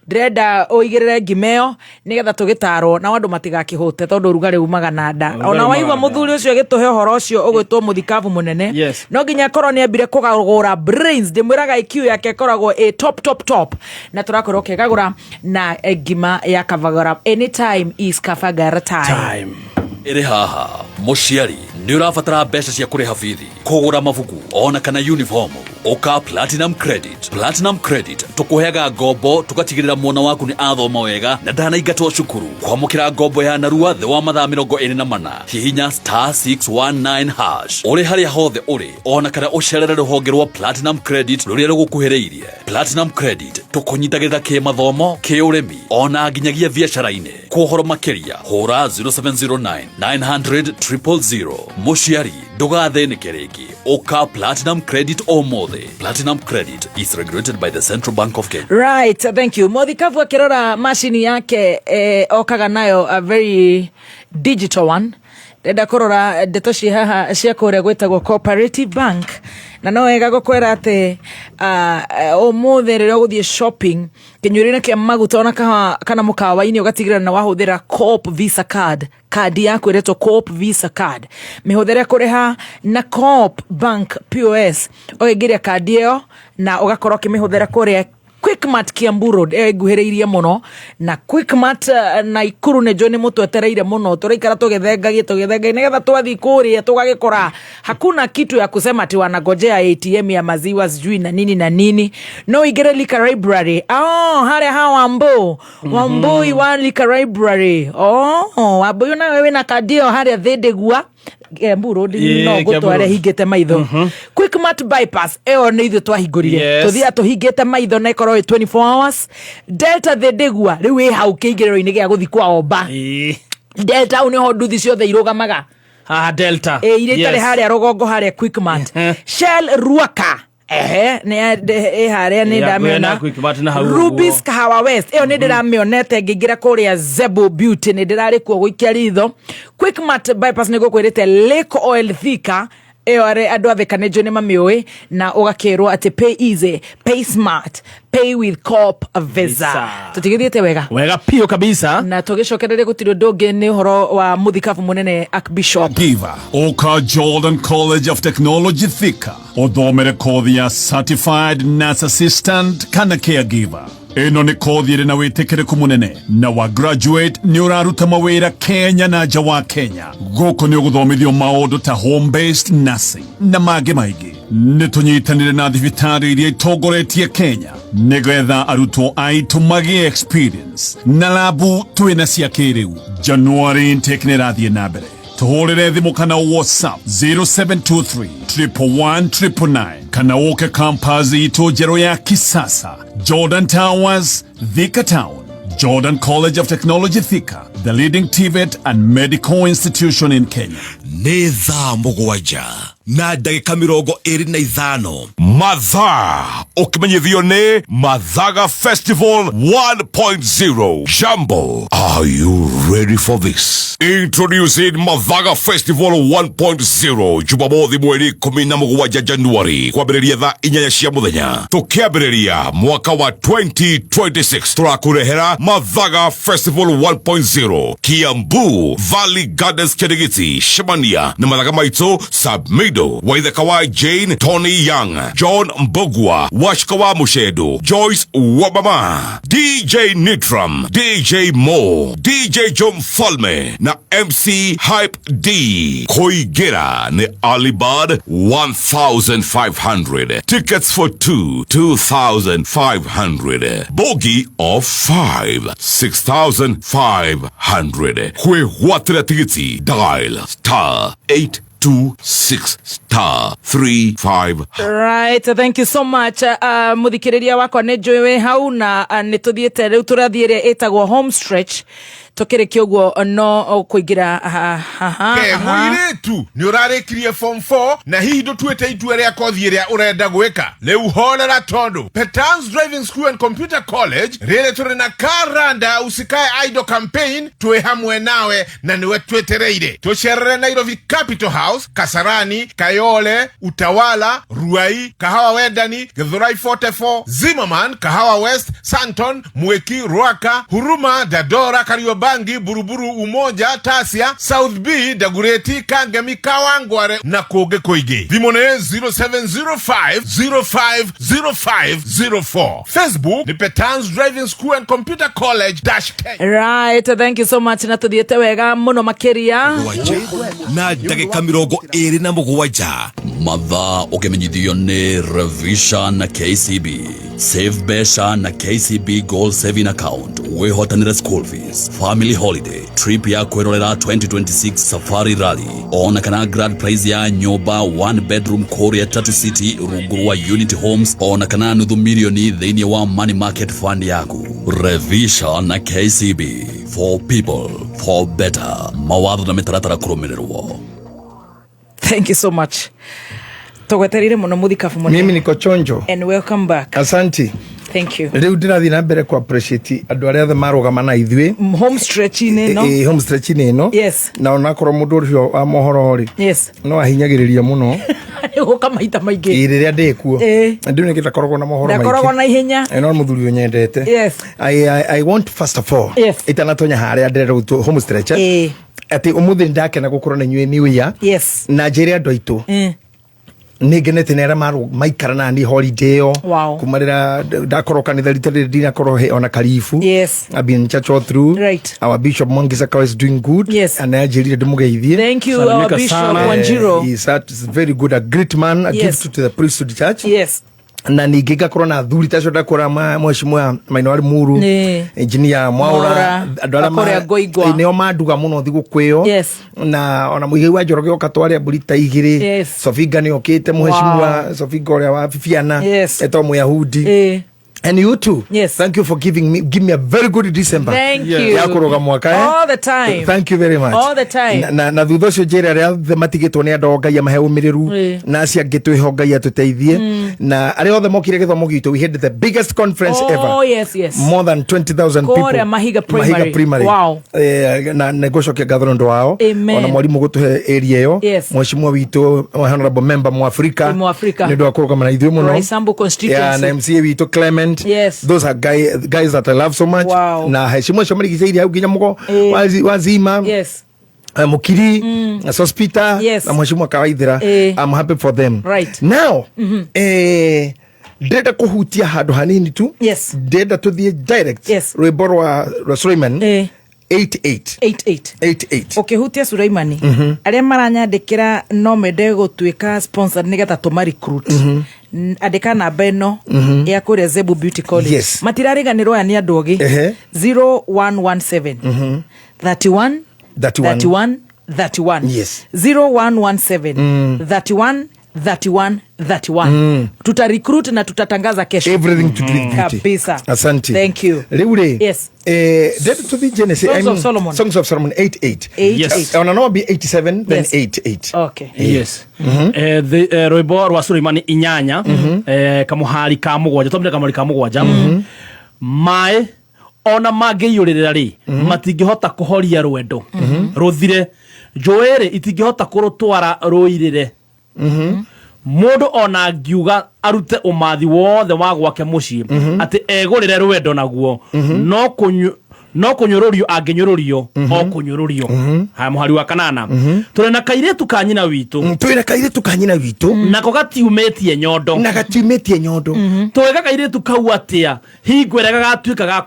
ndrenda uigirire ngimeo nigetha tugitarwo na andu matigakihute tondu urugari umaga na nda ona waigwa muthuri ucio gituhe horo ucio ugwitwo muthikavu munene no nginya korwo ni ambire kugagura brains ndimwiraga IQ yake koragwo a top na turakorwo kegagura na ngima ya kavagara anytime is kavagara time iri haha muciari ni urabatara mbeca cia kuriha bithi kugura mabuku ona kana uniform oka Platinum Credit tukuheaga ngombo tugatigirira mwana waku ni athoma wega na ndanaingatwo cukuru kwamukira ngombo ya narua the wa mathaa 24 hihinya *619# uri haria hothe uri ona kana ucerere ruhonge rwa Platinum Credit ruria rugukuhireirie Platinum Credit tukunyitagirira ki mathomo ki urimi ona nginyagia biacara-ini kuhoro makiria hura 0709 900 muciari ndugatheneke ringi oka Platinum Credit omothe. Platinum Credit is regulated by the Central Bank of Kenya. Right, thank you. Mothikavu akirora machine yake okaga nayo a very digital one. Ndenda kurora ndeto haha cia kuria gwetagwo Cooperative Bank na no wega gukwera ati omothe rĩrĩa ũgũthiĩ shopping kinyũrĩne kia maguta ona kana mukawa-ini ugatigirira na wahuthira Coop Visa card yaku iretwo Coop Visa card mihuthere kuriha na Coop Bank POS ugegiria card iyo na ugakorwo kimihuthere kuria Quickmart Kiambu Road nguhiriirie muno na Quickmart na Ikuru ne John mutwetereire muno turaikara tugithengagia nigetha twathi kuria tugagikora hakuna kitu ya kusema ati wanagojea ATM ya maziwa sijui na nini no igere liquor library haria Wambo wa liquor library Wambo na wewe na kadio haria thedegua Kiambu Road no gutware hingite maitho Quickmart bypass eo ni ithu twahingurire tuthia tuhingite maitho na ikorwo 24 hours Delta thedegua riu i hau kiigiriro-ini gia guthi kwa omba Delta uni ho nduthi ciothe irugamaga Delta iritare haria rugongo haria Quickmart Shell Ruaka ne haria ni ndamiona Rubis Kahawa West eo ni ndiramionete ngingira kuria Zebo Beauty ni ndirari kuo guikia ritho Quickmart bypass ni gukwirite Lake Oil Thika eo are andu athekanejo ni mamioi na ugakirwo ati pay easy pay smart pay with Coop Visa tutigithiete wega pio kabisa na tugicokereria gutiro ndungi ni horo wa muthikavu munene Archbishop Giva Oka Jordan College of Technology Thika uthomere kothi ya Certified Nurse Assistant kana Caregiver ino ni kothi iri na witikireku munene na wa graduate ni uraruta mawira Kenya na nja wa Kenya guku ni uguthomithio maundu ta home based nursing na mangĩ maingĩ ni tunyitanire na thibitari iria itongoretie Kenya nigetha arutwo aitu magie experience na labu twina cia kĩrĩu January intake ni rathie na mbere tuhurire thimu kana WhatsApp 0723 111 kana uke kampazi ito jero ya kisasa Jordan Towers, Thika Town, Jordan College of Technology Thika, the leading TVET and medical institution in Kenya. Nĩ thaa mũgwanja na ndagĩka 25 mathaa ũkĩmenyithio nĩ Mathaga Festival 1.0. Jambo, are you ready for this? Introducing Mathaga Festival 1.0 Jumamothi mweri 17 Januari kwambĩrĩria thaa 4 cia mũthenya. Tũkĩambĩrĩria mwaka wa 2026 tũrakurehera Mathaga Festival 1.0 Kiambu Valley Gardens Kirigiti Shemania na Mathaga maitũ Submido Waithaka Jane Tony Young John Mbogwa Washkawa Mushedo Joyce Wabama DJ Nitram DJ Mo DJ Jom Falme na MC Hype D Koigera ne Alibad 1,500 tickets for 2,500 bogey of 5 6,500 kwe watira tigiti dial *826*35. Right, thank you so much. Muthikiriria wakwa nĩ njũĩ hau na nĩ tuthiĩte rĩu tũrathiĩ ĩrĩa ĩtagwo home stretch tũkĩrĩkia ũguo no kũingĩra mũirĩtu nĩ ũrarĩkirie form 4 na hihi ndũtuĩte itua rĩa kothi ĩrĩa ũrenda gwĩka rĩu horera tondũ Petans Driving School and Computer College rĩrĩ tũrĩ na karanda usikae idle campaign twĩ hamwe nawe na nĩwe twetereire tũcerere Nairobi Capital House Kasarani Kayole Utawala Ruai Kahawa Wendani Githurai 44 Zimmerman Kahawa West Santon Mweki Ruaka Huruma Dadora Kariobangi Buruburu Umoja Tasia South B Dagureti Kangemi Kawangware na Koge Koige. Vimone 0705050504. Facebook ni Petans Driving School and Computer College -10. Right, thank you so much na tuthiĩte wega muno makiria na ndagĩka 27 mathaa ũkĩmenyithio nĩ Revision na KCB Save Besha na KCB Gold Saving Account wĩhotanĩre school fees family holiday trip ya kwĩrorera 2026 Safari Rally ona kana grand prize ya nyũmba 1 bedroom Korea Tatu City rungu wa Unity Homes ona kana nuthu milioni thĩinĩ wa money market fund yaku. Revision na KCB for people for better mawatho na mĩtaratara kũrũmĩrĩrwo. Thank you so much. Tũgweterire muno muthikabu muno. Mimi niko chonjo. And welcome back. Asanti. Thank you. Rĩu ndĩrathiĩ na mbere ku appreciate andũ arĩa marũgama na ithuĩ home stretch ino home stretch ino yes na onakorwo mũndũ ũcio wa mohoro ri yes no ahinyagĩrĩria mũno gũka maita maingĩ rĩrĩa ndĩkuo ndĩrĩ ngĩtakoragwo na mohoro maingĩ ndakoragwo na ihenya no mũthuri ũnyendete yes I want first of all itanatonya harĩa ndĩrera home stretch ati ũmũthĩ ndakena gũkorwo na inyuĩ new year yes na njĩre andũ aitũ nigenete nera maikara na ni holiday yo kumarira ndakorwo kanitha rita ndinakorwo ona karifu yes I've been church all through right our bishop Mwangisaka is doing good yes and ajirire ndumugeithie thank you our bishop Wanjiro he's very good, a great man, a gift to the priesthood church yes na ningi gakorwo na thuri tacio ndakora mweshimwa Mainwari Muru engineer Mwaura andora neo manduga muno thigu kwio na ona muigi wa Njoroge okatware burita igiri Sofiga ni okite mweshimwa Sofiga ore wa Fifiana eto Muyahudi. And you too. Yes. Thank you for give me a very good December. Thank you. Ya kuroga mwaka all the time. Thank you very much. All the time. Na thutho cio njira ria matigitwo ni andu Ngai amahe umireru na acia ngitwiho Ngai atuteithie na ari othe mokire githomo gitu we had the biggest conference ever. Oh yes. More than 20,000 people. Mahiga Primary. Wow. Na negocokia gathoro ndo wao. Ona mwalimu gutuhe area yo. Mheshimiwa witu honorable member Mwafrika. Ni ndo akuruga na ithuĩ muno. Raisambu constituency. Yeah, na MCA witu Clement. Yes. Those are guys that I love so much. Wow. Na heshima shomari kisaidi hau ginya mugo wazima. Yes. Mukiri Sospita na mheshimiwa Kawaithira. I'm happy for them. Right. Now, ndenda kuhutia handu hanini tu. Yes. Ndenda tuthie direct. Yes. Rwimbo rwa Suleiman 88. Okay, hutia Suleimani. Aria maranyandikira no mende gutwika sponsor nigetha tuma recruit. Andika namba ino ya kure Zebu Beauty College. Matirariganirwo ni andu ogi 0117 31 31. Yes. 0117 31. Tuta recruit na tutatangaza kesho. Everything to do with beauty. Kabisa. Asante. Thank you. Leure. Yes. David to the Genesis. Songs of Solomon 8:8. Yes. On an be 87 then 8:8. Okay. Yes. The Roibo rwa Suleimani inyanya kamuhari ka mugwanja tomire kamuri ka mugwanja mai ona mangiyurira ri matingihota kuhoria rwendo ruthire njoere itingihota kurutwara ruirire mundu ona ngiuga arute umathi wothe wa gwake mucii ati egurire rwendo naguo no kunyururio angenyururio o kunyururio ha muhari wa kanana turi na kairetu ka nyina witu nako gatiumetie nyondo tugeka kairetu kau atia hingweraga gatuika ga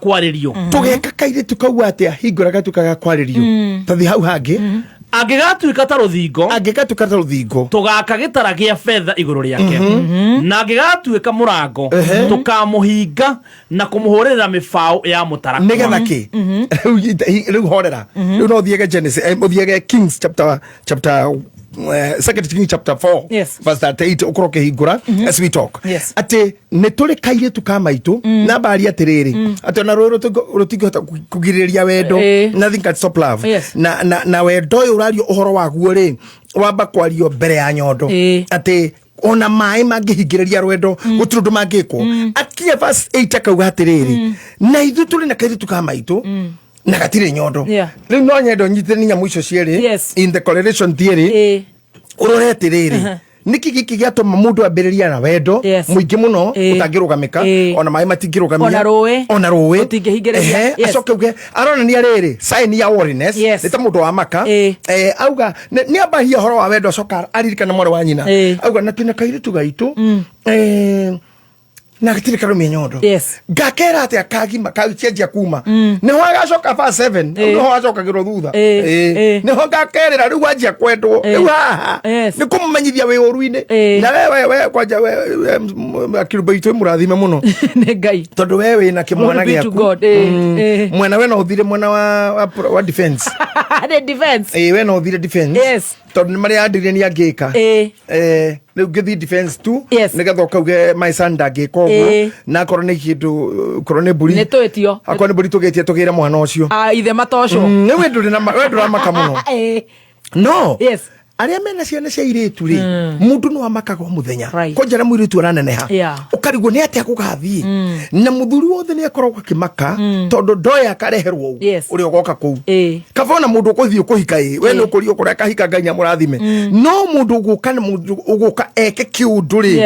kwaririo tathi hau hangi angigatuika ta ruthingo tugaka gitara gia fedha iguru riake na angigatuika murango tukamuhinga na kumuhurira mifao ya mutaraka nigetha ki riu horera riu no thiege Genesis thiege Kings chapter 2 Kings chapter 4 verse 38 ukoroke hingura as we talk ati ne tuli kaire tukamaitu na bari atiriri ati na ruru rutigota kugiriria wendo nothing can stop love na wendo urario uhoro waguo ri wamba kwario mbere ya nyondo ati ona mai mangihingiriria rwendo gutundu mangiko akia verse 8 akauga atiriri na ithu tuli na kaire tukamaitu na gatire nyondo riu no nyendo nyitene nya mwisho cieri in the correlation theory urorete riri niki giki giatuma mundu ambiriria na wendo muingi muno utangirugamika ona mai matingirugamia ona ruwe utingihingiriria acoke uge arona ni ariri sign ya worriness nita mundu wa maka auga ni ambahia horo wa wendo acoka aririkana mwari wa nyina auga na twina kairitu gaitu na gitire karumia nyondo ngakera ati akagima kagicenjia kuma niho agacoka fa 7 niho acoka giro thutha niho ngakerera riu anjia kwendwo riu haha ni kumumenyithia wi uruine na wewe kwanja akiruba itu murathime muno ni ngai tondu wewe na kimwana giaku mwana we no uthire mwana wa defense the defense we no uthire defense tondu ni mari andirie ni angika riu ngithi defense tu nigetha ukauge my son ndangika uguo na korwo ni kindu korwo ni mburi nitwitio akorwo ni mburi tugetie tugire mwana ucio ithe matosho ni we nduramaka muno no aria mena ciana cia iritu ri mundu no amakaga muthenya konjera mwiritu araneneha ukarigwo ni atia kugathie na muthuri wothe ni akoragwo akimaka tondu ndoya akareherwo uri ugoka kuu kavona mundu ukuthio kuhika we no kurio kuria kahika nganya murathime no mundu uguka na mundu uguka eke kiundu ri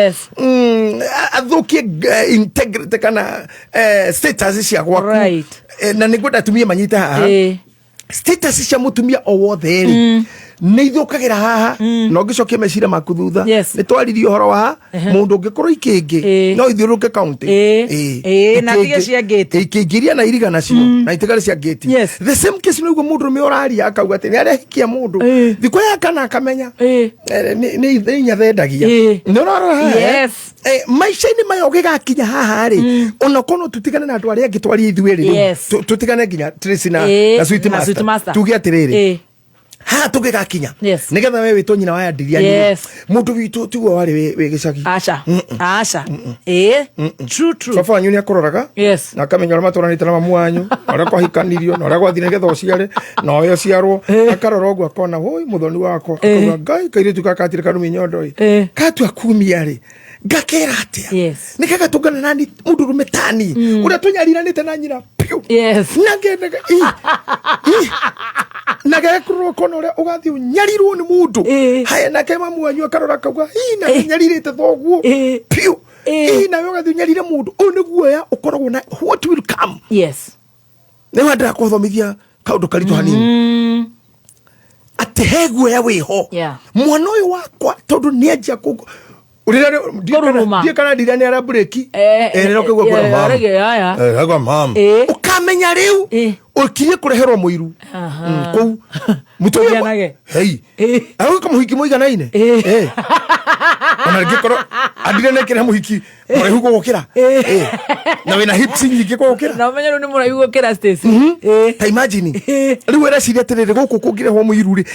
athukie integrity kana status cia gwaku na nigwenda tumie manyita haha status cia mutumia o wothe ri ni ithukagira haha no gicokia mecira maku thutha ni twaririo horo wa mundu ngikorwo ikingi no ithiuruke county na tige cia gate ikingiria na iriga nacio na itigari cia gate the same case ni ugo mundu meoraria akauga ati ni arehikia mundu thiko ya kana akamenya ni nyathendagia ni urora maisha ni mayo gigakinya haha ri ona kono tutigane na andu aria ngitwari ithuĩ ri tutigane nginya Tracy na Sweet Master tugia atiriri ha tugigakinya nigetha we witu nyina wa ndiria mundu witu tiguo wari we gicagi aca true baba wanyu ni akororaga na kamenya maturanite na mamu wanyu ora kwahikanirio na ora gwathire getha uciare na oyo ciarwo akarora ogwo akona hoi muthoni wako akauga ngai kaire tukakatire kanumi nyondo katu akumia ri ngakera atia nikaga tungana nani mundu rumetani uria tunyariranite na nyina piu nagenda nagaya kurwo kono uria ugathi unyarirwo ni mundu haya nake mamu wanyu akarora kauga na nyaririte thoguo piu na ugathi unyarire mundu oniguo ya ukoragwo na what will come ni wanda kuthomithia kaundu karitu hanini ati heguo ya wiho mwana uyu wakwa tondu ni anjia ku Dia kana dirani ara breki rero kegwa kwa mama ukamenya riu Okirie kureherwo muiru kou mutumia nage aho kama muhiki muiganaine ona ngikoro andire nekire muhiki muraihu gukira na wina hips nyingi gukira na umenye ni muraihu gukira Stacy ta imagine riu era ciria tirire guku kungire ho muiru ri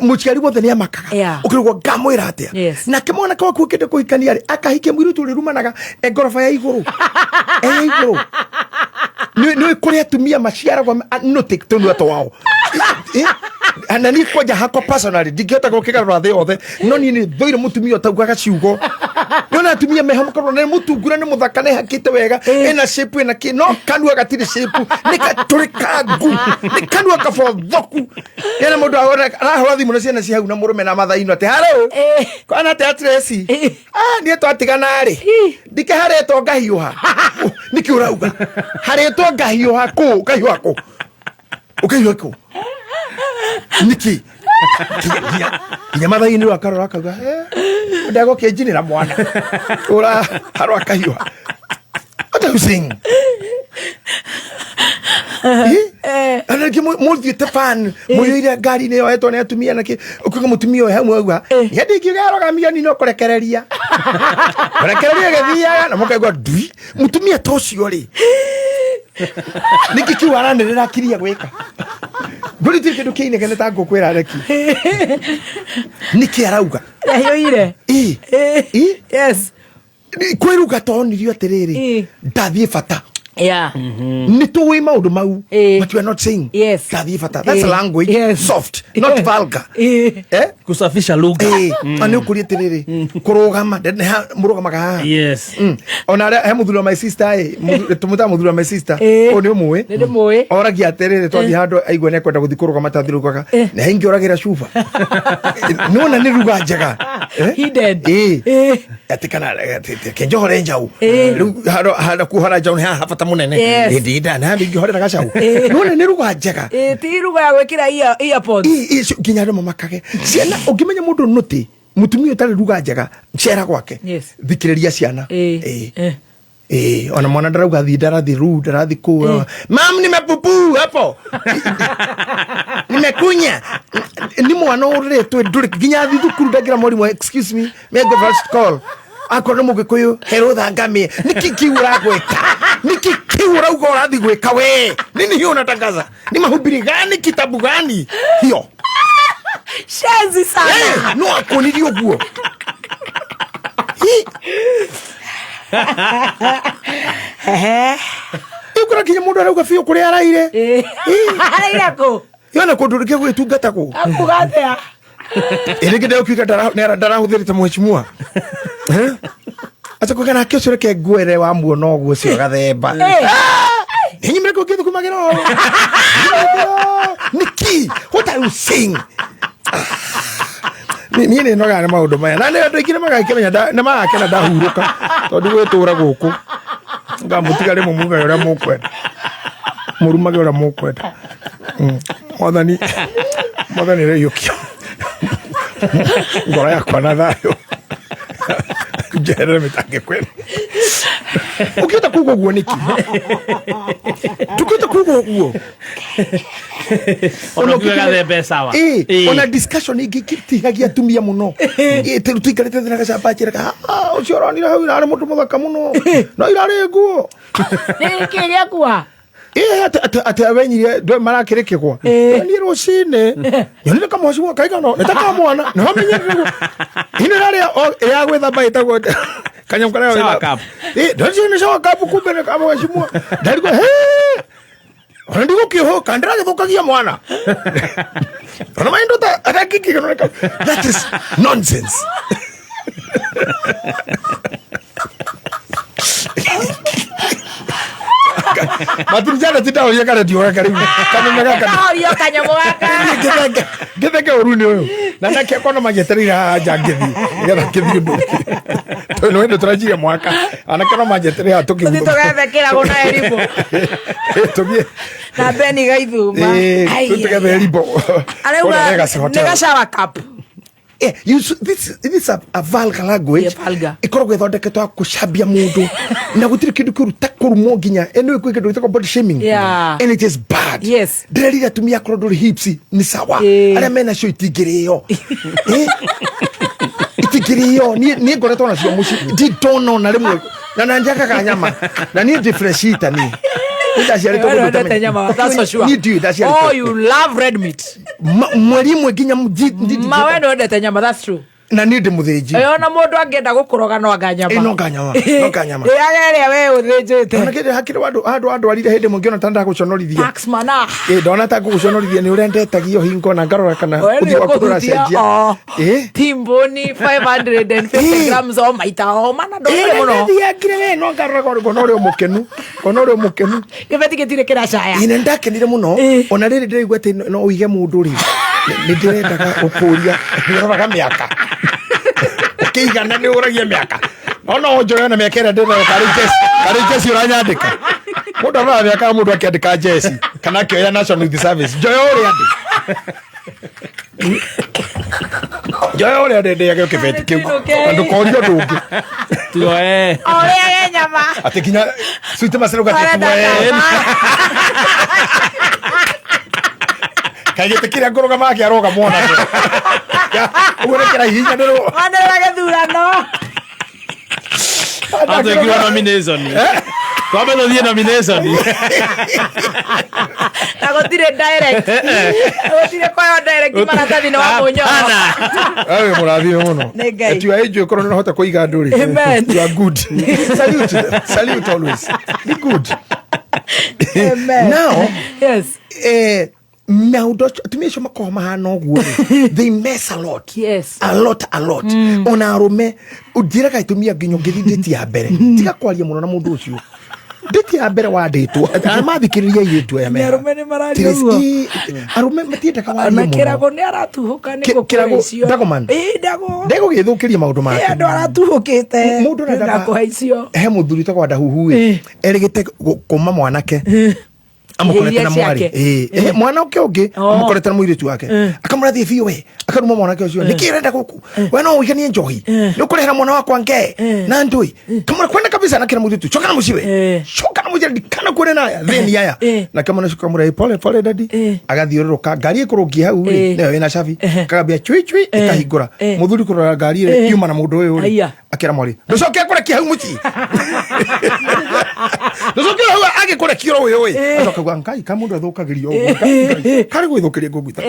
muciari wothe ni amakaga ukirugwa ngamwira atia na kimona kwa kukende kuhikania ri akahike muiru turirumanaga engorofa ya iguru iguru ni kuri atumia maciara kwa no tiktok ato wao anani koja hako personally digeta gukira rathe othe no ni thoire mutumia taugaga ciugo nona atumia mehamukoro ne mutungura ne muthakane hakite wega ena shape ena ki no kanua gatire shape nikaturikagu nikanua kafodhoku ena mundu arahora thimu na ciana ci hau na murume na mathaino ati haro kana ati atresi ni to atigana ri ndike hareto ngahiuha niki urauga hareto ngahiuha ku ngahiuha ku ukahiuha ku niki kinya mathaino akarora kauga ndago kenjinira mwana ura haro akahiuha sing anake muthi tafan muyoira gari ne yoeto ne atumia nake ukuga mutumia oyo hamwe agwa yadi kigaro gamia no kurekereria gathia na mukaigwa dui mutumia tocio ri niki kiwara ne rakiria gwika nduri tike ndukiine kene ta ngukwira reki niki arauga yoire yes kwiruga tonirio atiriri ndathie bata ni tuwi maundu mau but you are not saying ndathie bata that's language soft not vulgar kusafisha lugha ani ukuri atiriri kurugama murugamaga ona he muthura my sister tumuta muthura my sister oni umwe oragia atiriri twathi handu aigwe ne kwenda guthi kurugama tathirugaga na hingi oragira cuba nona ni ruga njega he dead atikana kenjohore njau hara kuhara njau ha hafata munene ndida na bingi hore gacau nona ni ruga njega ti ruga ya gwekira earpods ginya ndo mamakage ciana ungimenya mundu nuti mutumia utari ruga njega cera gwake thikiriria ciana ona mwana ndarauga thi ndarathi ru ndarathi ku mam nimepupu hapo nimekunya ni mwana uretwe nduri ginya thi thukuru ndagira morimu excuse me may I go first call akona mugikuyu hero thangami nikikiura gweka nikikiura ugo rathi gweka we nini hiyo unatangaza ni mahubiri gani kitabu gani hiyo shazi sana no akonirio guo ukora kinya mundu arauga fio kuri araire araire ko yona kundurike gwitungata ku akugathea erege ndio kwika ndara huthirite mheshimiwa acha kwikana kesho ke gwere wa muono guo cio gathemba hinyi mreko kithu kumagira niki what are you saying ni no gane maundu maya na ndio ikire magakimenya na magakena ndahuruka tondu gwitura guku ngamutigare mumuga yora mukwenda murumage yora mukwenda mwathani reyukio ngora yakwa na thayo njere mitange kwenu ukiota kugo guo niki tukiota kugo guo ono kiga thembe sawa ona discussion igikitihagia tumia muno tuikarite thina gacamba chiraka ucio ronira hau irare mundu muthaka muno no irare guo nikiria kwa ati awenyirie ndo marakirikigwa ni rucine yonire kama mwacimu kaiga no netaka mwana no menyerere ine rari ya gwetha baita go kanyam kana sawa kapu ndo ni sawa kapu kumbe ne kama mwacimu ndarigo ona ndigo kiho kandira githukagia mwana ona maindo ta atakiki no that is nonsense maturjana tita oya kare dio kare kama mega oya kanyamu waka githeke uruni uyu na nake kono majeterira jangithi getha kithi ndu to no ndo trajia mwaka anake no majeterira tuki ndu tugethekera gona eribo tugie na beni gaithuma ai tugethe eribo arauga nega shower cup This is a vulgar language. Ikoragwo ithondeketwo kucambia mundu na gutiri kindu kiruta kurumo nginya eno iko kindu itako body shaming. And it is bad. Yes. Ndirerira tumia krodo hips ni sawa. Aria mena cio itingiriyo. Itingiriyo ni ngoretwo na cio muci. Di dono na rimwe. Na nanjaka kanyama. Na ni differentiate ni. That's for sure. Oh, you love red meat. Mwalimu nginya maweno ndete nyama, that's true. Na ni ndimuthiji ona mundu angenda gukuroga no anganyama no nganyama yageria we uthijite ona kende hakire andu arire hindi mungiona tanda guconorithia tax mana ndona ta guconorithia ni urendetagio hingo na ngarora kana uthi wa kurora cenjia timboni 550 grams o maita o mana ndo muno ngire we no ngarora gono uri mukenu gibeti gitire kira caya ine ndakenire muno ona riri ndirigwa ati no uige mundu ri ni ndirendaga ukuria ngiroraga miaka kigana ni uragia miaka ona onjoya na miaka ira ndina kari jesi uranyandika mundu ara miaka mundu akiandika jesi kana kioya National Youth Service joya uri andi joya uri andi ndege kibeti kiu andu korio ndungi tuoe oya nyama atikinya suite maseruga tuoe kagite kira ngoroga maki aroga mwana ure kira hinya ndero andera gethurano atakiwa nomination kwa bado die nomination agotire direct kwa direct maratathi no wamunyo awe murathio muno eti wa ejo korona no hota kuiga nduri you are good salute always be good now yes Maudo tumisho mako mahana oguo they mess a lot. Yes. A lot. Ona arume udira kaitumia nginyo ngithinditi ya mbere tiga kwaria muno na mundu ucio nditi ya mbere waditwo amathikiriria yitu ya mera arume ni mararia uo arume matienda kawaria muno na kirago ni aratuhuka ni gukiracio dagoman ndego githukiria maundu make ndo aratuhukite mundu na kuhaicio he muthuri to kwa dahuhui erigite kuma mwanake amukorete na mwari mwana uke amukorete na muiritu wake akamurathie biu we akaruma mwana ucio nikirenda guku we no wiganie njohi nukurehera mwana wakwa nge na ndui kamara kwenda kabisa na kila muiritu choka na muciwe choka na muciwe kana kwenda na theni yaya na kama na shuka murai pole dadi agathiururuka ngari ikurugia hau ri nayo ina shafi kagabia chui ikahingura muthuri kurora ngari ri yuma na mundu uyu ri akira mwari nducoke kurekia hau muci nducoke hau agikurekia uyu we Ngai kamundu athukagirio kari gwithukiria ngugwita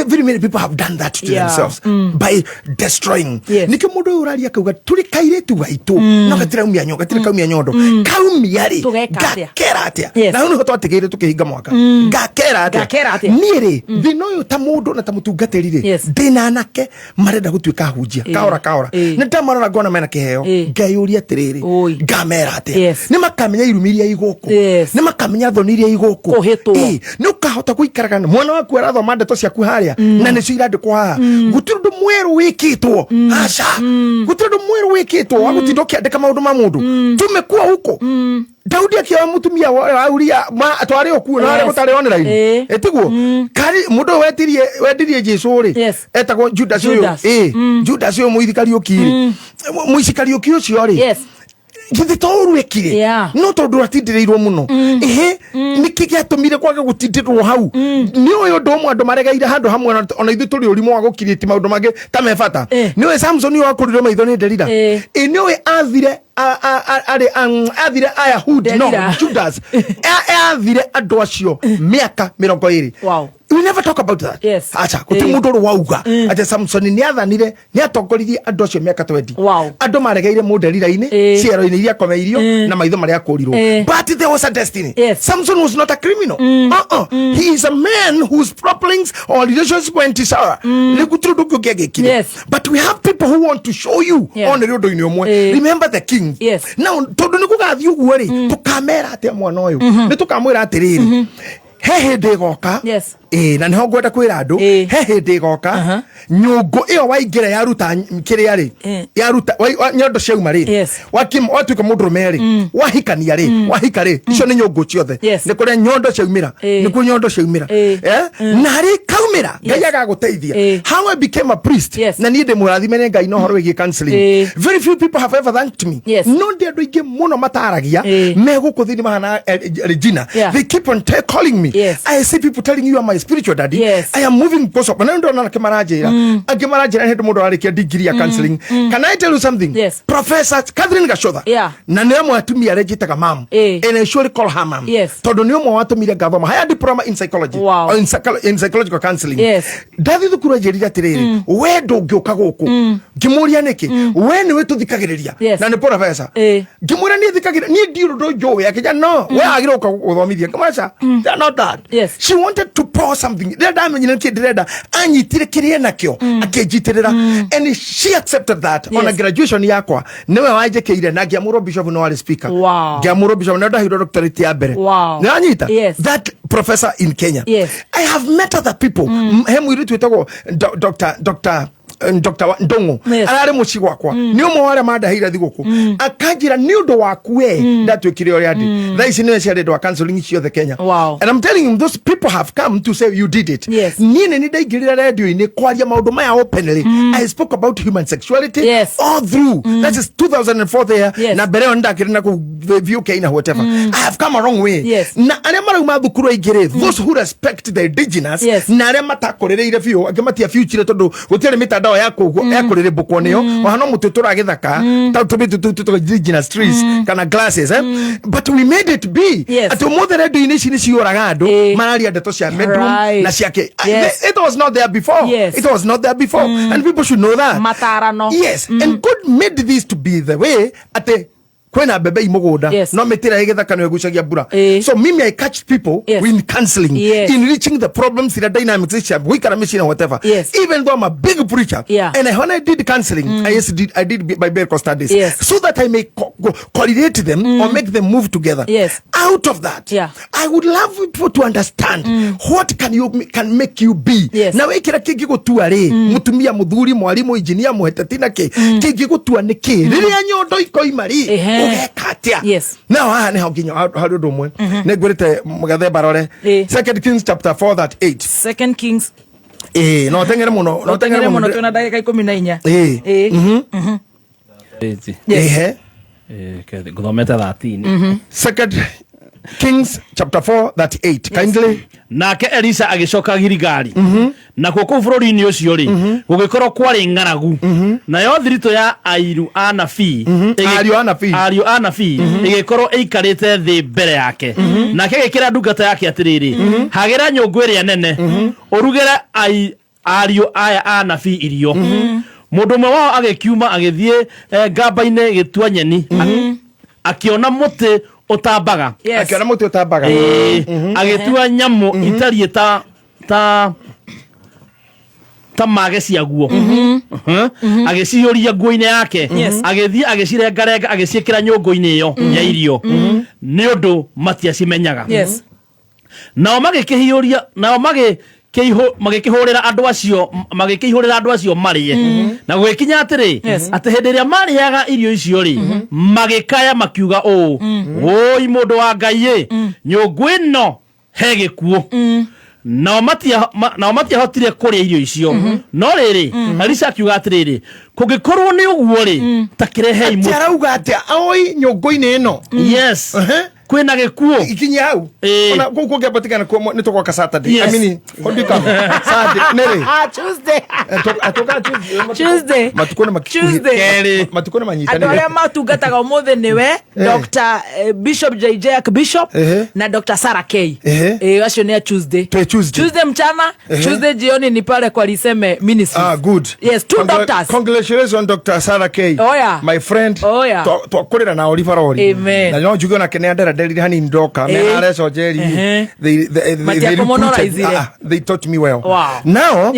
very many people have done that to themselves by destroying nikio mundu uraria kauga turi kairetu gaitu no gatiraumia nyoka tirikaumia nyondo kaumia ri gakera atia na unu twatigeire tukihinga mwaka gakera atia nire thinoyo ta mundu na ta mutungatiri ri ndina nake marenda gutuika hunjia kaora ni ndamarora ngona mena kiheo ngayuria atiriri ngamera atia ni makamenya irumiria iguku ni makamenya thoniria iguku ni ukahota guikaraga mwana waku arathoma ndeto ciaku haria na nicio irandikwo haha gutiri ndu mweru wikitwo aca gutiri ndu mweru wikitwo wa gutinda ukiandika maundu ma mundu tumekuwa huko Daudi akiwa mutumia auria atware okuo na gutare online etiguo kari mundu wetirie Jesu ri etagwo Judas uyu Judas uyu muithikari ukiri muithikari ucio ri githitoru ekire no tondu atindirirwo muno nikigiatumire kwaga gutindirwo hau ni uyu ndomo andu maregaire handu hamwe ona ithu turi urimo wa gukiriti maundu mage tamefata ni we Samson ni wakurirwo maitho ni Delila ni we athire athire Ayahudi no Judas athire andu acio miaka 20 wow. We never talk about that. Yes. Acha kuti mundu wauga ati Samson ni athanire ni atongoririe andu acio miaka 20. Wow. Andu maregeire Delila-ini ciero-ini iria komeirio na maitho maria akurirwo. But there was a destiny. Yes. Samson was not a criminal. He is a man whose problems or relationship went sour. Yes. But we have people who want to show you on the road in your remember the king. Yes. Now tondu ni kugathio guo ri tukamera atia mwana uyu ni tukamwira atiriri he hindi goka na niho ngwenda kwira andu he hindi goka nyungu iyo waingira yaruta kiria ri yaruta nyondo ciauma ri watuika mundurume ri wahikania ri wahika ri icio ni nyungu ciothe ni kuria nyondo ciaumira ni ku nyondo ciaumira na ri kaumira Ngai agaguteithia. How I became a priest na ni ndi murathime ni Ngai no horo wigi counseling. Very few people have ever thanked me. No ndi andu ingi muno mataragia me guku thini mahana Regina. They keep on calling me. I see people telling you are my spiritual daddy. I am moving because of na ndo na kemarajira agemarajira hedo mundu arikia degree ya counseling. Can I tell you something? Professor Catherine Gashodha na ne mo atumia regita ka mam and I surely call her mam. Todo ne mo atumia gathoma higher diploma in psychology or in psychological counseling. David kurajirira tiriri we ndungioka guku ngimuria niki we ni we tuthikagiriria na ni professor ngimuria ni thikagiriria ni ndiru ndo jowe yake no we agira uthomithia kamasha not that. She wanted to pour something there damenye nki direda anyitire kirie nakyo akejitirira and she accepted that on a graduation yakwa niwe wajekeire na giamuro bishop no wali speaker giamuro bishop na ndahiro doctorate ya bere na anyita that professor in Kenya. I have met other people hemu iritu itago Dr. Ndongo arare muci gwakwa ni umwe wale madahira thiguku akanjira ni undu waku we ndatwikire ori andi thaisi niwe ciare ndwa counseling cio the Kenya. And I'm telling you those people have come to say you did it. Nini ni ndaigirira radio ini kwaria maundu maya openly. I spoke about human sexuality all through that is 2004 there na bere ndakire na ku VUK na whatever. I have come a long way. Na aria marauma thukuru igire those who respect the indigenous na aria matakorereire biu agematia future tondu gutire mitandao yako yakorere bukoneo wahano mututura githaka tatubitu indigenous trees kana glasses but we made it be at mother radio initially ciuraga andu mararia ndeto cia medroom na ciake it was not there before. It was not there before and people should know that matarano and God made this to be the way at kwena bebe imogoda no metira igethaka no egucagia bura. So mimi I catch people in counseling in reaching the problems in the dynamics we can machine or whatever. Even though I'm a big preacher and when I did counseling I did my Bible studies so that I may coordinate them or make them move together. Out of that I would love people to understand what can make you be. Na wekira kingi gutua ri mutumia muthuri mwalimu engineer muhetetina ki kingi gutua niki riria nyondo ikoimari now I how ginyo how do mwe negurite mugathe barore 2 Kings chapter 4 that 8 2 Kings no tengere muno tuna dakika 14 guthomete 13 2 Kings chapter 4 that 8 kindly. Nake Elisa agicoka Gilgali na koko bururi-ini ucio ri gugikorwo kwari ng'aragu na yo thirito ya airu anabii igikorwo ikarite thi mbere yake nake gikira ndungata yake atiriri hagira nyungu iria nene urugere ariu aya anabii irio mundu mwe wao agikiuma agithie ngamba-ini gitua nyeni akiona muti utambaga akiona muti utambaga agitua nyamu itari ta mage ciaguo agicihoria nguo-ini yake agithie agicirengarenga agiciikira nyungu-ini iyo ya irio ni undu matiacimenyaga nao magikihiuria nao magikihurira andu acio marie na gwikinya atiri ati hindi ria mariaga irio icio ri magikaya makiuga oi mundu wa Ngai nyungu ino he gikuo nao matiahotire kuria irio icio no riri Elisa akiuga atiriri kugikorwo ni uguo ri takirehei mutu arauga atia oi nyungu-ini ino kwina gikuo ikinya hau ona guku ngebatikana ko ni tokwa Saturday I mean hondika Saturday nere Tuesday atoka Tuesday matukona manyitani adore matungataga umuthe niwe Dr. Bishop JJ Bishop na Dr. Sarah K acio ni Tuesday mchana Tuesday jioni ni pale kwa Liseme Ministry. Good. Yes, two doctors. Congratulations Dr. Sarah K my friend to kurira na Oliver Ori na no jugo na Kenya Delhi hani ndoka me areso jeri they taught me well. Now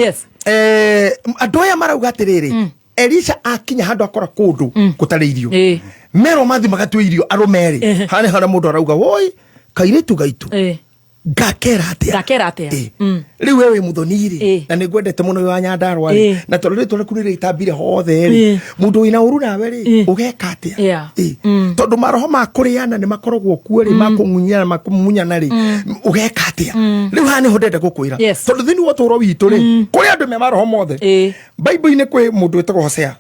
adoya marauga atiriri Elisa akinya handu akora kundu gutari irio mero mathi magatwe irio arumeri hani hana mundu arauga woi kairetu gaitu ngakera atia riu wewe muthoni na nigwendete muno wa Nyandarua na tondu ritwa riku itambire hothe mundu wina uru nawe ri ugeka atia tondu maroho makuriana ni makoragwo kuo ri makumunyana makumunyana ri ugeka atia riu hani hodete gukwira tondu thini wa toro witu ri kuri andu me maroho mothe Bible-ini kwi mundu wetagwo Hosea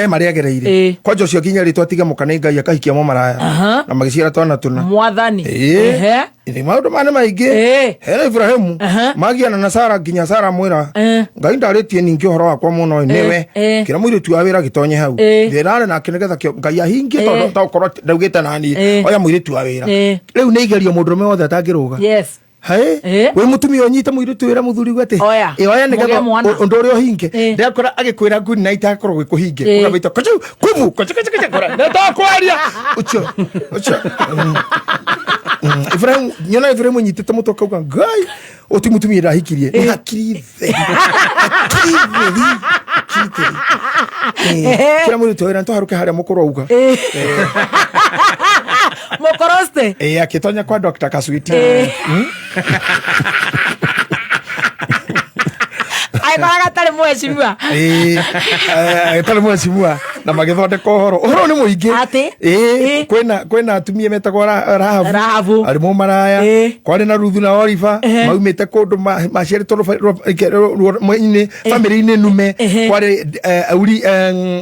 mari agereire kwa Joshua kinya ritwa tiga mukana Ngai akahikia mo maraya na magiciara twana tuna mwathani ni maundu mane maingi hera Ibrahimu magiana na Sara kinya Sara mwira Ngai ndaritie ningi horo wakwa muno niwe kira muiritu wa wira gitonye hau thirare na kinegetha kio Ngai ahingi tondu takorwo ndaugite nani oya muiritu wa wira riu ni igerio mundu me wothe atangiruga we mutumia onyite muiritu wira muthuri gwete oya nigetha undu uri ohinge ndakora agikwira good night akorwo gwikuhinge ugabaita kochu kumu kochu kora ndakwaria ucho Ibrahim nyitete mutoka uga Ngai oti mutumia rahikirie hakirive kira muiritu wira ntoharuke haria mukoro uga mokoroste akitonya kwa Dr. Kaswiti aikoraga tari mweshimua tari mweshimua na magithondeka uhoro ni muingi kwena atumia metagwo Rahabu ari mu maraya kwari na Ruthu na Oliver maumite kundu maciaritwo mwini family-ini nume kwari uri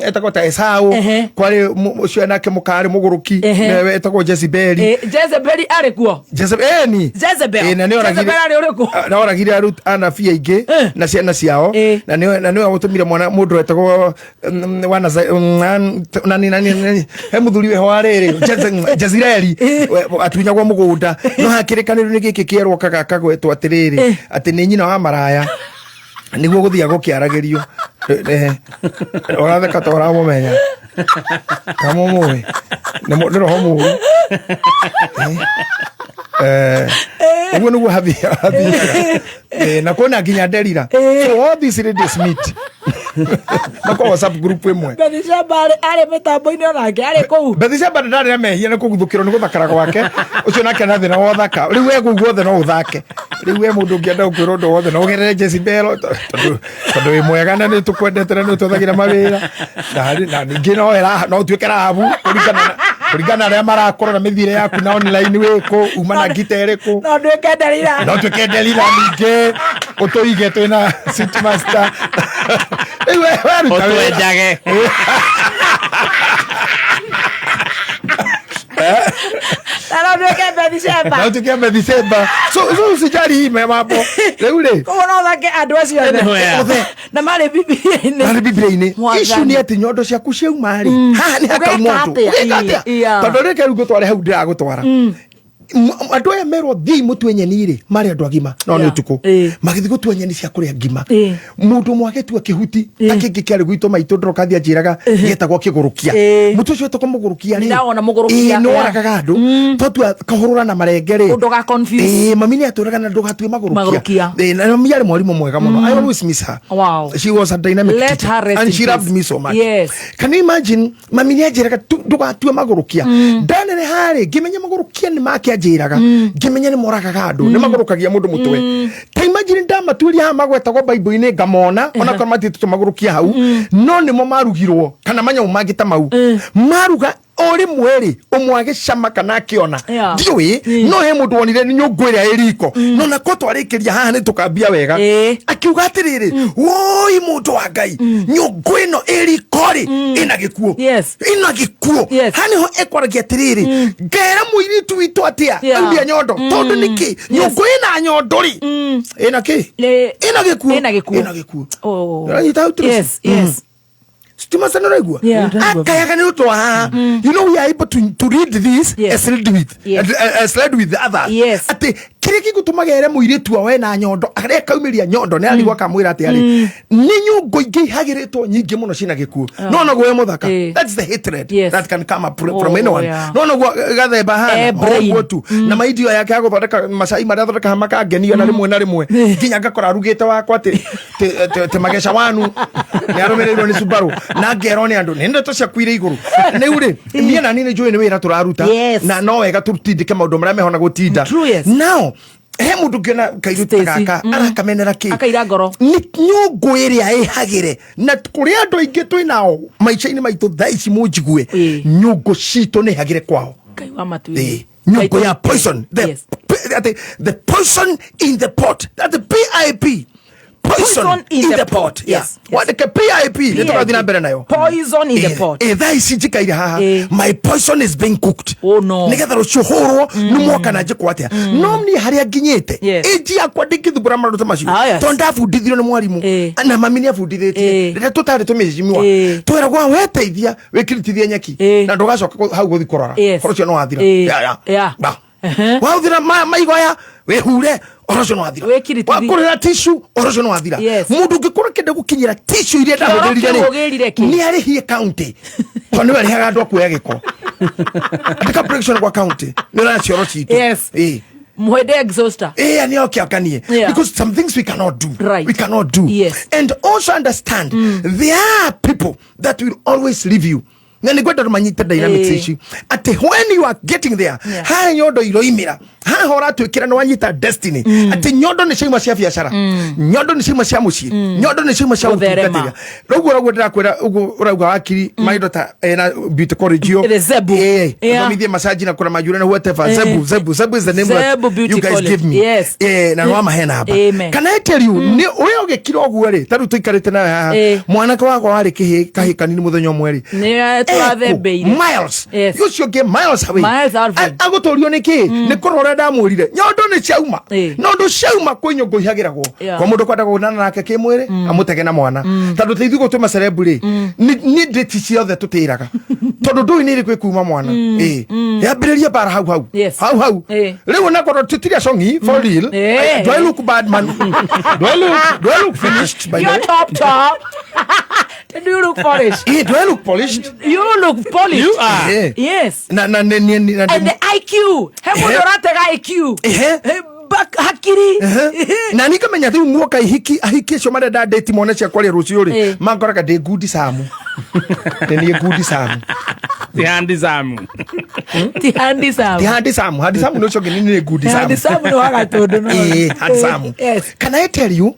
etagwo ta Esau kwari ucio nake mukari muguruki newe etagwo Jezebeli ari kuo Jezebel na ne oragire anabii aingi na ciana ciao na ne agutumire mwana mundu etagwo nani he muthuri we hwariri Jezreeli atunyagwo mugunda no hakirikaniro ni giki kierwo kagwetwo atiriri ati ni nyina wa maraya niguo guthia gukiaragirio oratheka tora mumenya kamumwe ni roho muru uguo niguo hathi na kona nginya Delira so all this ladies meet nako WhatsApp group imwe Bethsheba ari mitambo-ini onake ari kuu Bethsheba ndari amehia ni kuguthukirwo ni guthakara gwake ucio nake na thina wa thaka riu we guothe no uthake riu we mundu ngienda ukwirwo ndo wothe no ugerere Jezebel tondu wi mwega na ni tukwendete na ni tuthagira mawira na ningi no tuike Rahabu kuringana aria marakorwo na mithire yaku na online wiku uma na gitere ku no tuike Delila ningi utuige twina City Master Otuenjage no tuike Bethsheba so usijali mambo riu ri kono thake andu acio na mari Biblia-ini issue ni ati nyondo ciaku ciauma ri haha ni hakaumatu tondu reke rugo tware hau ndiragutwara andu aya merwo thii mutue nyeni ri mari andu agima no ni utuku magithi gutue nyeni cia kuria ngima mundu mwake tu akihuti akingi kiari gwito maitu ndroka thia njiraga getagwo kigurukia mutu cio toko mugurukia ri ndaona mugurukia no aragaga andu totua kahurura na marenge ri undu ga confuse mami ni aturaga na ndugatue magurukia na mami ari mwarimu mwega muno I always miss her she was a dynamic teacher and she loved me so much can you imagine mami ni ajiraga ndugatue magurukia ndanene hari ngimenya magurukia ni make njiraga ngimenya ni moragaga andu ni magurukagia mundu mutwe ta imagine ndamaturia ha magwetagwo Bible-ini ngamona ona kwa matitu magurukia hau no ni mo marugirwo kana manya umagita mau maruga ori mweri umwage cama kana akiona ndiwi no he mundu wonire ni nyungu iria iriko no nako twarikiria haha ni tukambia wega akiuga atiriri woi mundu wa Ngai nyungu ino iriko ri ina gikuo hani ho ekwaragia atiriri ngera muiritu witu atia ambia nyondo tondu niki nyungu ina nyondo ri ina ki ina gikuo Stima sana raigua akayaga ni uto you know we are able to read this as read with the others ati kiriki gutumagere muiritu wawe na nyondo areka umiria nyondo ne aligwa kamwira ati ari ni nyungu ingi hagiritwo nyingi muno cina gikuo no no gwe muthaka that's the hatred that can come up from anyone no no gathemba hana ogwotu na maidio yake aguthondeka macai maria thondeka hamaka ngenio na rimwe nginya ngakora arugite wakwa ati te magesha wanu ni arumirirwo ni Subaru na ngero ni andu ninde to ciakwire iguru ni uri nie na nini njui ni wira turaruta na no wega turutindike maundu maria mehona gutinda now he mundu ngena kairuta gaka arakamenera ki akaira ngoro ni nyungu iria ihagire na kuri andu aingi twinao maica-ini maitu thaici munjigue nyungu citu ni hagire kwao kai wa matu nyungu ya poison the poison in the pot that the PIP poison in the pot. Yes. What the PIP? Poison in the pot. That is jikaira haha. My poison is being cooked. Oh no. Nigetha rucio horo numwoka na jiko atia. Nomni haria ginyete. Eji akwa diki thubura maruta macio. Tonda fundithio ni mwarimu. Na mami ni afundithitie. Rira tutari tumejimiwa. Tweragwa weteithia wikiritithia nyeki. Na ndugacoka hau guthi kurora. Korocio no athira. Ya. Wa uthira maigo aya wehure orojo no athira wakurira tissue orojo no athira mundu ngikora kende gukinyira tissue iria ndahurire ni arihie county to ni wari haga ndo kuya giko atika prediction kwa county ni ra cioro citu muhede exhauster ani okiakanie because some things we cannot do we cannot do and also understand there are people that will always leave you na ni gwenda rumanyite dynamics ici ati when you are getting there ha nyondo iroimira ha hora twikira no wanyita destiny ati nyondo ni ciima cia biashara nyondo ni ciima cia muci nyondo ni ciima cia utungatiria rugo rugo ndirakwira ugo urauga wakiri maido ta na beauty college zebu thomithie massage na kura majure na whatever zebu is the name that you guys give me na no mahena haba can I tell you ni uyo ogekira oguo ri taru tuikarite na mwanake wako wari kahikani ni muthenya mweri miles you should get miles away agotorio niki ni kurora ndamurire nyondo ni ciauma nyondo ciauma kwinyongo ihagiragwo kwa mundu kwenda kunana nake kimwiri amutege na mwana tondu teithu gutuma celebrity ni date ciothe tutiraga tondu ndui ni iri kuma mwana yambiririe bara hau riu nakorwo tutiria songi for real do I look bad man do I look finished by the top do you look polished? Do I look polished? You look polished. You are. Yes. And the IQ. Hemodoratega IQ. Hakiri. Na nika menya thiu muoka ihiki cio marenda date mone cia kwari rucio ri mangoraga de good samu. Ni good samu. Ti handi samu. Handi samu no cio ni good samu. Handi samu no hagatundu no. Handi samu. Yes. Can I tell you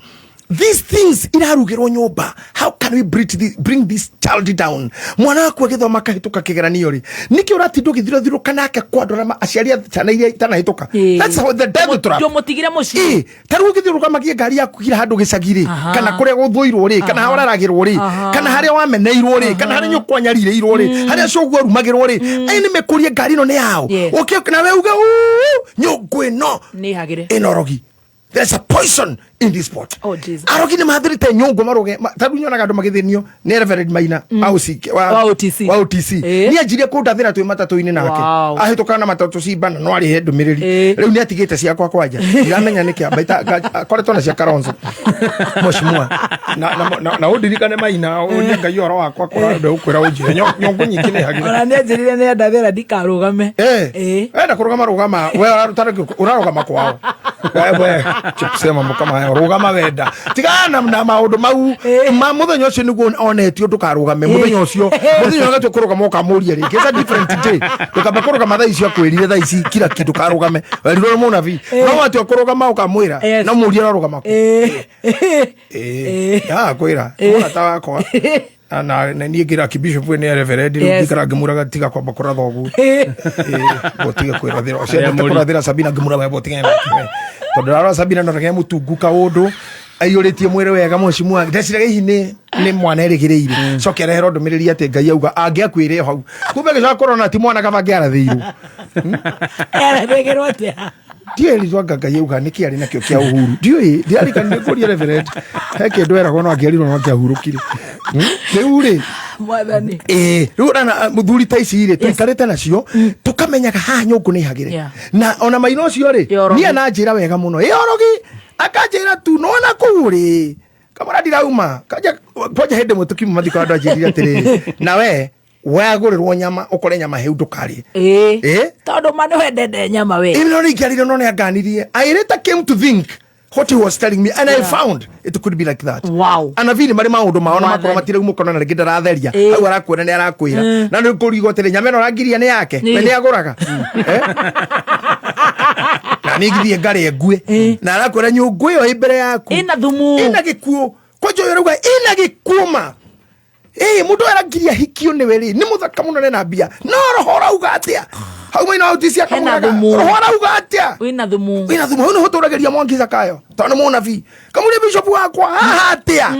these things irarugirwo nyumba? How can we bring this child down? Mwana wako agithoma kahituka kigeranio ri niki uratindo githiro kanake kwandora aciari cyana iria itanahituka. That's how the devil trap. Ndomutigire muci taru githiro kamagie ngari yaku kira handu gicagiri kana kuria guthuirwo ri kana wararagirwo ri kana haria wameneirwo ri kana haria nyukwanyarireirwo ri haria cogwo rumagirwo ri ai ni mekurie ngari no ni yao okay na we uga nyugwe no ni hagire enorogi. There's a poison in this pot. Oh Jesus. Arogi ni mathirite nyungu maruge taru nyonaga andu magithinio ni Reverend Maina wa OTC ni ajirie kundathira twi matatu-ini nake ahituka na matatu cibana no ari he ndumiriri riu ni atigite ciakwa kwanja iramenya niki abaita koretwo na cia Karonzo moshimwa na udirikane Maina ni ngai oro wakwa kora ndu ukwira ujire nyungu nyingi ni hagire ona ni ajirire ni ndathira ndikarugame na kurugama we urarugama kwao wewe kusema mukama haya rugama wenda tigana na maundu mau ma muthenya ucio niguo onetio ndukarugame muthenya ucio gatwe kurugama ukamuria ri kesa different day tukamba kurugama thaa icio akwirire thaa ici kila kitu karugame weriro muna vi no watio kurugama ukamwira no muria rugama ku kwira ona tawako na ni ngira kibishop we ne reverend ndikara ngimuraga tiga kwamba kora thogu botiga kwirathira ocia ndikurathira Sabina ngimura we botiga tondu rara Sabina ndorege mutunguka undu aiyuritie mwire wega mwecimu ndeciraga hihi ni mwana erigireire coke rehero ndumiriri ati ngai auga angiakwire hau kumbe gicoka korona ti mwana kaba ngiarathiirwo erathigirwo atia dieri zwaga ngai auga niki ari nakio kia uhuru dioi diari kan kuria reverend heke ndwera kono angiarirwo no angiahurukire riu ri mwathani riu na muthuri ta ici ri tuikarite nacio tukamenyaga ha nyungu ni hagire na ona maino cio ri ni ananjira wega muno yorogi akanjira tu nona kuri kamara ndirauma kaja hende mutukimu mathiko andu anjirire atiriri na we wagurirwo nyama ukore nyama heu ndukari tondu manu wendende nyama we no rikarire no ne aganirie I later came to think what he was telling me and I found it could be like that. Wow. Ana vile mari maundu maona makoro matire umukona na rigida ratheria au arakwira ni arakwira na ni kurigo tere nyama no rangiria ni yake we ni aguraga na nigithie ngare ngue na arakwira nyungu iyo imbere yaku ina thumu ina gikuo kwanjo yoruga ina gikuoma mundu aragiria hikio ni weri ni muthaka muno na mbia no roho rauga atia hau maina autisia kamuna roho rauga atia wina thumu no hoturageria Mwangi Zakayo tano mona vi kamule bishop wakwa haha atia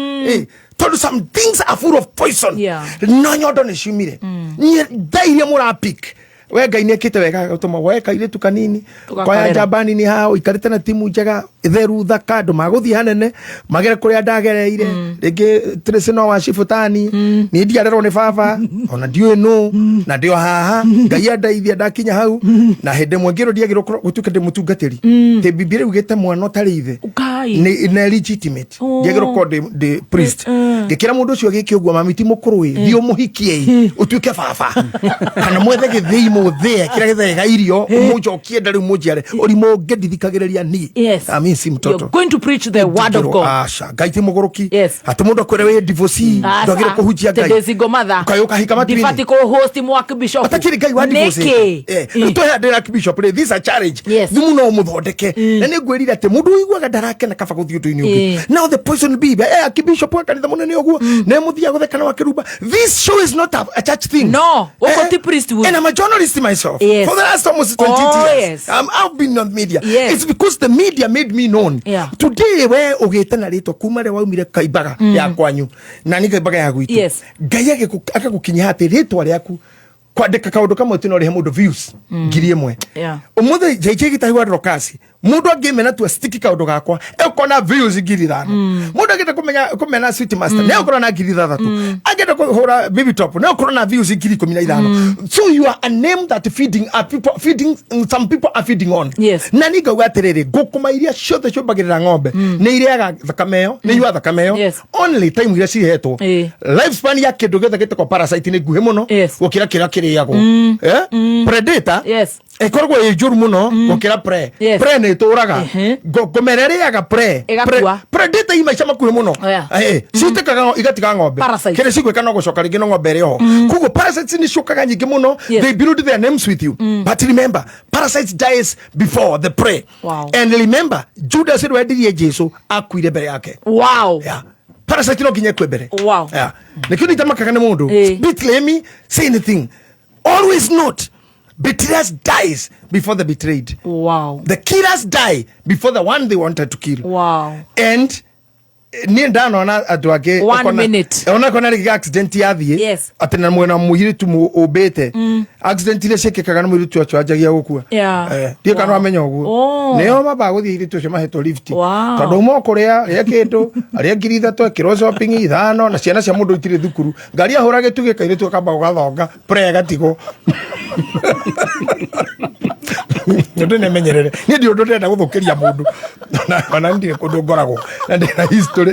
told some things are full of poison no nyondo ni shumire ni dairia murapik we Ngai niekite wega gutuma weka ile tukanini kwa ya Jabani ni hao ikarite na timu njega theru thaka andu maguthie hanene magere kuria ndagereire ringi Tresino wa Shifutani ni ndiarerwo ni baba ona ndiwe no na ndio haha Ngai andaithia ndakinya hau na hende mwengiro ndiagirwo gutuka ndi mutungatiri te bibiri ugete mwana tari ithe ni legitimate ndiagirwo ko the priest gikira mundu ucio giki ogwa mamiti mukuru thio muhikie utuike baba kana mwethe githii muthe kira githega irio mujokie ndari mujiare orimo ngedithikagireria ni amisi mtoto you're going to preach the word of God asha gaiti muguruki ati mundu akwere we divorce ndogire kuhujia Ngai tedezigo matha kayuka hikamati difati ko host mwaki bishop atakiri Ngai wa divorce utoya ndira bishop this a challenge thimu no muthondeke na ni ngwirira ati mundu igwaga ndarake na kaba guthio ndu-ini ungi now the poison be akibishop akanitha munene oguo ne muthia guthekana wa kiruba this show is not a church thing no ukoti priest would and I'm a journalist myself for the last almost 20 years I've been on media it's because the media made me known today we ugite na rito kuma re waumire Kaimbaga ya kwanyu na ni Kaimbaga ya gwitu Ngai akagukinya ati rito riaku kwandika kaundu kamwe tino rihe mundu views ngiri imwe umuthe JJ gitahiwa rokasi mundu angimena tu stick kaundu gakwa ekona views ngiri thano mundu agita kumena Sweet Master ne ukora na ngiri thatu agita kuhura baby top ne ukora na views ngiri 15 so you are a name that feeding some people are feeding on na ni gauga atiriri gukuma iria ciothe ciobagirira ng'ombe ni iriaga thakameyo ni yua thakameyo only time iria cihetwo lifespan ya kindu githe giteko parasite ni nguhi muno gukira kira kiriago predator ekorwo ejuru muno gukira prey ni turaga gomereriaga prey predator imaisha makuhi muno citekaga igatiga ng'ombe kire cigwika no gucoka ringi no ng'ombe rio kugo parasites ni cokaga nyingi muno they build their names with you but remember parasites dies before the prey and remember Judas wendirie Jesu akuire mbere yake parasite no kinye kwe mbere nikio nitamakaga ni mundu betray me say anything always note betrayers dies before the betrayed. The killers die before the one they wanted to kill. And ni ndano ona adwage 1 minute ona kona ri accident yathie atena mwena muhiri tu obete accident ile shekekaga na muhiri tu achajagia gukua die kana amenya oguo neo maba guthie hiri tu cema heto lift tondu mo kuria ria kindu aria ngiri thatu kiro shopping ithano na ciana cia mundu itire thukuru ngari ahurage tuge kaire tu akamba gugathonga pre gatigo ndio nemenyerere ni ndio ndenda guthukiria mundu na ndire kundu ngorago na ndina history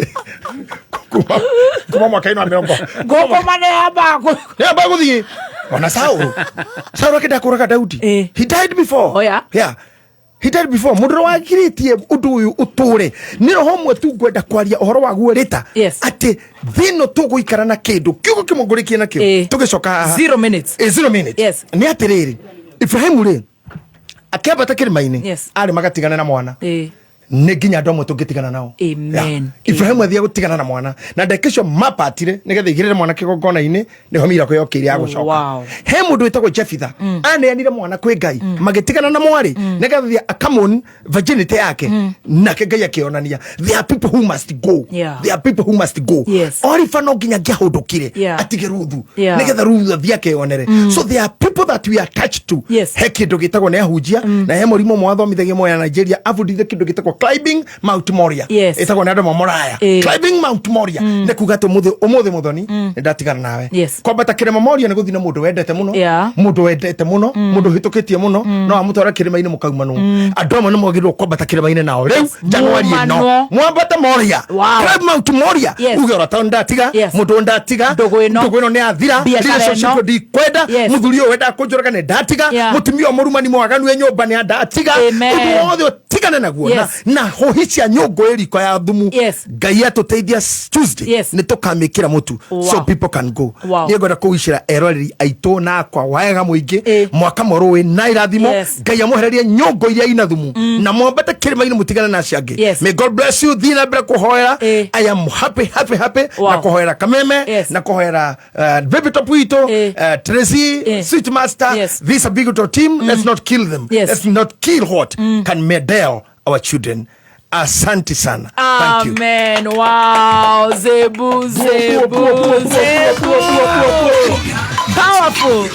kuma mwaka-ini wa mirongo gukoma neba guthie ona Saul akenda kuraga Daudi he died before he died before mundu wakiritie undu uyu uture ni roho mwe tu ngwenda kwaria uhoro waguo rita ati thino tuguikara na kindu kiugo kimongurikie na kio tugicoka 0 minutes 0 minutes ni atiriri Ibrahimu ri akebata kirimaini ari magatigana na mwana ni nginya ndomo tungitigana nao Ibrahimu athia gutigana na mwana na ndekisho mapatire nigetha igirire mwana kigongona-ini niho mira ko yokiria gucoka he mundu witagwo Jefitha aneanire mwana kwi Ngai magitigana na mwari nigetha akamon virginity yake nake Ngai akionania there are people who must go orifa no nginya ngihundukire atige Ruthu nigetha Ruthu athia kionere so there are people that we are attached to he kindu gitagwo ne ahunjia na he murimo mwathomithagia moya Nigeria abudithe kindu gitagwo climbing Mount Moria etagwo na andũ Moraya climbing Mount Moria ne kugato umuthi muthoni ndatigana nawe kwambata kirema Moria ne guthina mundu wendete muno mundu hitukitie muno no amutwara kirima-ini mukauma no andũ amwe nimwagirwo kwambata kirima-ini nao riu January no mwambata Moria climb Mount Moria uge orata ndatiga mundu ndatiga ndugu ino ni athira relationship di kwenda muthuri wenda kunjuraga ne ndatiga mutumia murumani mwaganu e nyumba ne ndatiga undu wothe tigana naguo na hohicia nyongo eriko ya thumu Ngai atuteithia Tuesday ni tukamikira mutu so people can go ni ngoda kuishira eroreri aito na kwa waega muingi mwaka moroi na irathimo Ngai amuhererie nyongo iria ina thumu na mwombete kirima-ini mutigana na ciangi may God bless you thina bra kuhoera I am happy na kuhoera Kameme na kuhoera baby top wito Tracy sweet master this a big team let's not kill them let's not kill what can medal our children. Asante sana. Thank you. Amen. Wow. Zebu. Powerful.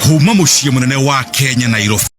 Kuma muciĩ munene wa Kenya Nairobi.